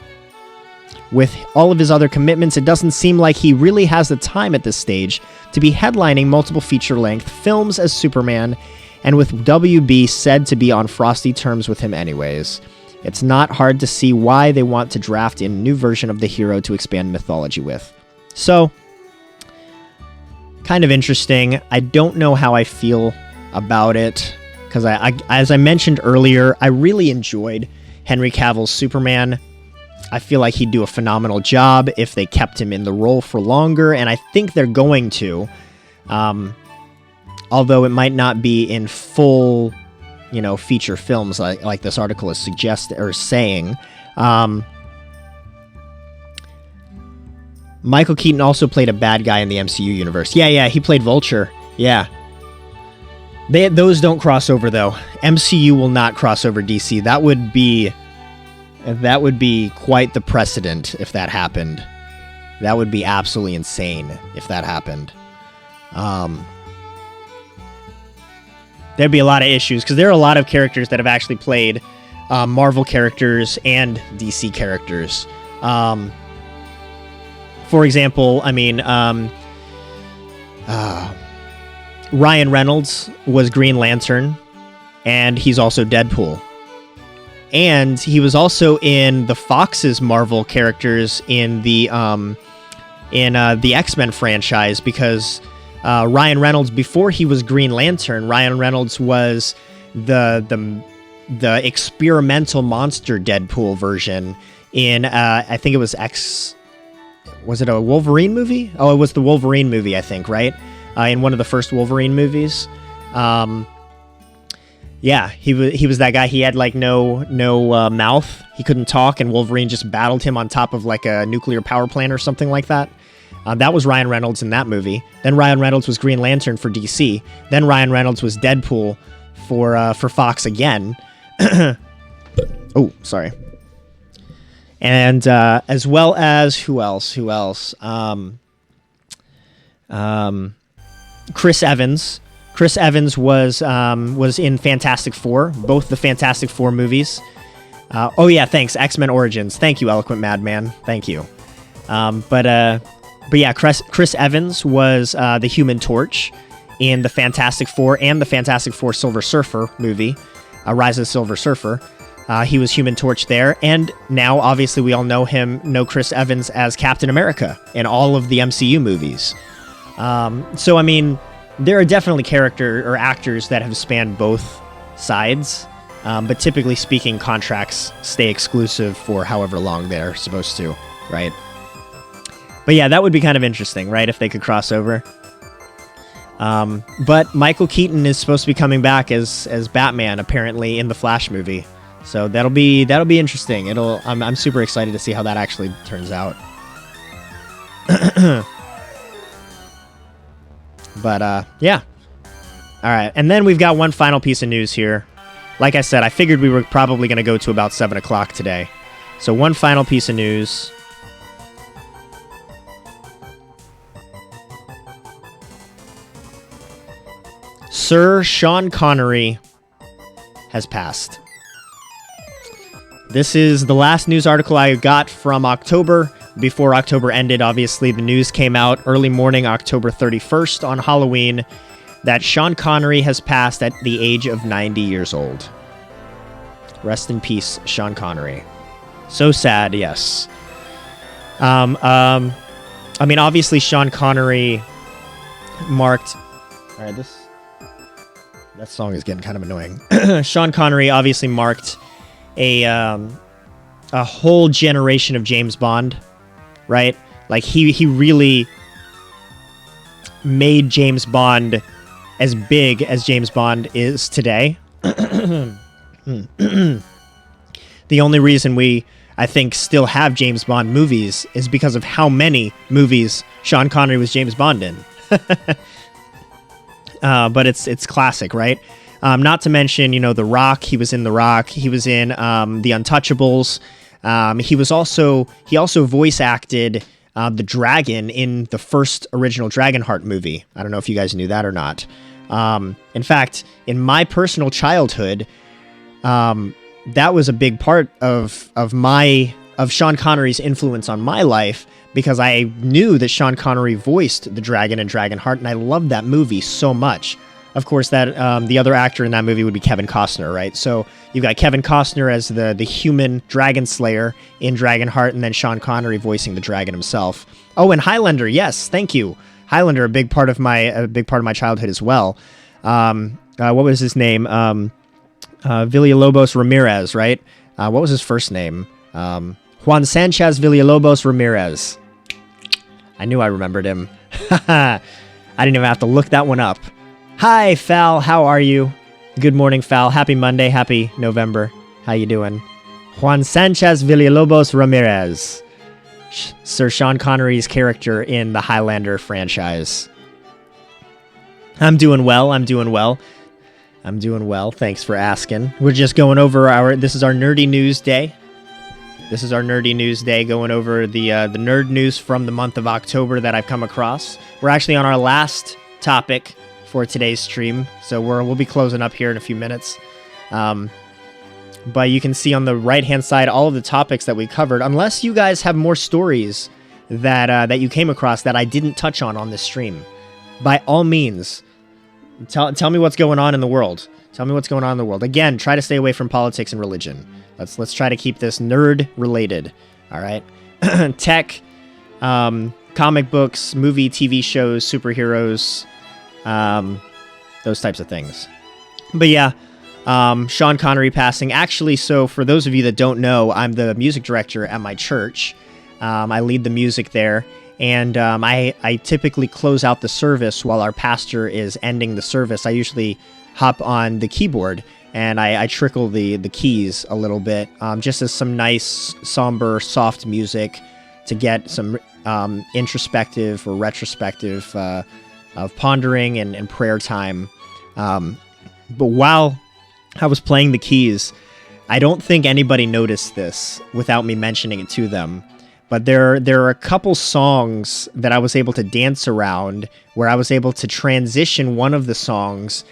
With all of his other commitments, it doesn't seem like he really has the time at this stage to be headlining multiple feature-length films as Superman, and with WB said to be on frosty terms with him anyways. It's not hard to see why they want to draft in a new version of the hero to expand mythology with. So, kind of interesting. I don't know how I feel about it because I as I mentioned earlier, I really enjoyed Henry Cavill's Superman. I feel like he'd do a phenomenal job if they kept him in the role for longer, and I think they're going to. Although it might not be in full, feature films like this article is saying. Michael Keaton also played a bad guy in the MCU universe. Yeah, he played Vulture. Yeah. Those don't cross over, though. MCU will not cross over DC. That would be quite the precedent if that happened. That would be absolutely insane if that happened. There'd be a lot of issues, because there are a lot of characters that have actually played Marvel characters and DC characters. For example, Ryan Reynolds was Green Lantern, and he's also Deadpool. And he was also in the Fox's Marvel characters in the X-Men franchise, because Ryan Reynolds, before he was Green Lantern, Ryan Reynolds was the experimental monster Deadpool version in I think it was was it a Wolverine movie? Oh, it was the Wolverine movie, I think, right? In one of the first Wolverine movies. Yeah, he was that guy. He had like no mouth. He couldn't talk, and Wolverine just battled him on top of like a nuclear power plant or something like that. That was Ryan Reynolds in that movie. Then Ryan Reynolds was Green Lantern for DC. Then Ryan Reynolds was Deadpool for Fox again. Oh, sorry. And as well as who else? Chris Evans. Chris Evans was in Fantastic Four, both the Fantastic Four movies. Oh yeah, thanks. X-Men Origins. Thank you, Eloquent Madman. Thank you. But yeah, Chris Evans was the Human Torch in the Fantastic Four and the Fantastic Four Silver Surfer movie, Rise of the Silver Surfer. He was Human Torch there, and now obviously we all know Chris Evans as Captain America in all of the MCU movies. So I mean, there are definitely character or actors that have spanned both sides, but typically speaking, contracts stay exclusive for however long they're supposed to, right? But yeah, that would be kind of interesting, right, if they could cross over. But Michael Keaton is supposed to be coming back as Batman, apparently, in the Flash movie. So that'll be interesting. I'm super excited to see how that actually turns out. But yeah. All right, and then we've got one final piece of news here. Like I said, I figured we were probably going to go to about 7 o'clock today. So one final piece of news. Sir Sean Connery has passed. This is the last news article I got from October. Before October ended, obviously, the news came out early morning, October 31st on Halloween, that Sean Connery has passed at the age of 90 years old. Rest in peace, Sean Connery. So sad, yes. I mean, obviously, Sean Connery marked... All right, that song is getting kind of annoying. Sean Connery obviously marked a whole generation of James Bond, right? Like he really made James Bond as big as James Bond is today. The only reason we, I think, still have James Bond movies is because of how many movies Sean Connery was James Bond in. But it's classic, right? Not to mention, The Rock. He was in The Rock. He was in The Untouchables. He also voice acted the dragon in the first original Dragonheart movie. I don't know if you guys knew that or not. In fact, in my personal childhood, that was a big part of Sean Connery's influence on my life, because I knew that Sean Connery voiced the dragon in Dragonheart, and I loved that movie so much. Of course, that the other actor in that movie would be Kevin Costner, right? So you've got Kevin Costner as the human dragon slayer in Dragonheart, and then Sean Connery voicing the dragon himself. Oh, and Highlander, yes, thank you. Highlander, a big part of my childhood as well. What was his name? Villalobos Ramirez, right? What was his first name? Juan Sanchez Villalobos Ramirez. I knew I remembered him. I didn't even have to look that one up. Hi, Fal. How are you? Good morning, Fal. Happy Monday. Happy November. How you doing? Juan Sanchez Villalobos Ramirez. Sir Sean Connery's character in the Highlander franchise. I'm doing well. Thanks for asking. We're just going over this is our nerdy news day. Going over the nerd news from the month of October that I've come across. We're actually on our last topic for today's stream, so we'll be closing up here in a few minutes. But you can see on the right-hand side all of the topics that we covered, unless you guys have more stories that you came across that I didn't touch on this stream. By all means, tell me what's going on in the world. Again, try to stay away from politics and religion. Let's try to keep this nerd related. All right, tech, comic books, movie, TV shows, superheroes, those types of things. But yeah, Sean Connery passing. Actually, so for those of you that don't know, I'm the music director at my church. I lead the music there, and I typically close out the service while our pastor is ending the service. I usually hop on the keyboard and I trickle the keys a little bit, just as some nice, somber, soft music to get some introspective or retrospective of pondering and prayer time. But while I was playing the keys, I don't think anybody noticed this without me mentioning it to them. But there are a couple songs that I was able to dance around where I was able to transition one of the songs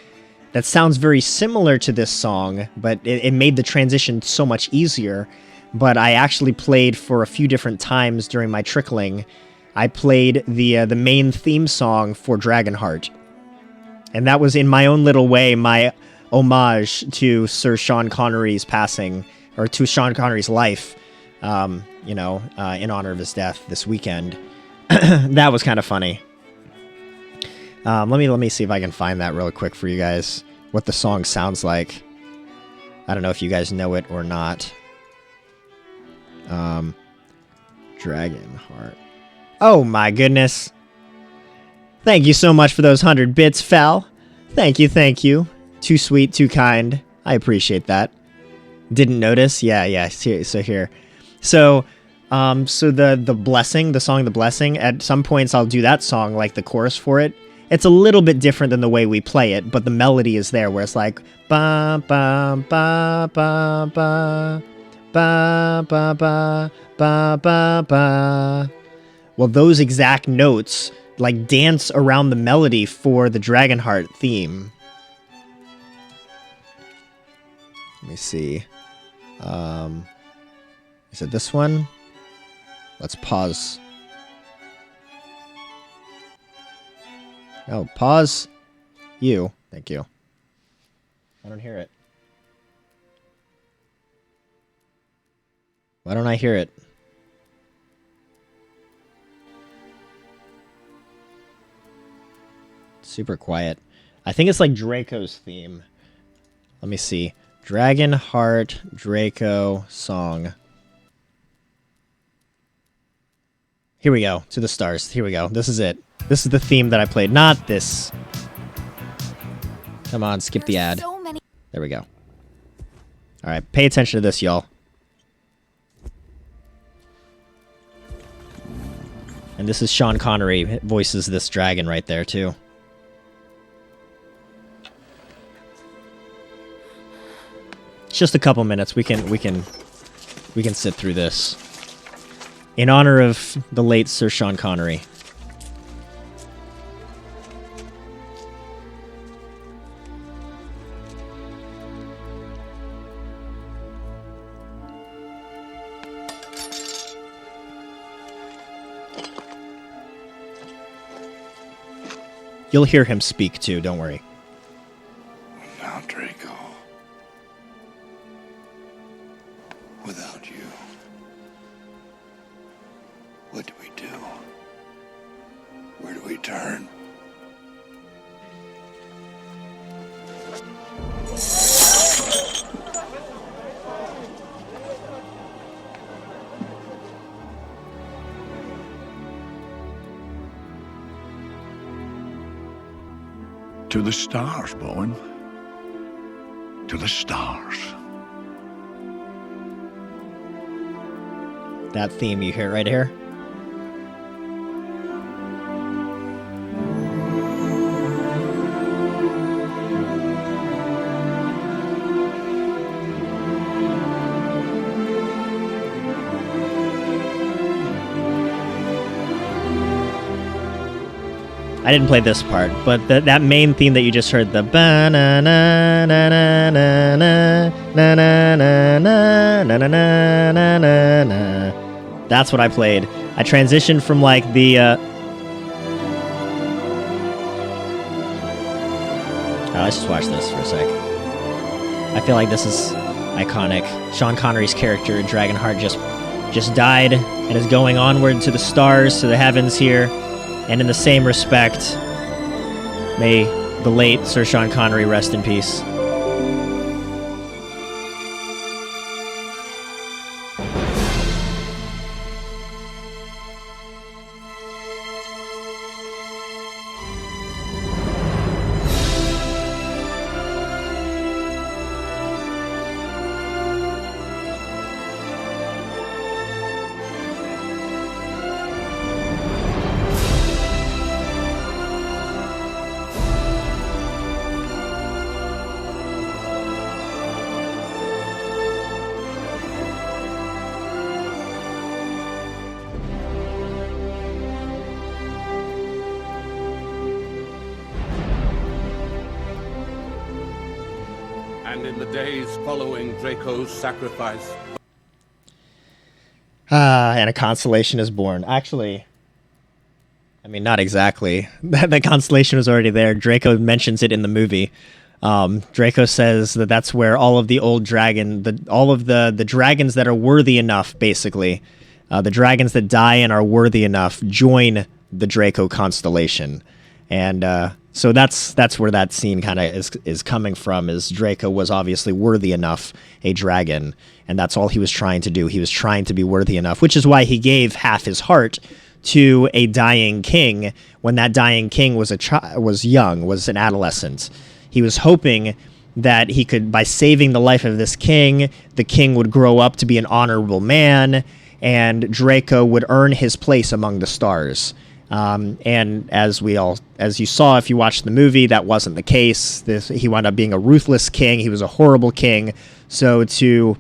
that sounds very similar to this song, but it made the transition so much easier. But I actually played for a few different times during my trickling. I played the main theme song for Dragonheart. And that was in my own little way my homage to Sir Sean Connery's passing, or to Sean Connery's life, in honor of his death this weekend. That was kind of funny. Let me see if I can find that real quick for you guys, what the song sounds like. I don't know if you guys know it or not. Dragonheart. Oh my goodness. Thank you so much for those 100 bits, Fal. Thank you. Too sweet, too kind. I appreciate that. Didn't notice? Yeah. So here. So the Blessing, the song The Blessing, at some points I'll do that song, like the chorus for it. It's a little bit different than the way we play it, but the melody is there, where it's like ba ba ba ba ba ba ba ba ba ba ba. Well, those exact notes like dance around the melody for the Dragonheart theme. Let me see. Is it this one? Let's pause. Oh, pause. You. Thank you. I don't hear it. Why don't I hear it? Super quiet. I think it's like Draco's theme. Let me see. Dragonheart Draco song. Here we go. To the stars. Here we go. This is it. This is the theme that I played. Not this. Come on, skip the ad. There we go. Alright, pay attention to this, y'all. And this is Sean Connery. It voices this dragon right there, too. It's just a couple minutes. We can sit through this. In honor of the late Sir Sean Connery. You'll hear him speak too, don't worry. Now, Draco. Without you, what do we do? Where do we turn? To the stars, Bowen. To the stars. That theme you hear right here. I didn't play this part, but that main theme that you just heard, the ba na na na na na na na na na na na na na na na, that's what I played. I transitioned from like the let's just watch this for a sec. I feel like this is iconic. Sean Connery's character, Dragonheart, just died and is going onward to the stars, to the heavens here. And in the same respect, may the late Sir Sean Connery rest in peace. And in the days following Draco's sacrifice. And a constellation is born. Actually, I mean, not exactly. The constellation was already there. Draco mentions it in the movie. Draco says that that's where all of the old all of the dragons that are worthy enough, basically, the dragons that die and are worthy enough, join the Draco constellation. And so that's where that scene kind of is coming from, is Draco was obviously worthy enough, a dragon, and that's all he was trying to do. He was trying to be worthy enough, which is why he gave half his heart to a dying king when that dying king was young, was an adolescent. He was hoping that he could, by saving the life of this king, the king would grow up to be an honorable man, and Draco would earn his place among the stars. And as you saw, if you watched the movie, that wasn't the case. He wound up being a ruthless king. He was a horrible king. So to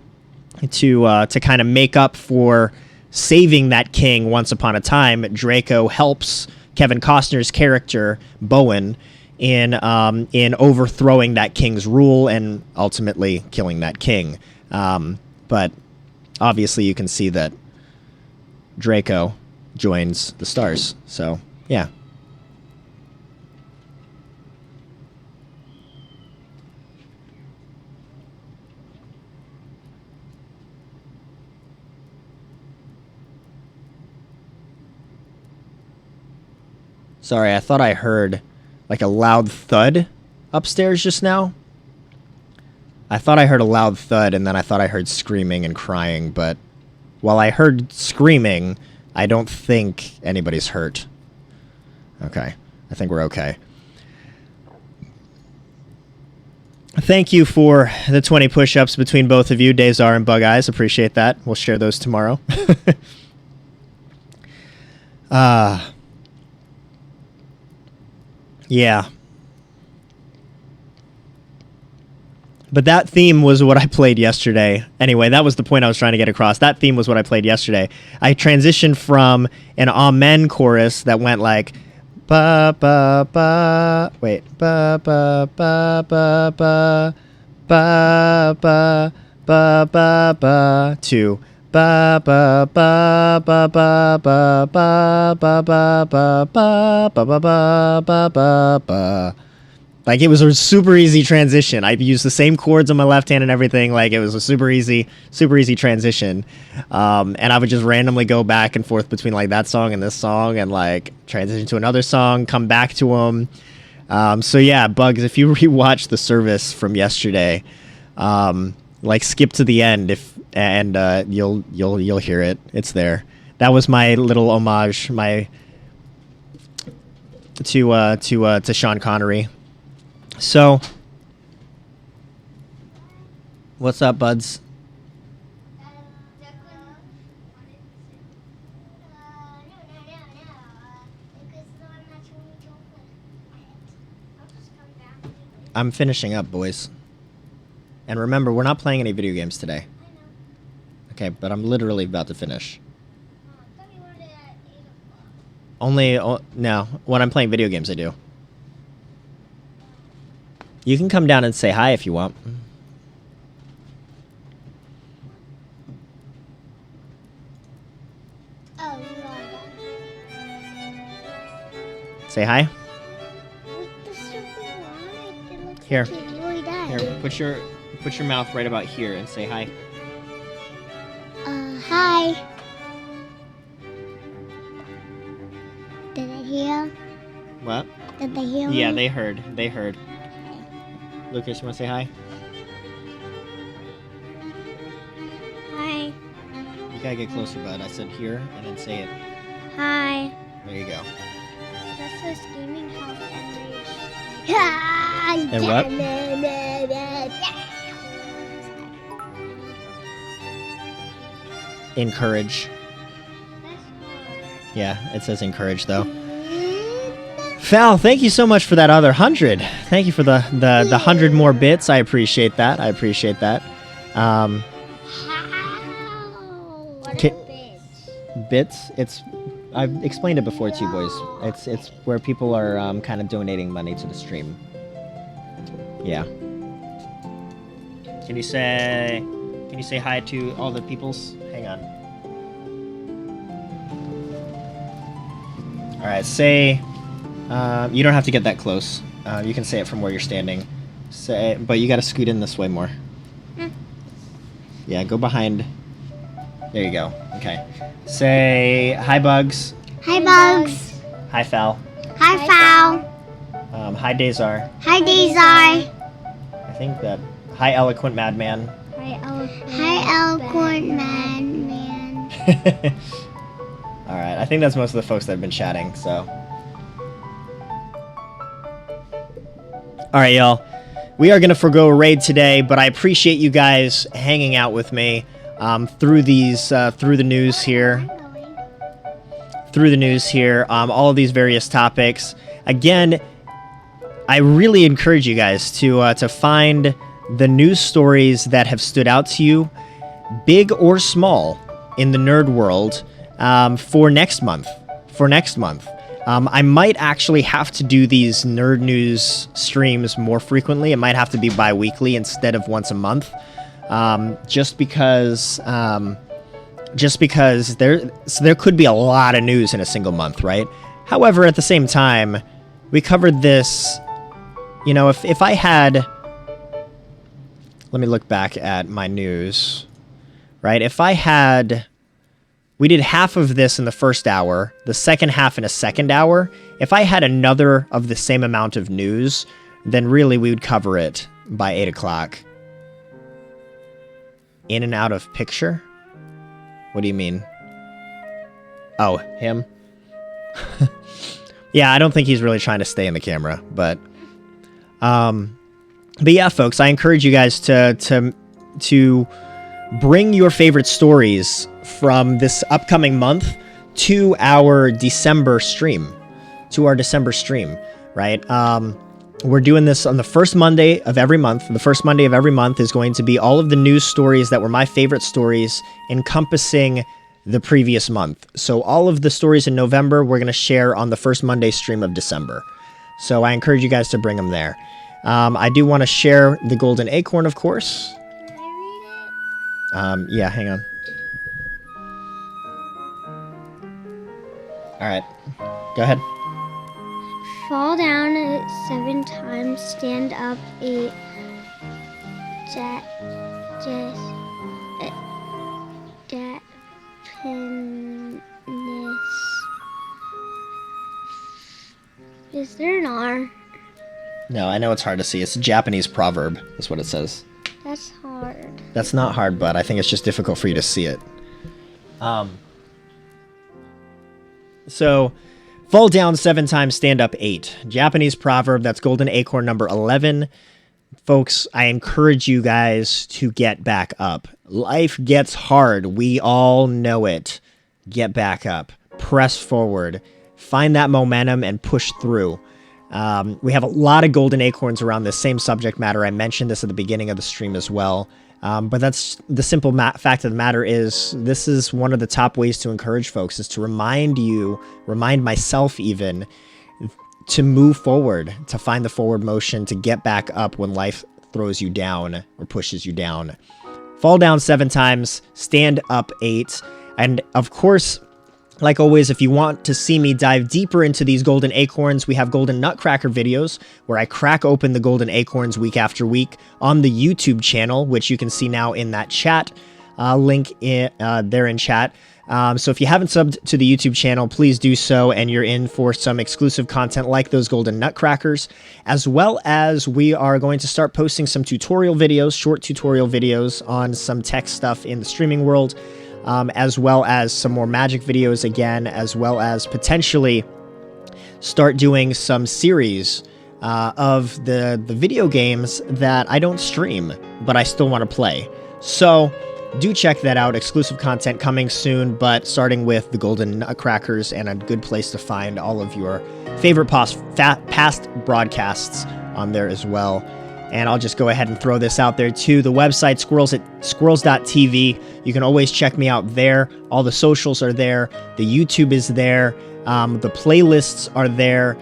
kind of make up for saving that king once upon a time, Draco helps Kevin Costner's character Bowen in overthrowing that king's rule and ultimately killing that king. But obviously, you can see that Draco joins the stars. So, yeah. Sorry, I thought I heard like a loud thud upstairs just now. I thought I heard a loud thud, and then I thought I heard screaming and crying, but while I heard screaming, I don't think anybody's hurt. Okay. I think we're okay. Thank you for the 20 push-ups between both of you, Dazar and Bug Eyes. Appreciate that. We'll share those tomorrow. Yeah. But that theme was what I played yesterday. Anyway, that was the point I was trying to get across. That theme was what I played yesterday. I transitioned from an Amen chorus that went like ba ba ba, wait, ba ba ba ba ba ba ba ba ba ba, to ba ba ba ba ba ba ba ba ba ba ba ba ba ba ba ba ba. Like, it was a super easy transition. I used the same chords on my left hand and everything. Like, it was a super easy transition. And I would just randomly go back and forth between, like, that song and this song and, like, transition to another song, come back to them. So, yeah, Bugs, if you rewatch the service from yesterday, like, skip to the end and you'll hear it. It's there. That was my little homage to Sean Connery. So, what's up, buds? I'm finishing up, boys. And remember, we're not playing any video games today. Okay, but I'm literally about to finish. No, when I'm playing video games, I do. You can come down and say hi if you want. Say hi. Here. Here, put your mouth right about here and say hi. Hi. Did they hear? What? Did they hear? Yeah, me? they heard. They heard. Lucas, you want to say hi? Hi. You gotta get closer, bud. I said here, and then say it. Hi. There you go. That's a screaming house And what? Encourage. Yeah, it says encourage, though. Val, thank you so much for that other 100. Thank you for the 100 more bits. I appreciate that. Bits? I've explained it before to you boys. It's where people are kind of donating money to the stream. Yeah. Can you say hi to all the peoples? Hang on. All right, say. You don't have to get that close. You can say it from where you're standing. But you got to scoot in this way more. Yeah, go behind. There you go. Okay. Say hi, Bugs. Hi, Bugs. Hi, Fal. Hi, Fal. Hi, Dazar. Hi, Dazar. I think that. Hi, Eloquent Madman. Hi, Eloquent Madman. All right. I think that's most of the folks that have been chatting. So. All right, y'all. We are gonna forgo a raid today, but I appreciate you guys hanging out with me through the news here. All of these various topics. Again, I really encourage you guys to find the news stories that have stood out to you, big or small, in the nerd world for next month. I might actually have to do these nerd news streams more frequently. It might have to be bi-weekly instead of once a month, just because there could be a lot of news in a single month, right? However, at the same time, we covered this. You know, if I had, let me look back at my news, right? We did half of this in the first hour, the second half in a second hour. If I had another of the same amount of news, then really we would cover it by 8 o'clock. In and out of picture? What do you mean? Oh, him? Yeah, I don't think he's really trying to stay in the camera, but yeah, folks, I encourage you guys to bring your favorite stories from this upcoming month to our December stream. Right? We're doing this on the first Monday of every month. The first Monday of every month is going to be all of the news stories that were my favorite stories encompassing the previous month. So all of the stories in November, we're going to share on the first Monday stream of December. So I encourage you guys to bring them there. I do want to share the Golden Acorn, of course. Yeah, hang on. All right, go ahead. Fall down 7 times, stand up 8. Is there an R? No, I know it's hard to see. It's a Japanese proverb. That's what it says. That's hard. That's not hard, but I think it's just difficult for you to see it. So, fall down 7 times, stand up 8. Japanese proverb, that's golden acorn number 11. Folks, I encourage you guys to get back up. Life gets hard. We all know it. Get back up. Press forward. Find that momentum and push through. We have a lot of golden acorns around this same subject matter. I mentioned this at the beginning of the stream as well. But that's the simple fact of the matter is this is one of the top ways to encourage folks is to remind myself even, to move forward, to find the forward motion, to get back up when life throws you down or pushes you down. Fall down 7 times, stand up 8. And of course, like always, if you want to see me dive deeper into these golden acorns, we have golden nutcracker videos where I crack open the golden acorns week after week on the YouTube channel, which you can see now in that chat link there in chat. So if you haven't subbed to the YouTube channel, please do so, and you're in for some exclusive content like those golden nutcrackers, as well as we are going to start posting some tutorial videos, short tutorial videos on some tech stuff in the streaming world, as well as some more magic videos again, as well as potentially start doing some series of the video games that I don't stream, but I still want to play. So do check that out. Exclusive content coming soon, but starting with the golden nutcrackers and a good place to find all of your favorite past broadcasts on there as well. And I'll just go ahead and throw this out there too. The website, skwirls.tv. You can always check me out there. All the socials are there. The YouTube is there. The playlists are there.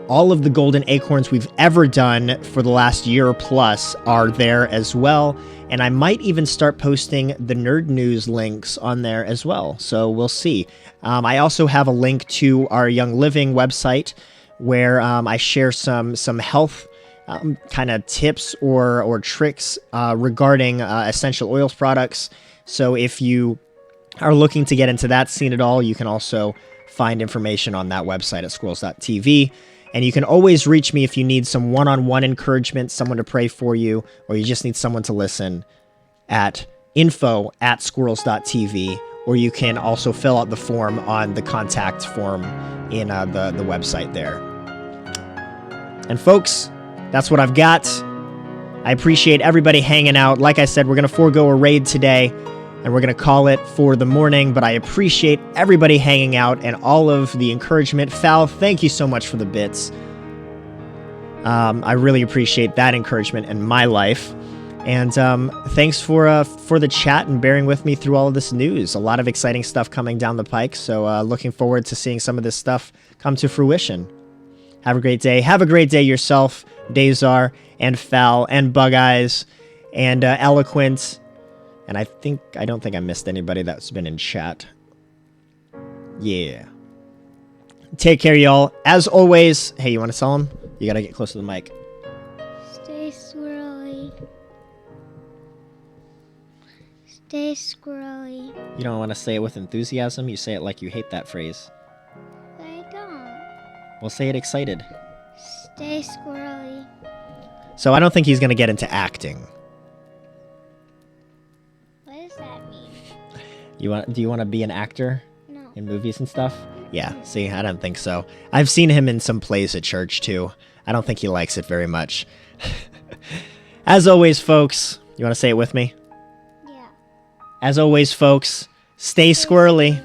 All of the golden acorns we've ever done for the last year plus are there as well. And I might even start posting the nerd news links on there as well. So we'll see. I also have a link to our Young Living website where I share some health kind of tips or tricks regarding essential oils products. So if you are looking to get into that scene at all, you can also find information on that website at skwirls.tv. And you can always reach me if you need some one-on-one encouragement, someone to pray for you, or you just need someone to listen at info@skwirls.tv, or you can also fill out the form on the contact form in the website there. And folks, that's what I've got. I appreciate everybody hanging out. Like I said, we're going to forego a raid today, and we're going to call it for the morning, but I appreciate everybody hanging out and all of the encouragement. Fal, thank you so much for the bits. I really appreciate that encouragement in my life. And thanks for the chat and bearing with me through all of this news. A lot of exciting stuff coming down the pike, so looking forward to seeing some of this stuff come to fruition. Have a great day. Have a great day yourself, Dazar, and Fal, and Bug Eyes, and Eloquent. And I don't think I missed anybody that's been in chat. Yeah. Take care, y'all. As always, hey, you want to sell them? You got to get close to the mic. Stay swirly. Stay squirrely. You don't want to say it with enthusiasm? You say it like you hate that phrase. I don't. Well, say it excited. Stay squirrely. So I don't think he's going to get into acting. What does that mean? Do you want to be an actor? No. In movies and stuff? Yeah, see, I don't think so. I've seen him in some plays at church, too. I don't think he likes it very much. As always, folks, you want to say it with me? Yeah. As always, folks, stay squirrely.